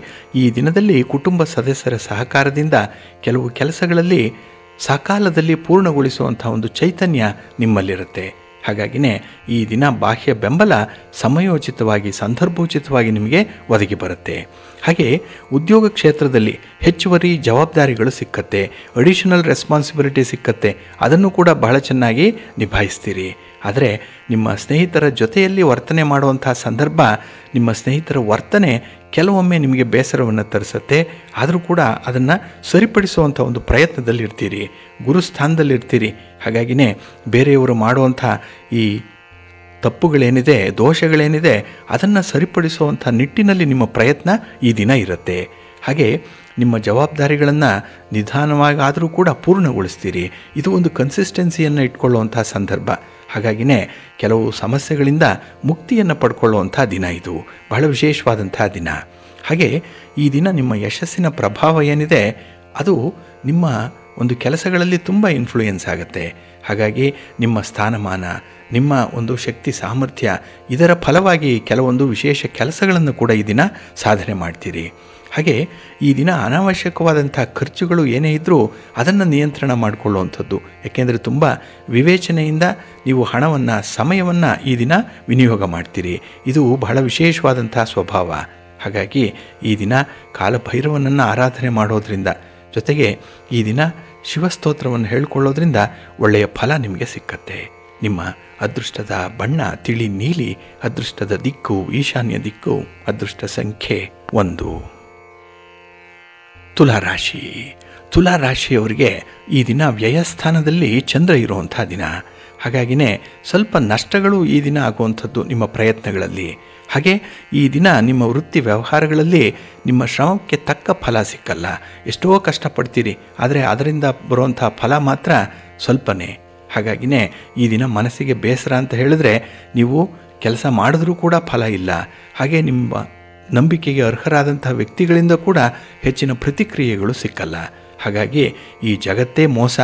ಈ ದಿನದಲ್ಲಿ ಕುಟುಂಬ ಸದಸ್ಯರ ಸಹಕಾರದಿಂದ ಕೆಲವು ಕೆಲಸಗಳಲ್ಲಿ ಸಕಾಲದಲ್ಲಿ ಪೂರ್ಣಗೊಳಿಸುವಂಥ ಒಂದು ಚೈತನ್ಯ ನಿಮ್ಮಲ್ಲಿರುತ್ತೆ. ಹಾಗಾಗಿನೇ ಈ ದಿನ ಬಾಹ್ಯ ಬೆಂಬಲ ಸಮಯೋಚಿತವಾಗಿ, ಸಂದರ್ಭೋಚಿತವಾಗಿ ನಿಮಗೆ ಒದಗಿ ಬರುತ್ತೆ. ಹಾಗೆ ಉದ್ಯೋಗ ಕ್ಷೇತ್ರದಲ್ಲಿ ಹೆಚ್ಚುವರಿ ಜವಾಬ್ದಾರಿಗಳು ಸಿಕ್ಕತ್ತೆ, ಅಡಿಷನಲ್ ರೆಸ್ಪಾನ್ಸಿಬಿಲಿಟಿ ಸಿಕ್ಕತ್ತೆ, ಅದನ್ನು ಕೂಡ ಬಹಳ ಚೆನ್ನಾಗಿ ನಿಭಾಯಿಸ್ತೀರಿ. ಆದರೆ ನಿಮ್ಮ ಸ್ನೇಹಿತರ ಜೊತೆಯಲ್ಲಿ ವರ್ತನೆ ಮಾಡುವಂಥ ಸಂದರ್ಭ, ನಿಮ್ಮ ಸ್ನೇಹಿತರ ವರ್ತನೆ ಕೆಲವೊಮ್ಮೆ ನಿಮಗೆ ಬೇಸರವನ್ನು ತರಿಸುತ್ತೆ. ಆದರೂ ಕೂಡ ಅದನ್ನು ಸರಿಪಡಿಸುವಂಥ ಒಂದು ಪ್ರಯತ್ನದಲ್ಲಿರ್ತೀರಿ, ಗುರುಸ್ಥಾನದಲ್ಲಿರ್ತೀರಿ. ಹಾಗಾಗಿನೇ ಬೇರೆಯವರು ಮಾಡುವಂಥ ಈ ತಪ್ಪುಗಳೇನಿದೆ, ದೋಷಗಳೇನಿದೆ, ಅದನ್ನು ಸರಿಪಡಿಸುವಂಥ ನಿಟ್ಟಿನಲ್ಲಿ ನಿಮ್ಮ ಪ್ರಯತ್ನ ಈ ದಿನ ಇರುತ್ತೆ. ಹಾಗೆ ನಿಮ್ಮ ಜವಾಬ್ದಾರಿಗಳನ್ನು ನಿಧಾನವಾಗಾದರೂ ಕೂಡ ಪೂರ್ಣಗೊಳಿಸ್ತೀರಿ. ಇದು ಒಂದು ಕನ್ಸಿಸ್ಟೆನ್ಸಿಯನ್ನು ಇಟ್ಕೊಳ್ಳುವಂಥ ಸಂದರ್ಭ. ಹಾಗಾಗಿನೇ ಕೆಲವು ಸಮಸ್ಯೆಗಳಿಂದ ಮುಕ್ತಿಯನ್ನು ಪಡ್ಕೊಳ್ಳುವಂಥ ದಿನ ಇದು, ಬಹಳ ವಿಶೇಷವಾದಂಥ ದಿನ. ಹಾಗೆ ಈ ದಿನ ನಿಮ್ಮ ಯಶಸ್ಸಿನ ಪ್ರಭಾವ ಏನಿದೆ ಅದು ನಿಮ್ಮ ಒಂದು ಕೆಲಸಗಳಲ್ಲಿ ತುಂಬ ಇನ್ಫ್ಲೂಯೆನ್ಸ್ ಆಗುತ್ತೆ. ಹಾಗಾಗಿ ನಿಮ್ಮ ಸ್ಥಾನಮಾನ, ನಿಮ್ಮ ಒಂದು ಶಕ್ತಿ ಸಾಮರ್ಥ್ಯ, ಇದರ ಫಲವಾಗಿ ಕೆಲವೊಂದು ವಿಶೇಷ ಕೆಲಸಗಳನ್ನು ಕೂಡ ಈ ದಿನ ಸಾಧನೆ ಮಾಡ್ತೀರಿ. ಹಾಗೆ ಈ ದಿನ ಅನಾವಶ್ಯಕವಾದಂಥ ಖರ್ಚುಗಳು ಏನೇ ಇದ್ದರೂ ಅದನ್ನು ನಿಯಂತ್ರಣ ಮಾಡಿಕೊಳ್ಳುವಂಥದ್ದು. ಏಕೆಂದರೆ ತುಂಬ ವಿವೇಚನೆಯಿಂದ ನೀವು ಹಣವನ್ನು, ಸಮಯವನ್ನು ಈ ದಿನ ವಿನಿಯೋಗ ಮಾಡ್ತೀರಿ. ಇದು ಬಹಳ ವಿಶೇಷವಾದಂಥ ಸ್ವಭಾವ. ಹಾಗಾಗಿ ಈ ದಿನ ಕಾಲಭೈರವನನ್ನು ಆರಾಧನೆ ಮಾಡೋದ್ರಿಂದ, ಜೊತೆಗೆ ಈ ದಿನ ಶಿವಸ್ತೋತ್ರವನ್ನು ಹೇಳಿಕೊಳ್ಳೋದ್ರಿಂದ ಒಳ್ಳೆಯ ಫಲ ನಿಮಗೆ ಸಿಕ್ಕತ್ತೆ. ನಿಮ್ಮ ಅದೃಷ್ಟದ ಬಣ್ಣ ತಿಳಿ ನೀಲಿ, ಅದೃಷ್ಟದ ದಿಕ್ಕು ಈಶಾನ್ಯ ದಿಕ್ಕು, ಅದೃಷ್ಟ ಸಂಖ್ಯೆ 1. ತುಲಾರಾಶಿ. ತುಲಾರಾಶಿಯವರಿಗೆ ಈ ದಿನ ವ್ಯಯಸ್ಥಾನದಲ್ಲಿ ಚಂದ್ರ ಇರುವಂಥ ದಿನ. ಹಾಗಾಗಿನೇ ಸ್ವಲ್ಪ ನಷ್ಟಗಳು ಈ ದಿನ ಆಗುವಂಥದ್ದು ನಿಮ್ಮ ಪ್ರಯತ್ನಗಳಲ್ಲಿ. ಹಾಗೆ ಈ ದಿನ ನಿಮ್ಮ ವೃತ್ತಿ ವ್ಯವಹಾರಗಳಲ್ಲಿ ನಿಮ್ಮ ಶ್ರಮಕ್ಕೆ ತಕ್ಕ ಫಲ ಸಿಕ್ಕಲ್ಲ. ಎಷ್ಟೋ ಕಷ್ಟಪಡ್ತೀರಿ, ಆದರೆ ಅದರಿಂದ ಬರುವಂಥ ಫಲ ಮಾತ್ರ ಸ್ವಲ್ಪನೇ. ಹಾಗಾಗಿನೇ ಈ ದಿನ ಮನಸ್ಸಿಗೆ ಬೇಸರ ಅಂತ ಹೇಳಿದ್ರೆ ನೀವು ಕೆಲಸ ಮಾಡಿದ್ರೂ ಕೂಡ ಫಲ ಇಲ್ಲ. ಹಾಗೆ ನಿಮ್ಮ ನಂಬಿಕೆಗೆ ಅರ್ಹರಾದಂಥ ವ್ಯಕ್ತಿಗಳಿಂದ ಕೂಡ ಹೆಚ್ಚಿನ ಪ್ರತಿಕ್ರಿಯೆಗಳು ಸಿಕ್ಕಲ್ಲ. ಹಾಗಾಗಿ ಈ ಜಗತ್ತೇ ಮೋಸ.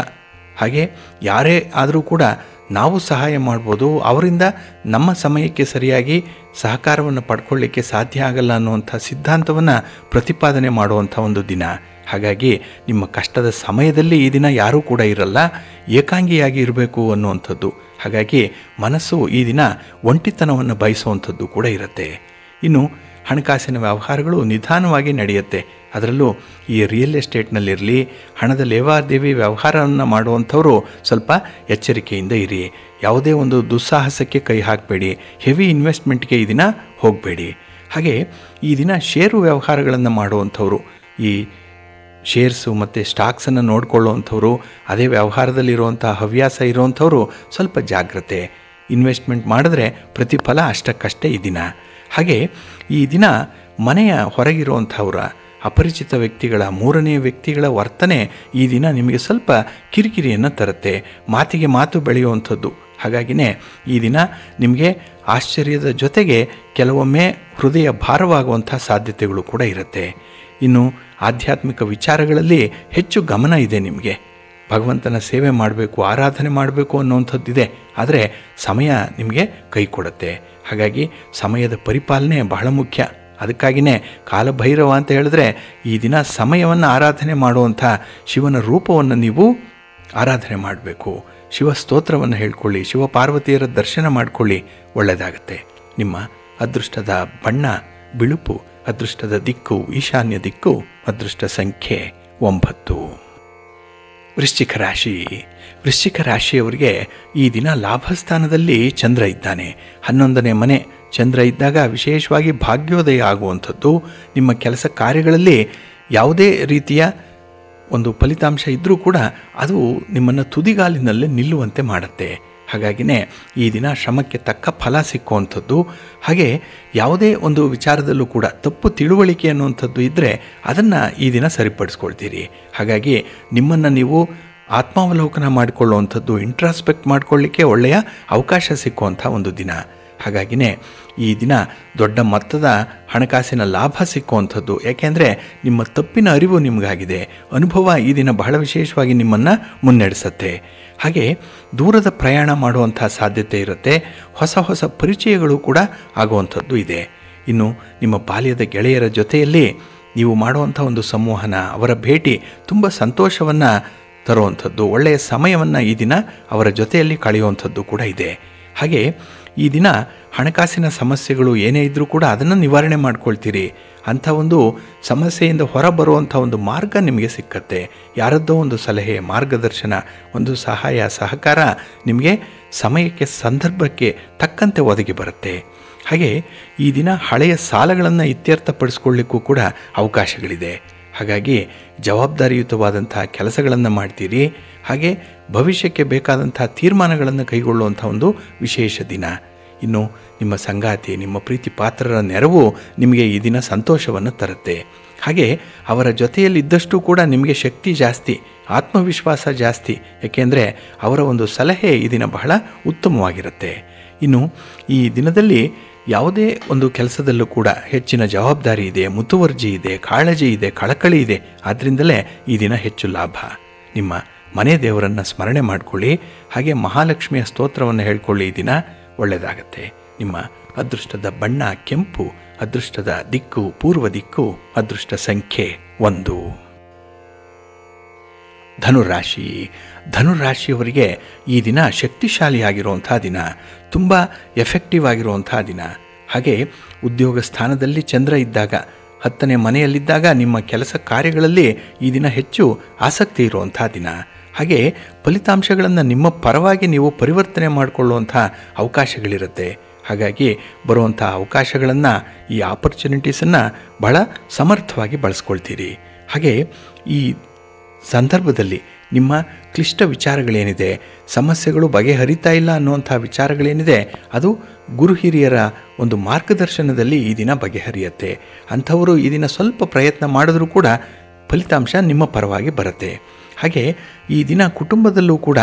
ಹಾಗೆ ಯಾರೇ ಆದರೂ ಕೂಡ ನಾವು ಸಹಾಯ ಮಾಡ್ಬೋದು, ಅವರಿಂದ ನಮ್ಮ ಸಮಯಕ್ಕೆ ಸರಿಯಾಗಿ ಸಹಕಾರವನ್ನು ಪಡ್ಕೊಳ್ಳಿಕ್ಕೆ ಸಾಧ್ಯ ಆಗಲ್ಲ ಅನ್ನುವಂಥ ಸಿದ್ಧಾಂತವನ್ನು ಪ್ರತಿಪಾದನೆ ಮಾಡುವಂಥ ಒಂದು ದಿನ. ಹಾಗಾಗಿ ನಿಮ್ಮ ಕಷ್ಟದ ಸಮಯದಲ್ಲಿ ಈ ದಿನ ಯಾರೂ ಕೂಡ ಇರಲ್ಲ, ಏಕಾಂಗಿಯಾಗಿ ಇರಬೇಕು ಅನ್ನುವಂಥದ್ದು. ಹಾಗಾಗಿ ಮನಸ್ಸು ಈ ದಿನ ಒಂಟಿತನವನ್ನು ಬಯಸುವಂಥದ್ದು ಕೂಡ ಇರುತ್ತೆ. ಇನ್ನು ಹಣಕಾಸಿನ ವ್ಯವಹಾರಗಳು ನಿಧಾನವಾಗಿ ನಡೆಯುತ್ತೆ. ಅದರಲ್ಲೂ ಈ ರಿಯಲ್ ಎಸ್ಟೇಟ್ನಲ್ಲಿರಲಿ, ಹಣದ ಲೇವಾದೇವಿ ವ್ಯವಹಾರವನ್ನು ಮಾಡುವಂಥವರು ಸ್ವಲ್ಪ ಎಚ್ಚರಿಕೆಯಿಂದ ಇರಿ. ಯಾವುದೇ ಒಂದು ದುಸ್ಸಾಹಸಕ್ಕೆ ಕೈ ಹಾಕಬೇಡಿ, ಹೆವಿ ಇನ್ವೆಸ್ಟ್ಮೆಂಟ್ಗೆ ಈ ದಿನ ಹೋಗಬೇಡಿ. ಹಾಗೆ ಈ ದಿನ ಷೇರು ವ್ಯವಹಾರಗಳನ್ನು ಮಾಡುವಂಥವರು, ಈ ಶೇರ್ಸು ಮತ್ತು ಸ್ಟಾಕ್ಸನ್ನು ನೋಡಿಕೊಳ್ಳುವಂಥವ್ರು, ಅದೇ ವ್ಯವಹಾರದಲ್ಲಿರುವಂಥ ಹವ್ಯಾಸ ಇರುವಂಥವರು ಸ್ವಲ್ಪ ಜಾಗ್ರತೆ. ಇನ್ವೆಸ್ಟ್ಮೆಂಟ್ ಮಾಡಿದ್ರೆ ಪ್ರತಿಫಲ ಅಷ್ಟಕ್ಕಷ್ಟೇ ಈ ದಿನ. ಹಾಗೆ ಈ ದಿನ ಮನೆಯ ಹೊರಗಿರುವಂಥವ್ರ ಅಪರಿಚಿತ ವ್ಯಕ್ತಿಗಳ, ಮೂರನೇ ವ್ಯಕ್ತಿಗಳ ವರ್ತನೆ ಈ ದಿನ ನಿಮಗೆ ಸ್ವಲ್ಪ ಕಿರಿಕಿರಿಯನ್ನು ತರುತ್ತೆ, ಮಾತಿಗೆ ಮಾತು ಬೆಳೆಯುವಂಥದ್ದು. ಹಾಗಾಗಿನೇ ಈ ದಿನ ನಿಮಗೆ ಆಶ್ಚರ್ಯದ ಜೊತೆಗೆ ಕೆಲವೊಮ್ಮೆ ಹೃದಯ ಭಾರವಾಗುವಂಥ ಸಾಧ್ಯತೆಗಳು ಕೂಡ ಇರುತ್ತೆ. ಇನ್ನು ಆಧ್ಯಾತ್ಮಿಕ ವಿಚಾರಗಳಲ್ಲಿ ಹೆಚ್ಚು ಗಮನ ಇದೆ ನಿಮಗೆ. ಭಗವಂತನ ಸೇವೆ ಮಾಡಬೇಕು, ಆರಾಧನೆ ಮಾಡಬೇಕು ಅನ್ನುವಂಥದ್ದಿದೆ. ಆದರೆ ಸಮಯ ನಿಮಗೆ ಕೈ ಕೊಡುತ್ತೆ. ಹಾಗಾಗಿ ಸಮಯದ ಪರಿಪಾಲನೆ ಬಹಳ ಮುಖ್ಯ. ಅದಕ್ಕಾಗಿಯೇ ಕಾಲಭೈರವ ಅಂತ ಹೇಳಿದ್ರೆ ಈ ದಿನ ಸಮಯವನ್ನು ಆರಾಧನೆ ಮಾಡುವಂಥ ಶಿವನ ರೂಪವನ್ನು ನೀವು ಆರಾಧನೆ ಮಾಡಬೇಕು. ಶಿವ ಸ್ತೋತ್ರವನ್ನು ಹೇಳ್ಕೊಳ್ಳಿ, ಶಿವ ಪಾರ್ವತಿಯರ ದರ್ಶನ ಮಾಡಿಕೊಳ್ಳಿ, ಒಳ್ಳೆಯದಾಗತ್ತೆ. ನಿಮ್ಮ ಅದೃಷ್ಟದ ಬಣ್ಣ ಬಿಳುಪು, ಅದೃಷ್ಟದ ದಿಕ್ಕು ಈಶಾನ್ಯ ದಿಕ್ಕು, ಅದೃಷ್ಟ ಸಂಖ್ಯೆ 9. ವೃಶ್ಚಿಕ ರಾಶಿ. ವೃಶ್ಚಿಕ ರಾಶಿಯವರಿಗೆ ಈ ದಿನ ಲಾಭಸ್ಥಾನದಲ್ಲಿ ಚಂದ್ರ ಇದ್ದಾನೆ. 11ನೇ ಮನೆ ಚಂದ್ರ ಇದ್ದಾಗ ವಿಶೇಷವಾಗಿ ಭಾಗ್ಯೋದಯ ಆಗುವಂಥದ್ದು. ನಿಮ್ಮ ಕೆಲಸ ಕಾರ್ಯಗಳಲ್ಲಿ ಯಾವುದೇ ರೀತಿಯ ಒಂದು ಫಲಿತಾಂಶ ಇದ್ದರೂ ಕೂಡ ಅದು ನಿಮ್ಮನ್ನು ತುದಿಗಾಲಿನಲ್ಲೇ ನಿಲ್ಲುವಂತೆ ಮಾಡುತ್ತೆ. ಹಾಗಾಗಿನೇ ಈ ದಿನ ಶ್ರಮಕ್ಕೆ ತಕ್ಕ ಫಲ ಸಿಕ್ಕುವಂಥದ್ದು. ಹಾಗೆ ಯಾವುದೇ ಒಂದು ವಿಚಾರದಲ್ಲೂ ಕೂಡ ತಪ್ಪು ತಿಳುವಳಿಕೆ ಅನ್ನುವಂಥದ್ದು ಇದ್ದರೆ ಅದನ್ನು ಈ ದಿನ ಸರಿಪಡಿಸ್ಕೊಳ್ತೀರಿ. ಹಾಗಾಗಿ ನಿಮ್ಮನ್ನು ನೀವು ಆತ್ಮಾವಲೋಕನ ಮಾಡಿಕೊಳ್ಳುವಂಥದ್ದು, ಇಂಟ್ರಾಸ್ಪೆಕ್ಟ್ ಮಾಡಿಕೊಳ್ಳಿಕ್ಕೆ ಒಳ್ಳೆಯ ಅವಕಾಶ ಸಿಕ್ಕುವಂಥ ಒಂದು ದಿನ. ಹಾಗಾಗಿನೇ ಈ ದಿನ ದೊಡ್ಡ ಮೊತ್ತದ ಹಣಕಾಸಿನ ಲಾಭ ಸಿಕ್ಕುವಂಥದ್ದು. ಯಾಕೆಂದರೆ ನಿಮ್ಮ ತಪ್ಪಿನ ಅರಿವು ನಿಮಗಾಗಿದೆ. ಅನುಭವ ಈ ದಿನ ಬಹಳ ವಿಶೇಷವಾಗಿ ನಿಮ್ಮನ್ನು ಮುನ್ನಡೆಸುತ್ತೆ. ಹಾಗೆ ದೂರದ ಪ್ರಯಾಣ ಮಾಡುವಂಥ ಸಾಧ್ಯತೆ ಇರುತ್ತೆ. ಹೊಸ ಹೊಸ ಪರಿಚಯಗಳು ಕೂಡ ಆಗುವಂಥದ್ದು ಇದೆ. ಇನ್ನು ನಿಮ್ಮ ಬಾಲ್ಯದ ಗೆಳೆಯರ ಜೊತೆಯಲ್ಲಿ ನೀವು ಮಾಡುವಂಥ ಒಂದು ಸಂವಹನ, ಅವರ ಭೇಟಿ ತುಂಬ ಸಂತೋಷವನ್ನು ತರುವಂಥದ್ದು, ಒಳ್ಳೆಯ ಸಮಯವನ್ನು ಈ ದಿನ ಅವರ ಜೊತೆಯಲ್ಲಿ ಕಳೆಯುವಂಥದ್ದು ಕೂಡ ಇದೆ. ಹಾಗೆ ಈ ದಿನ ಹಣಕಾಸಿನ ಸಮಸ್ಯೆಗಳು ಏನೇ ಇದ್ದರೂ ಕೂಡ ಅದನ್ನು ನಿವಾರಣೆ ಮಾಡ್ಕೊಳ್ತೀರಿ. ಅಂಥ ಒಂದು ಸಮಸ್ಯೆಯಿಂದ ಹೊರಬರುವಂಥ ಒಂದು ಮಾರ್ಗ ನಿಮಗೆ ಸಿಕ್ಕತ್ತೆ. ಯಾರದ್ದೋ ಒಂದು ಸಲಹೆ, ಮಾರ್ಗದರ್ಶನ, ಒಂದು ಸಹಾಯ ಸಹಕಾರ ನಿಮಗೆ ಸಮಯಕ್ಕೆ ಸಂದರ್ಭಕ್ಕೆ ತಕ್ಕಂತೆ ಒದಗಿ ಬರುತ್ತೆ. ಹಾಗೆ ಈ ದಿನ ಹಳೆಯ ಸಾಲಗಳನ್ನು ಇತ್ಯರ್ಥಪಡಿಸ್ಕೊಳ್ಳಿಕ್ಕೂ ಕೂಡ ಅವಕಾಶಗಳಿದೆ. ಹಾಗಾಗಿ ಜವಾಬ್ದಾರಿಯುತವಾದಂಥ ಕೆಲಸಗಳನ್ನು ಮಾಡ್ತೀರಿ. ಹಾಗೆ ಭವಿಷ್ಯಕ್ಕೆ ಬೇಕಾದಂಥ ತೀರ್ಮಾನಗಳನ್ನು ಕೈಗೊಳ್ಳುವಂಥ ಒಂದು ವಿಶೇಷ ದಿನ. ಇನ್ನು ನಿಮ್ಮ ಸಂಗಾತಿ, ನಿಮ್ಮ ಪ್ರೀತಿ ಪಾತ್ರರ ನೆರವು ನಿಮಗೆ ಈ ದಿನ ಸಂತೋಷವನ್ನು ತರುತ್ತೆ. ಹಾಗೆ ಅವರ ಜೊತೆಯಲ್ಲಿದ್ದಷ್ಟು ಕೂಡ ನಿಮಗೆ ಶಕ್ತಿ ಜಾಸ್ತಿ, ಆತ್ಮವಿಶ್ವಾಸ ಜಾಸ್ತಿ. ಏಕೆಂದರೆ ಅವರ ಒಂದು ಸಲಹೆ ಈ ದಿನ ಬಹಳ ಉತ್ತಮವಾಗಿರುತ್ತೆ. ಇನ್ನು ಈ ದಿನದಲ್ಲಿ ಯಾವುದೇ ಒಂದು ಕೆಲಸದಲ್ಲೂ ಕೂಡ ಹೆಚ್ಚಿನ ಜವಾಬ್ದಾರಿ ಇದೆ, ಮುತುವರ್ಜಿ ಇದೆ, ಕಾಳಜಿ ಇದೆ, ಕಳಕಳಿ ಇದೆ. ಆದ್ದರಿಂದಲೇ ಈ ದಿನ ಹೆಚ್ಚು ಲಾಭ. ನಿಮ್ಮ ಮನೆ ದೇವರನ್ನು ಸ್ಮರಣೆ ಮಾಡಿಕೊಳ್ಳಿ. ಹಾಗೆ ಮಹಾಲಕ್ಷ್ಮಿಯ ಸ್ತೋತ್ರವನ್ನು ಹೇಳ್ಕೊಳ್ಳಿ. ಈ ದಿನ ಒಳ್ಳೆಯದಾಗತ್ತೆ. ನಿಮ್ಮ ಅದೃಷ್ಟದ ಬಣ್ಣ ಕೆಂಪು, ಅದೃಷ್ಟದ ದಿಕ್ಕು ಪೂರ್ವ ದಿಕ್ಕು, ಅದೃಷ್ಟ ಸಂಖ್ಯೆ 1. ಧನುರಾಶಿ. ಧನುರಾಶಿಯವರಿಗೆ ಈ ದಿನ ಶಕ್ತಿಶಾಲಿಯಾಗಿರುವಂಥ ದಿನ, ತುಂಬ ಎಫೆಕ್ಟಿವ್ ಆಗಿರುವಂಥ ದಿನ. ಹಾಗೆ ಉದ್ಯೋಗ ಸ್ಥಾನದಲ್ಲಿ ಚಂದ್ರ ಇದ್ದಾಗ, 10ನೇ ಮನೆಯಲ್ಲಿದ್ದಾಗ ನಿಮ್ಮ ಕೆಲಸ ಕಾರ್ಯಗಳಲ್ಲಿ ಈ ದಿನ ಹೆಚ್ಚು ಆಸಕ್ತಿ ಇರುವಂಥ ದಿನ. ಹಾಗೆ ಫಲಿತಾಂಶಗಳನ್ನು ನಿಮ್ಮ ಪರವಾಗಿ ನೀವು ಪರಿವರ್ತನೆ ಮಾಡಿಕೊಳ್ಳುವಂಥ ಅವಕಾಶಗಳಿರುತ್ತೆ. ಹಾಗಾಗಿ ಬರುವಂಥ ಅವಕಾಶಗಳನ್ನು, ಈ ಆಪರ್ಚುನಿಟೀಸನ್ನು ಬಹಳ ಸಮರ್ಥವಾಗಿ ಬಳಸ್ಕೊಳ್ತೀರಿ. ಹಾಗೆ ಈ ಸಂದರ್ಭದಲ್ಲಿ ನಿಮ್ಮ ಕ್ಲಿಷ್ಟ ವಿಚಾರಗಳೇನಿದೆ, ಸಮಸ್ಯೆಗಳು ಬಗೆಹರಿತಾ ಇಲ್ಲ ಅನ್ನುವಂಥ ವಿಚಾರಗಳೇನಿದೆ, ಅದು ಗುರು ಹಿರಿಯರ ಒಂದು ಮಾರ್ಗದರ್ಶನದಲ್ಲಿ ಈ ದಿನ ಬಗೆಹರಿಯುತ್ತೆ. ಅಂಥವರು ಈ ದಿನ ಸ್ವಲ್ಪ ಪ್ರಯತ್ನ ಮಾಡಿದ್ರೂ ಕೂಡ ಫಲಿತಾಂಶ ನಿಮ್ಮ ಪರವಾಗಿ ಬರುತ್ತೆ. ಹಾಗೆ ಈ ದಿನ ಕುಟುಂಬದಲ್ಲೂ ಕೂಡ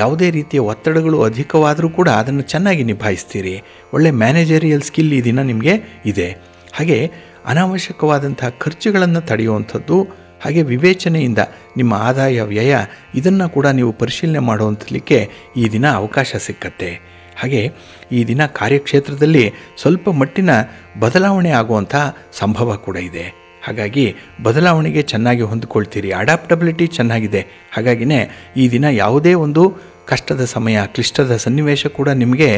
ಯಾವುದೇ ರೀತಿಯ ಒತ್ತಡಗಳು ಅಧಿಕವಾದರೂ ಕೂಡ ಅದನ್ನು ಚೆನ್ನಾಗಿ ನಿಭಾಯಿಸ್ತೀರಿ. ಒಳ್ಳೆ ಮ್ಯಾನೇಜರಿಯಲ್ ಸ್ಕಿಲ್ ಈ ದಿನ ನಿಮಗೆ ಇದೆ. ಹಾಗೆ ಅನಾವಶ್ಯಕವಾದಂಥ ಖರ್ಚುಗಳನ್ನು ತಡೆಯುವಂಥದ್ದು, ಹಾಗೆ ವಿವೇಚನೆಯಿಂದ ನಿಮ್ಮ ಆದಾಯ ವ್ಯಯ ಇದನ್ನು ಕೂಡ ನೀವು ಪರಿಶೀಲನೆ ಮಾಡುವಂಥಲಿಕ್ಕೆ ಈ ದಿನ ಅವಕಾಶ ಸಿಕ್ಕತ್ತೆ. ಹಾಗೆ ಈ ದಿನ ಕಾರ್ಯಕ್ಷೇತ್ರದಲ್ಲಿ ಸ್ವಲ್ಪ ಮಟ್ಟಿನ ಬದಲಾವಣೆ ಆಗುವಂಥ ಸಂಭವ ಕೂಡ ಇದೆ. ಹಾಗಾಗಿ ಬದಲಾವಣೆಗೆ ಚೆನ್ನಾಗಿ ಹೊಂದಿಕೊಳ್ತೀರಿ, ಅಡಾಪ್ಟಬಿಲಿಟಿ ಚೆನ್ನಾಗಿದೆ. ಹಾಗಾಗಿನೇ ಈ ದಿನ ಯಾವುದೇ ಒಂದು ಕಷ್ಟದ ಸಮಯ, ಕ್ಲಿಷ್ಟದ ಸನ್ನಿವೇಶ ಕೂಡ ನಿಮಗೆ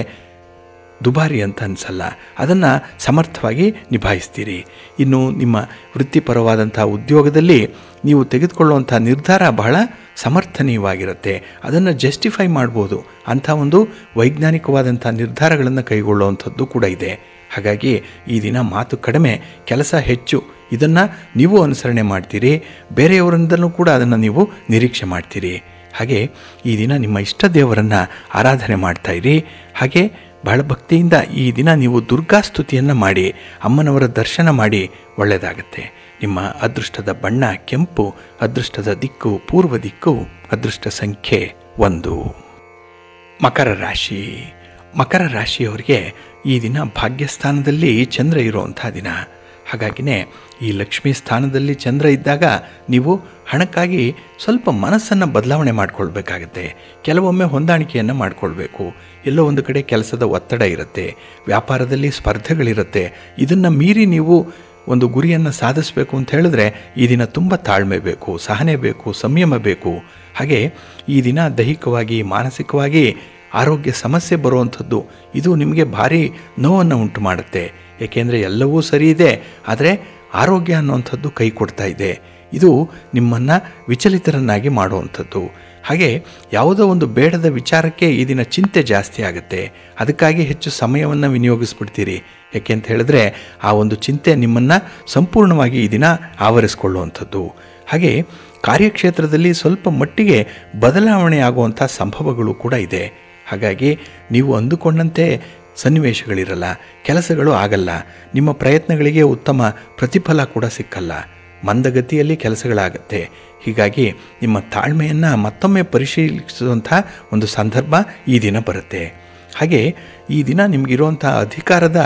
ದುಬಾರಿ ಅಂತ ಅನಿಸಲ್ಲ, ಅದನ್ನು ಸಮರ್ಥವಾಗಿ ನಿಭಾಯಿಸ್ತೀರಿ. ಇನ್ನು ನಿಮ್ಮ ವೃತ್ತಿಪರವಾದಂಥ ಉದ್ಯೋಗದಲ್ಲಿ ನೀವು ತೆಗೆದುಕೊಳ್ಳುವಂಥ ನಿರ್ಧಾರ ಬಹಳ ಸಮರ್ಥನೀಯವಾಗಿರುತ್ತೆ, ಅದನ್ನು ಜಸ್ಟಿಫೈ ಮಾಡ್ಬೋದು. ಅಂಥ ಒಂದು ವೈಜ್ಞಾನಿಕವಾದಂಥ ನಿರ್ಧಾರಗಳನ್ನು ಕೈಗೊಳ್ಳುವಂಥದ್ದು ಕೂಡ ಇದೆ. ಹಾಗಾಗಿ ಈ ದಿನ ಮಾತು ಕಡಿಮೆ, ಕೆಲಸ ಹೆಚ್ಚು, ಇದನ್ನು ನೀವು ಅನುಸರಣೆ ಮಾಡ್ತೀರಿ, ಬೇರೆಯವರಿಂದಲೂ ಕೂಡ ಅದನ್ನು ನೀವು ನಿರೀಕ್ಷೆ ಮಾಡ್ತೀರಿ. ಹಾಗೆ ಈ ದಿನ ನಿಮ್ಮ ಇಷ್ಟ ದೇವರನ್ನು ಆರಾಧನೆ ಮಾಡ್ತಾಯಿರಿ. ಹಾಗೆ ಬಹಳ ಭಕ್ತಿಯಿಂದ ಈ ದಿನ ನೀವು ದುರ್ಗಾಸ್ತುತಿಯನ್ನು ಮಾಡಿ, ಅಮ್ಮನವರ ದರ್ಶನ ಮಾಡಿ ಒಳ್ಳೆಯದಾಗತ್ತೆ. ನಿಮ್ಮ ಅದೃಷ್ಟದ ಬಣ್ಣ ಕೆಂಪು, ಅದೃಷ್ಟದ ದಿಕ್ಕು ಪೂರ್ವ ದಿಕ್ಕು, ಅದೃಷ್ಟ ಸಂಖ್ಯೆ 1. ಮಕರ ರಾಶಿ. ಮಕರ ರಾಶಿಯವರಿಗೆ ಈ ದಿನ ಭಾಗ್ಯಸ್ಥಾನದಲ್ಲಿ ಚಂದ್ರ ಇರುವಂಥ ದಿನ. ಹಾಗಾಗಿನೇ ಈ ಲಕ್ಷ್ಮೀ ಸ್ಥಾನದಲ್ಲಿ ಚಂದ್ರ ಇದ್ದಾಗ ನೀವು ಹಣಕ್ಕಾಗಿ ಸ್ವಲ್ಪ ಮನಸ್ಸನ್ನು ಬದಲಾವಣೆ ಮಾಡಿಕೊಳ್ಬೇಕಾಗತ್ತೆ. ಕೆಲವೊಮ್ಮೆ ಹೊಂದಾಣಿಕೆಯನ್ನು ಮಾಡಿಕೊಳ್ಬೇಕು. ಎಲ್ಲೋ ಒಂದು ಕಡೆ ಕೆಲಸದ ಒತ್ತಡ ಇರುತ್ತೆ, ವ್ಯಾಪಾರದಲ್ಲಿ ಸ್ಪರ್ಧೆಗಳಿರುತ್ತೆ. ಇದನ್ನು ಮೀರಿ ನೀವು ಒಂದು ಗುರಿಯನ್ನು ಸಾಧಿಸಬೇಕು ಅಂತ ಹೇಳಿದ್ರೆ ಈ ದಿನ ತುಂಬ ತಾಳ್ಮೆ ಬೇಕು, ಸಹನೆ ಬೇಕು, ಸಂಯಮ ಬೇಕು. ಹಾಗೆ ಈ ದಿನ ದೈಹಿಕವಾಗಿ ಮಾನಸಿಕವಾಗಿ ಆರೋಗ್ಯ ಸಮಸ್ಯೆ ಬರುವಂಥದ್ದು ಇದು ನಿಮಗೆ ಭಾರಿ ನೋವನ್ನು ಉಂಟು ಮಾಡುತ್ತೆ. ಏಕೆಂದರೆ ಎಲ್ಲವೂ ಸರಿ ಇದೆ, ಆದರೆ ಆರೋಗ್ಯ ಅನ್ನುವಂಥದ್ದು ಕೈ ಕೊಡ್ತಾ ಇದೆ. ಇದು ನಿಮ್ಮನ್ನು ವಿಚಲಿತರನ್ನಾಗಿ ಮಾಡುವಂಥದ್ದು. ಹಾಗೆ ಯಾವುದೋ ಒಂದು ಬೇಡದ ವಿಚಾರಕ್ಕೆ ಈ ದಿನ ಚಿಂತೆ ಜಾಸ್ತಿ ಆಗುತ್ತೆ, ಅದಕ್ಕಾಗಿ ಹೆಚ್ಚು ಸಮಯವನ್ನು ವಿನಿಯೋಗಿಸ್ಬಿಡ್ತೀರಿ. ಯಾಕೆ ಅಂತ ಹೇಳಿದ್ರೆ ಆ ಒಂದು ಚಿಂತೆ ನಿಮ್ಮನ್ನು ಸಂಪೂರ್ಣವಾಗಿ ಈ ದಿನ ಆವರಿಸ್ಕೊಳ್ಳುವಂಥದ್ದು. ಹಾಗೆ ಕಾರ್ಯಕ್ಷೇತ್ರದಲ್ಲಿ ಸ್ವಲ್ಪ ಮಟ್ಟಿಗೆ ಬದಲಾವಣೆ ಆಗುವಂಥ ಸಂಭವಗಳು ಕೂಡ ಇದೆ. ಹಾಗಾಗಿ ನೀವು ಅಂದುಕೊಂಡಂತೆ ಸನ್ನಿವೇಶಗಳಿರಲ್ಲ, ಕೆಲಸಗಳು ಆಗಲ್ಲ, ನಿಮ್ಮ ಪ್ರಯತ್ನಗಳಿಗೆ ಉತ್ತಮ ಪ್ರತಿಫಲ ಕೂಡ ಸಿಕ್ಕಲ್ಲ, ಮಂದಗತಿಯಲ್ಲಿ ಕೆಲಸಗಳಾಗತ್ತೆ. ಹೀಗಾಗಿ ನಿಮ್ಮ ತಾಳ್ಮೆಯನ್ನು ಮತ್ತೊಮ್ಮೆ ಪರಿಶೀಲಿಸುವಂಥ ಒಂದು ಸಂದರ್ಭ ಈ ದಿನ ಬರುತ್ತೆ. ಹಾಗೆ ಈ ದಿನ ನಿಮಗಿರುವಂಥ ಅಧಿಕಾರದ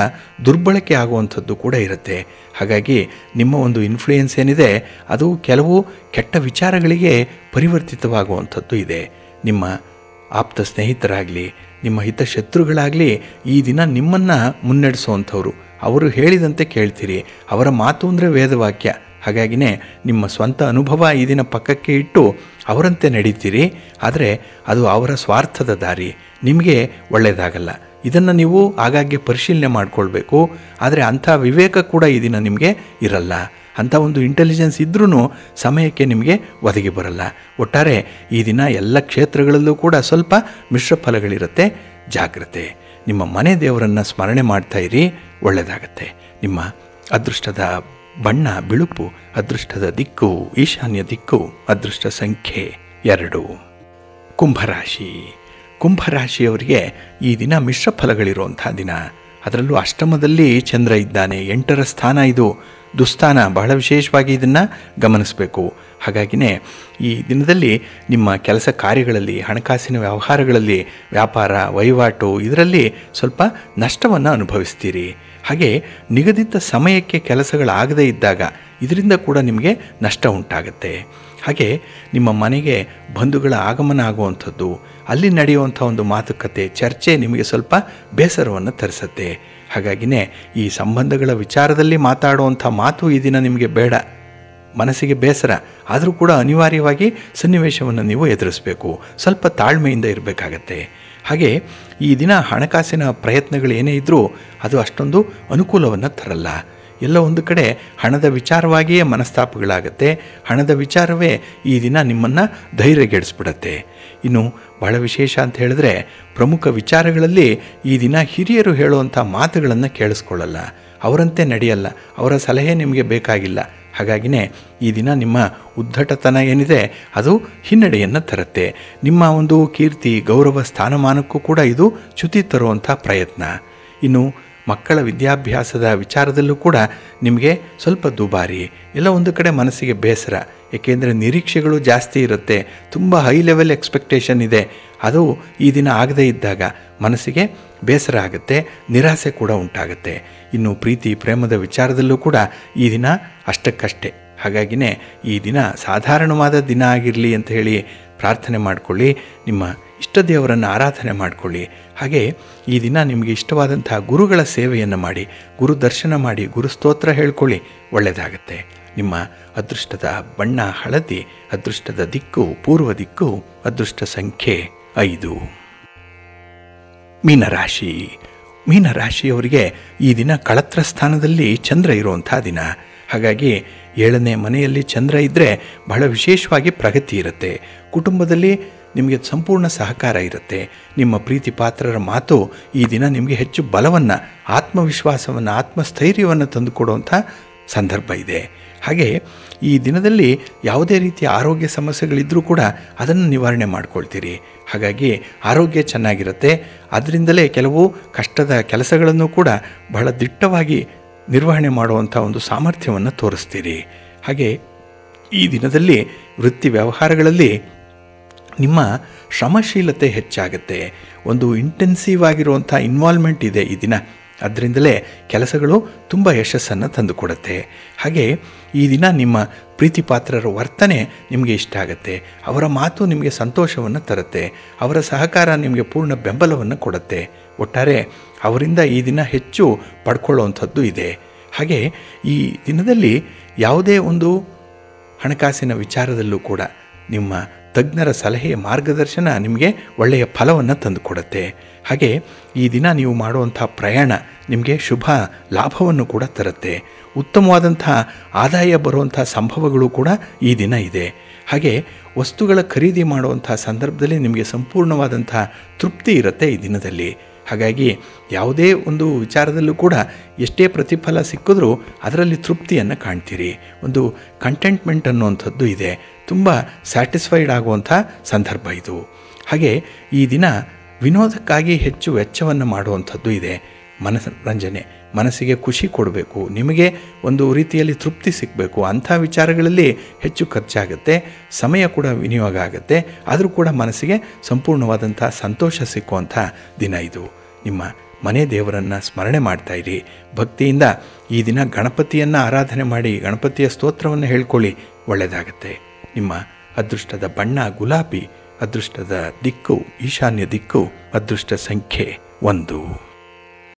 ದುರ್ಬಳಕೆ ಆಗುವಂಥದ್ದು ಕೂಡ ಇರುತ್ತೆ. ಹಾಗಾಗಿ ನಿಮ್ಮ ಒಂದು ಇನ್ಫ್ಲೂಯೆನ್ಸ್ ಏನಿದೆ ಅದು ಕೆಲವು ಕೆಟ್ಟ ವಿಚಾರಗಳಿಗೆ ಪರಿವರ್ತಿತವಾಗುವಂಥದ್ದು ಇದೆ. ನಿಮ್ಮ ಆಪ್ತ ಸ್ನೇಹಿತರಾಗಲಿ, ನಿಮ್ಮ ಹಿತಶತ್ರುಗಳಾಗಲಿ ಈ ದಿನ ನಿಮ್ಮನ್ನು ಮುನ್ನಡೆಸುವಂಥವ್ರು. ಅವರು ಹೇಳಿದಂತೆ ಕೇಳ್ತೀರಿ, ಅವರ ಮಾತು ಅಂದರೆ ವೇದವಾಕ್ಯ. ಹಾಗಾಗಿನೇ ನಿಮ್ಮ ಸ್ವಂತ ಅನುಭವ ಈ ದಿನ ಪಕ್ಕಕ್ಕೆ ಇಟ್ಟು ಅವರಂತೆ ನಡೀತೀರಿ. ಆದರೆ ಅದು ಅವರ ಸ್ವಾರ್ಥದ ದಾರಿ, ನಿಮಗೆ ಒಳ್ಳೆಯದಾಗಲ್ಲ. ಇದನ್ನು ನೀವು ಆಗಾಗ್ಗೆ ಪರಿಶೀಲನೆ ಮಾಡಿಕೊಳ್ಬೇಕು. ಆದರೆ ಅಂಥ ವಿವೇಕ ಕೂಡ ಈ ದಿನ ನಿಮಗೆ ಇರಲ್ಲ. ಅಂಥ ಒಂದು ಇಂಟೆಲಿಜೆನ್ಸ್ ಇದ್ರೂ ಸಮಯಕ್ಕೆ ನಿಮಗೆ ಒದಗಿ ಬರಲ್ಲ. ಒಟ್ಟಾರೆ ಈ ದಿನ ಎಲ್ಲ ಕ್ಷೇತ್ರಗಳಲ್ಲೂ ಕೂಡ ಸ್ವಲ್ಪ ಮಿಶ್ರ ಫಲಗಳಿರುತ್ತೆ, ಜಾಗ್ರತೆ. ನಿಮ್ಮ ಮನೆ ದೇವರನ್ನು ಸ್ಮರಣೆ ಮಾಡ್ತಾಯಿರಿ, ಒಳ್ಳೆಯದಾಗತ್ತೆ. ನಿಮ್ಮ ಅದೃಷ್ಟದ ಬಣ್ಣ ಬಿಳುಪು, ಅದೃಷ್ಟದ ದಿಕ್ಕು ಈಶಾನ್ಯ ದಿಕ್ಕು, ಅದೃಷ್ಟ ಸಂಖ್ಯೆ 2. ಕುಂಭರಾಶಿ. ಕುಂಭರಾಶಿಯವರಿಗೆ ಈ ದಿನ ಮಿಶ್ರ ಫಲಗಳಿರುವಂಥ ದಿನ. ಅದರಲ್ಲೂ ಅಷ್ಟಮದಲ್ಲಿ ಚಂದ್ರ ಇದ್ದಾನೆ, 8ರ ಸ್ಥಾನ ಇದು ದುಸ್ಥಾನ. ಬಹಳ ವಿಶೇಷವಾಗಿ ಇದನ್ನು ಗಮನಿಸಬೇಕು. ಹಾಗಾಗಿನೇ ಈ ದಿನದಲ್ಲಿ ನಿಮ್ಮ ಕೆಲಸ ಕಾರ್ಯಗಳಲ್ಲಿ, ಹಣಕಾಸಿನ ವ್ಯವಹಾರಗಳಲ್ಲಿ, ವ್ಯಾಪಾರ ವಹಿವಾಟು ಇದರಲ್ಲಿ ಸ್ವಲ್ಪ ನಷ್ಟವನ್ನು ಅನುಭವಿಸ್ತೀರಿ. ಹಾಗೆ ನಿಗದಿತ ಸಮಯಕ್ಕೆ ಕೆಲಸಗಳಾಗದೇ ಇದ್ದಾಗ ಇದರಿಂದ ಕೂಡ ನಿಮಗೆ ನಷ್ಟ ಉಂಟಾಗುತ್ತೆ. ಹಾಗೆ ನಿಮ್ಮ ಮನೆಗೆ ಬಂಧುಗಳ ಆಗಮನ ಆಗುವಂಥದ್ದು, ಅಲ್ಲಿ ನಡೆಯುವಂಥ ಒಂದು ಮಾತುಕತೆ, ಚರ್ಚೆ ನಿಮಗೆ ಸ್ವಲ್ಪ ಬೇಸರವನ್ನು ತರಿಸುತ್ತೆ. ಹಾಗಾಗಿನೇ ಈ ಸಂಬಂಧಗಳ ವಿಚಾರದಲ್ಲಿ ಮಾತಾಡುವಂಥ ಮಾತು ಈ ದಿನ ನಿಮಗೆ ಬೇಡ, ಮನಸ್ಸಿಗೆ ಬೇಸರ. ಆದರೂ ಕೂಡ ಅನಿವಾರ್ಯವಾಗಿ ಸನ್ನಿವೇಶವನ್ನು ನೀವು ಎದುರಿಸಬೇಕು, ಸ್ವಲ್ಪ ತಾಳ್ಮೆಯಿಂದ ಇರಬೇಕಾಗತ್ತೆ. ಹಾಗೆ ಈ ದಿನ ಹಣಕಾಸಿನ ಪ್ರಯತ್ನಗಳು ಏನೇ ಇದ್ದರೂ ಅದು ಅಷ್ಟೊಂದು ಅನುಕೂಲವನ್ನು ತರಲ್ಲ. ಎಲ್ಲೋ ಒಂದು ಕಡೆ ಹಣದ ವಿಚಾರವಾಗಿಯೇ ಮನಸ್ತಾಪಗಳಾಗತ್ತೆ. ಹಣದ ವಿಚಾರವೇ ಈ ದಿನ ನಿಮ್ಮನ್ನು ಧೈರ್ಯಗೆಡಿಸ್ಬಿಡತ್ತೆ. ಇನ್ನು ಬಹಳ ವಿಶೇಷ ಅಂತ ಹೇಳಿದ್ರೆ ಪ್ರಮುಖ ವಿಚಾರಗಳಲ್ಲಿ ಈ ದಿನ ಹಿರಿಯರು ಹೇಳುವಂಥ ಮಾತುಗಳನ್ನು ಕೇಳಿಸ್ಕೊಳ್ಳಲ್ಲ, ಅವರಂತೆ ನಡೆಯಲ್ಲ, ಅವರ ಸಲಹೆ ನಿಮಗೆ ಬೇಕಾಗಿಲ್ಲ. ಹಾಗಾಗಿನೇ ಈ ದಿನ ನಿಮ್ಮ ಉದ್ದಟತನ ಏನಿದೆ ಅದು ಹಿನ್ನಡೆಯನ್ನು ತರುತ್ತೆ. ನಿಮ್ಮ ಒಂದು ಕೀರ್ತಿ ಗೌರವ ಸ್ಥಾನಮಾನಕ್ಕೂ ಕೂಡ ಇದು ಚ್ಯುತಿ ತರುವಂಥ ಪ್ರಯತ್ನ. ಇನ್ನು ಮಕ್ಕಳ ವಿದ್ಯಾಭ್ಯಾಸದ ವಿಚಾರದಲ್ಲೂ ಕೂಡ ನಿಮಗೆ ಸ್ವಲ್ಪ ದುಬಾರಿ, ಎಲ್ಲ ಒಂದು ಕಡೆ ಮನಸ್ಸಿಗೆ ಬೇಸರ. ಏಕೆಂದರೆ ನಿರೀಕ್ಷೆಗಳು ಜಾಸ್ತಿ ಇರುತ್ತೆ, ತುಂಬ ಹೈ ಲೆವೆಲ್ ಎಕ್ಸ್ಪೆಕ್ಟೇಷನ್ ಇದೆ. ಅದು ಈ ದಿನ ಆಗದೇ ಇದ್ದಾಗ ಮನಸ್ಸಿಗೆ ಬೇಸರ ಆಗುತ್ತೆ, ನಿರಾಸೆ ಕೂಡ ಉಂಟಾಗುತ್ತೆ. ಇನ್ನು ಪ್ರೀತಿ ಪ್ರೇಮದ ವಿಚಾರದಲ್ಲೂ ಕೂಡ ಈ ದಿನ ಅಷ್ಟಕ್ಕಷ್ಟೇ. ಹಾಗಾಗಿನೇ ಈ ದಿನ ಸಾಧಾರಣವಾದ ದಿನ ಆಗಿರಲಿ ಅಂತ ಹೇಳಿ ಪ್ರಾರ್ಥನೆ ಮಾಡಿಕೊಳ್ಳಿ. ನಿಮ್ಮ ಇಷ್ಟ ದೇವರನ್ನು ಆರಾಧನೆ ಮಾಡಿಕೊಳ್ಳಿ. ಹಾಗೆ ಈ ದಿನ ನಿಮಗೆ ಇಷ್ಟವಾದಂಥ ಗುರುಗಳ ಸೇವೆಯನ್ನು ಮಾಡಿ, ಗುರು ದರ್ಶನ ಮಾಡಿ, ಗುರು ಸ್ತೋತ್ರ ಹೇಳ್ಕೊಳ್ಳಿ, ಒಳ್ಳೆಯದಾಗತ್ತೆ. ನಿಮ್ಮ ಅದೃಷ್ಟದ ಬಣ್ಣ ಹಳದಿ, ಅದೃಷ್ಟದ ದಿಕ್ಕು ಪೂರ್ವ ದಿಕ್ಕು, ಅದೃಷ್ಟ ಸಂಖ್ಯೆ 5. ಮೀನರಾಶಿ. ಮೀನರಾಶಿಯವರಿಗೆ ಈ ದಿನ ಕಳತ್ರ ಸ್ಥಾನದಲ್ಲಿ ಚಂದ್ರ ಇರುವಂಥ ದಿನ. ಹಾಗಾಗಿ 7ನೇ ಮನೆಯಲ್ಲಿ ಚಂದ್ರ ಇದ್ದರೆ ಬಹಳ ವಿಶೇಷವಾಗಿ ಪ್ರಗತಿ ಇರುತ್ತೆ. ಕುಟುಂಬದಲ್ಲಿ ನಿಮಗೆ ಸಂಪೂರ್ಣ ಸಹಕಾರ ಇರುತ್ತೆ. ನಿಮ್ಮ ಪ್ರೀತಿ ಪಾತ್ರರ ಮಾತು ಈ ದಿನ ನಿಮಗೆ ಹೆಚ್ಚು ಬಲವನ್ನು, ಆತ್ಮವಿಶ್ವಾಸವನ್ನು, ಆತ್ಮಸ್ಥೈರ್ಯವನ್ನು ತಂದುಕೊಡುವಂಥ ಸಂದರ್ಭ ಇದೆ. ಹಾಗೆ ಈ ದಿನದಲ್ಲಿ ಯಾವುದೇ ರೀತಿಯ ಆರೋಗ್ಯ ಸಮಸ್ಯೆಗಳಿದ್ದರೂ ಕೂಡ ಅದನ್ನು ನಿವಾರಣೆ ಮಾಡ್ಕೊಳ್ತೀರಿ. ಹಾಗಾಗಿ ಆರೋಗ್ಯ ಚೆನ್ನಾಗಿರುತ್ತೆ. ಅದರಿಂದಲೇ ಕೆಲವು ಕಷ್ಟದ ಕೆಲಸಗಳನ್ನು ಕೂಡ ಬಹಳ ದಿಟ್ಟವಾಗಿ ನಿರ್ವಹಣೆ ಮಾಡುವಂಥ ಒಂದು ಸಾಮರ್ಥ್ಯವನ್ನು ತೋರಿಸ್ತೀರಿ. ಹಾಗೆ ಈ ದಿನದಲ್ಲಿ ವೃತ್ತಿ ವ್ಯವಹಾರಗಳಲ್ಲಿ ನಿಮ್ಮ ಶ್ರಮಶೀಲತೆ ಹೆಚ್ಚಾಗುತ್ತೆ. ಒಂದು ಇಂಟೆನ್ಸಿವ್ ಆಗಿರುವಂಥ ಇನ್ವಾಲ್ವ್ಮೆಂಟ್ ಇದೆ ಈ ದಿನ. ಅದರಿಂದಲೇ ಕೆಲಸಗಳು ತುಂಬ ಯಶಸ್ಸನ್ನು ತಂದುಕೊಡುತ್ತೆ. ಹಾಗೆ ಈ ದಿನ ನಿಮ್ಮ ಪ್ರೀತಿ ಪಾತ್ರರ ವರ್ತನೆ ನಿಮಗೆ ಇಷ್ಟ ಆಗುತ್ತೆ. ಅವರ ಮಾತು ನಿಮಗೆ ಸಂತೋಷವನ್ನು ತರುತ್ತೆ. ಅವರ ಸಹಕಾರ ನಿಮಗೆ ಪೂರ್ಣ ಬೆಂಬಲವನ್ನು ಕೊಡುತ್ತೆ. ಒಟ್ಟಾರೆ ಅವರಿಂದ ಈ ದಿನ ಹೆಚ್ಚು ಪಡ್ಕೊಳ್ಳುವಂಥದ್ದು ಇದೆ. ಹಾಗೆ ಈ ದಿನದಲ್ಲಿ ಯಾವುದೇ ಒಂದು ಹಣಕಾಸಿನ ವಿಚಾರದಲ್ಲೂ ಕೂಡ ನಿಮ್ಮ ತಜ್ಞರ ಸಲಹೆ ಮಾರ್ಗದರ್ಶನ ನಿಮಗೆ ಒಳ್ಳೆಯ ಫಲವನ್ನು ತಂದುಕೊಡುತ್ತೆ. ಹಾಗೆ ಈ ದಿನ ನೀವು ಮಾಡುವಂಥ ಪ್ರಯಾಣ ನಿಮಗೆ ಶುಭ ಲಾಭವನ್ನು ಕೂಡ ತರುತ್ತೆ. ಉತ್ತಮವಾದಂಥ ಆದಾಯ ಬರುವಂಥ ಸಂಭವಗಳು ಕೂಡ ಈ ದಿನ ಇದೆ. ಹಾಗೆ ವಸ್ತುಗಳ ಖರೀದಿ ಮಾಡುವಂಥ ಸಂದರ್ಭದಲ್ಲಿ ನಿಮಗೆ ಸಂಪೂರ್ಣವಾದಂಥ ತೃಪ್ತಿ ಇರುತ್ತೆ ಈ ದಿನದಲ್ಲಿ. ಹಾಗಾಗಿ ಯಾವುದೇ ಒಂದು ವಿಚಾರದಲ್ಲೂ ಕೂಡ ಎಷ್ಟೇ ಪ್ರತಿಫಲ ಸಿಕ್ಕಿದ್ರೂ ಅದರಲ್ಲಿ ತೃಪ್ತಿಯನ್ನು ಕಾಣ್ತೀರಿ. ಒಂದು ಕಂಟೆಂಟ್ಮೆಂಟ್ ಅನ್ನುವಂಥದ್ದು ಇದೆ. ತುಂಬ ಸ್ಯಾಟಿಸ್ಫೈಡ್ ಆಗುವಂಥ ಸಂದರ್ಭ ಇದು. ಹಾಗೆ ಈ ದಿನ ವಿನೋದಕ್ಕಾಗಿ ಹೆಚ್ಚು ವೆಚ್ಚವನ್ನು ಮಾಡುವಂಥದ್ದು ಇದೆ. ಮನರಂಜನೆ, ಮನಸ್ಸಿಗೆ ಖುಷಿ ಕೊಡಬೇಕು, ನಿಮಗೆ ಒಂದು ರೀತಿಯಲ್ಲಿ ತೃಪ್ತಿ ಸಿಗಬೇಕು, ಅಂಥ ವಿಚಾರಗಳಲ್ಲಿ ಹೆಚ್ಚು ಖರ್ಚಾಗುತ್ತೆ. ಸಮಯ ಕೂಡ ವಿನಿಯೋಗ ಆಗುತ್ತೆ. ಆದರೂ ಕೂಡ ಮನಸ್ಸಿಗೆ ಸಂಪೂರ್ಣವಾದಂಥ ಸಂತೋಷ ಸಿಕ್ಕುವಂಥ ದಿನ ಇದು. ನಿಮ್ಮ ಮನೆ ದೇವರನ್ನು ಸ್ಮರಣೆ ಮಾಡ್ತಾಯಿರಿ. ಭಕ್ತಿಯಿಂದ ಈ ದಿನ ಗಣಪತಿಯನ್ನು ಆರಾಧನೆ ಮಾಡಿ ಗಣಪತಿಯ ಸ್ತೋತ್ರವನ್ನು ಹೇಳ್ಕೊಳ್ಳಿ, ಒಳ್ಳೆಯದಾಗತ್ತೆ. ನಿಮ್ಮ ಅದೃಷ್ಟದ ಬಣ್ಣ ಗುಲಾಬಿ, ಅದೃಷ್ಟದ ದಿಕ್ಕು ಈಶಾನ್ಯ ದಿಕ್ಕು, ಅದೃಷ್ಟ ಸಂಖ್ಯೆ 1.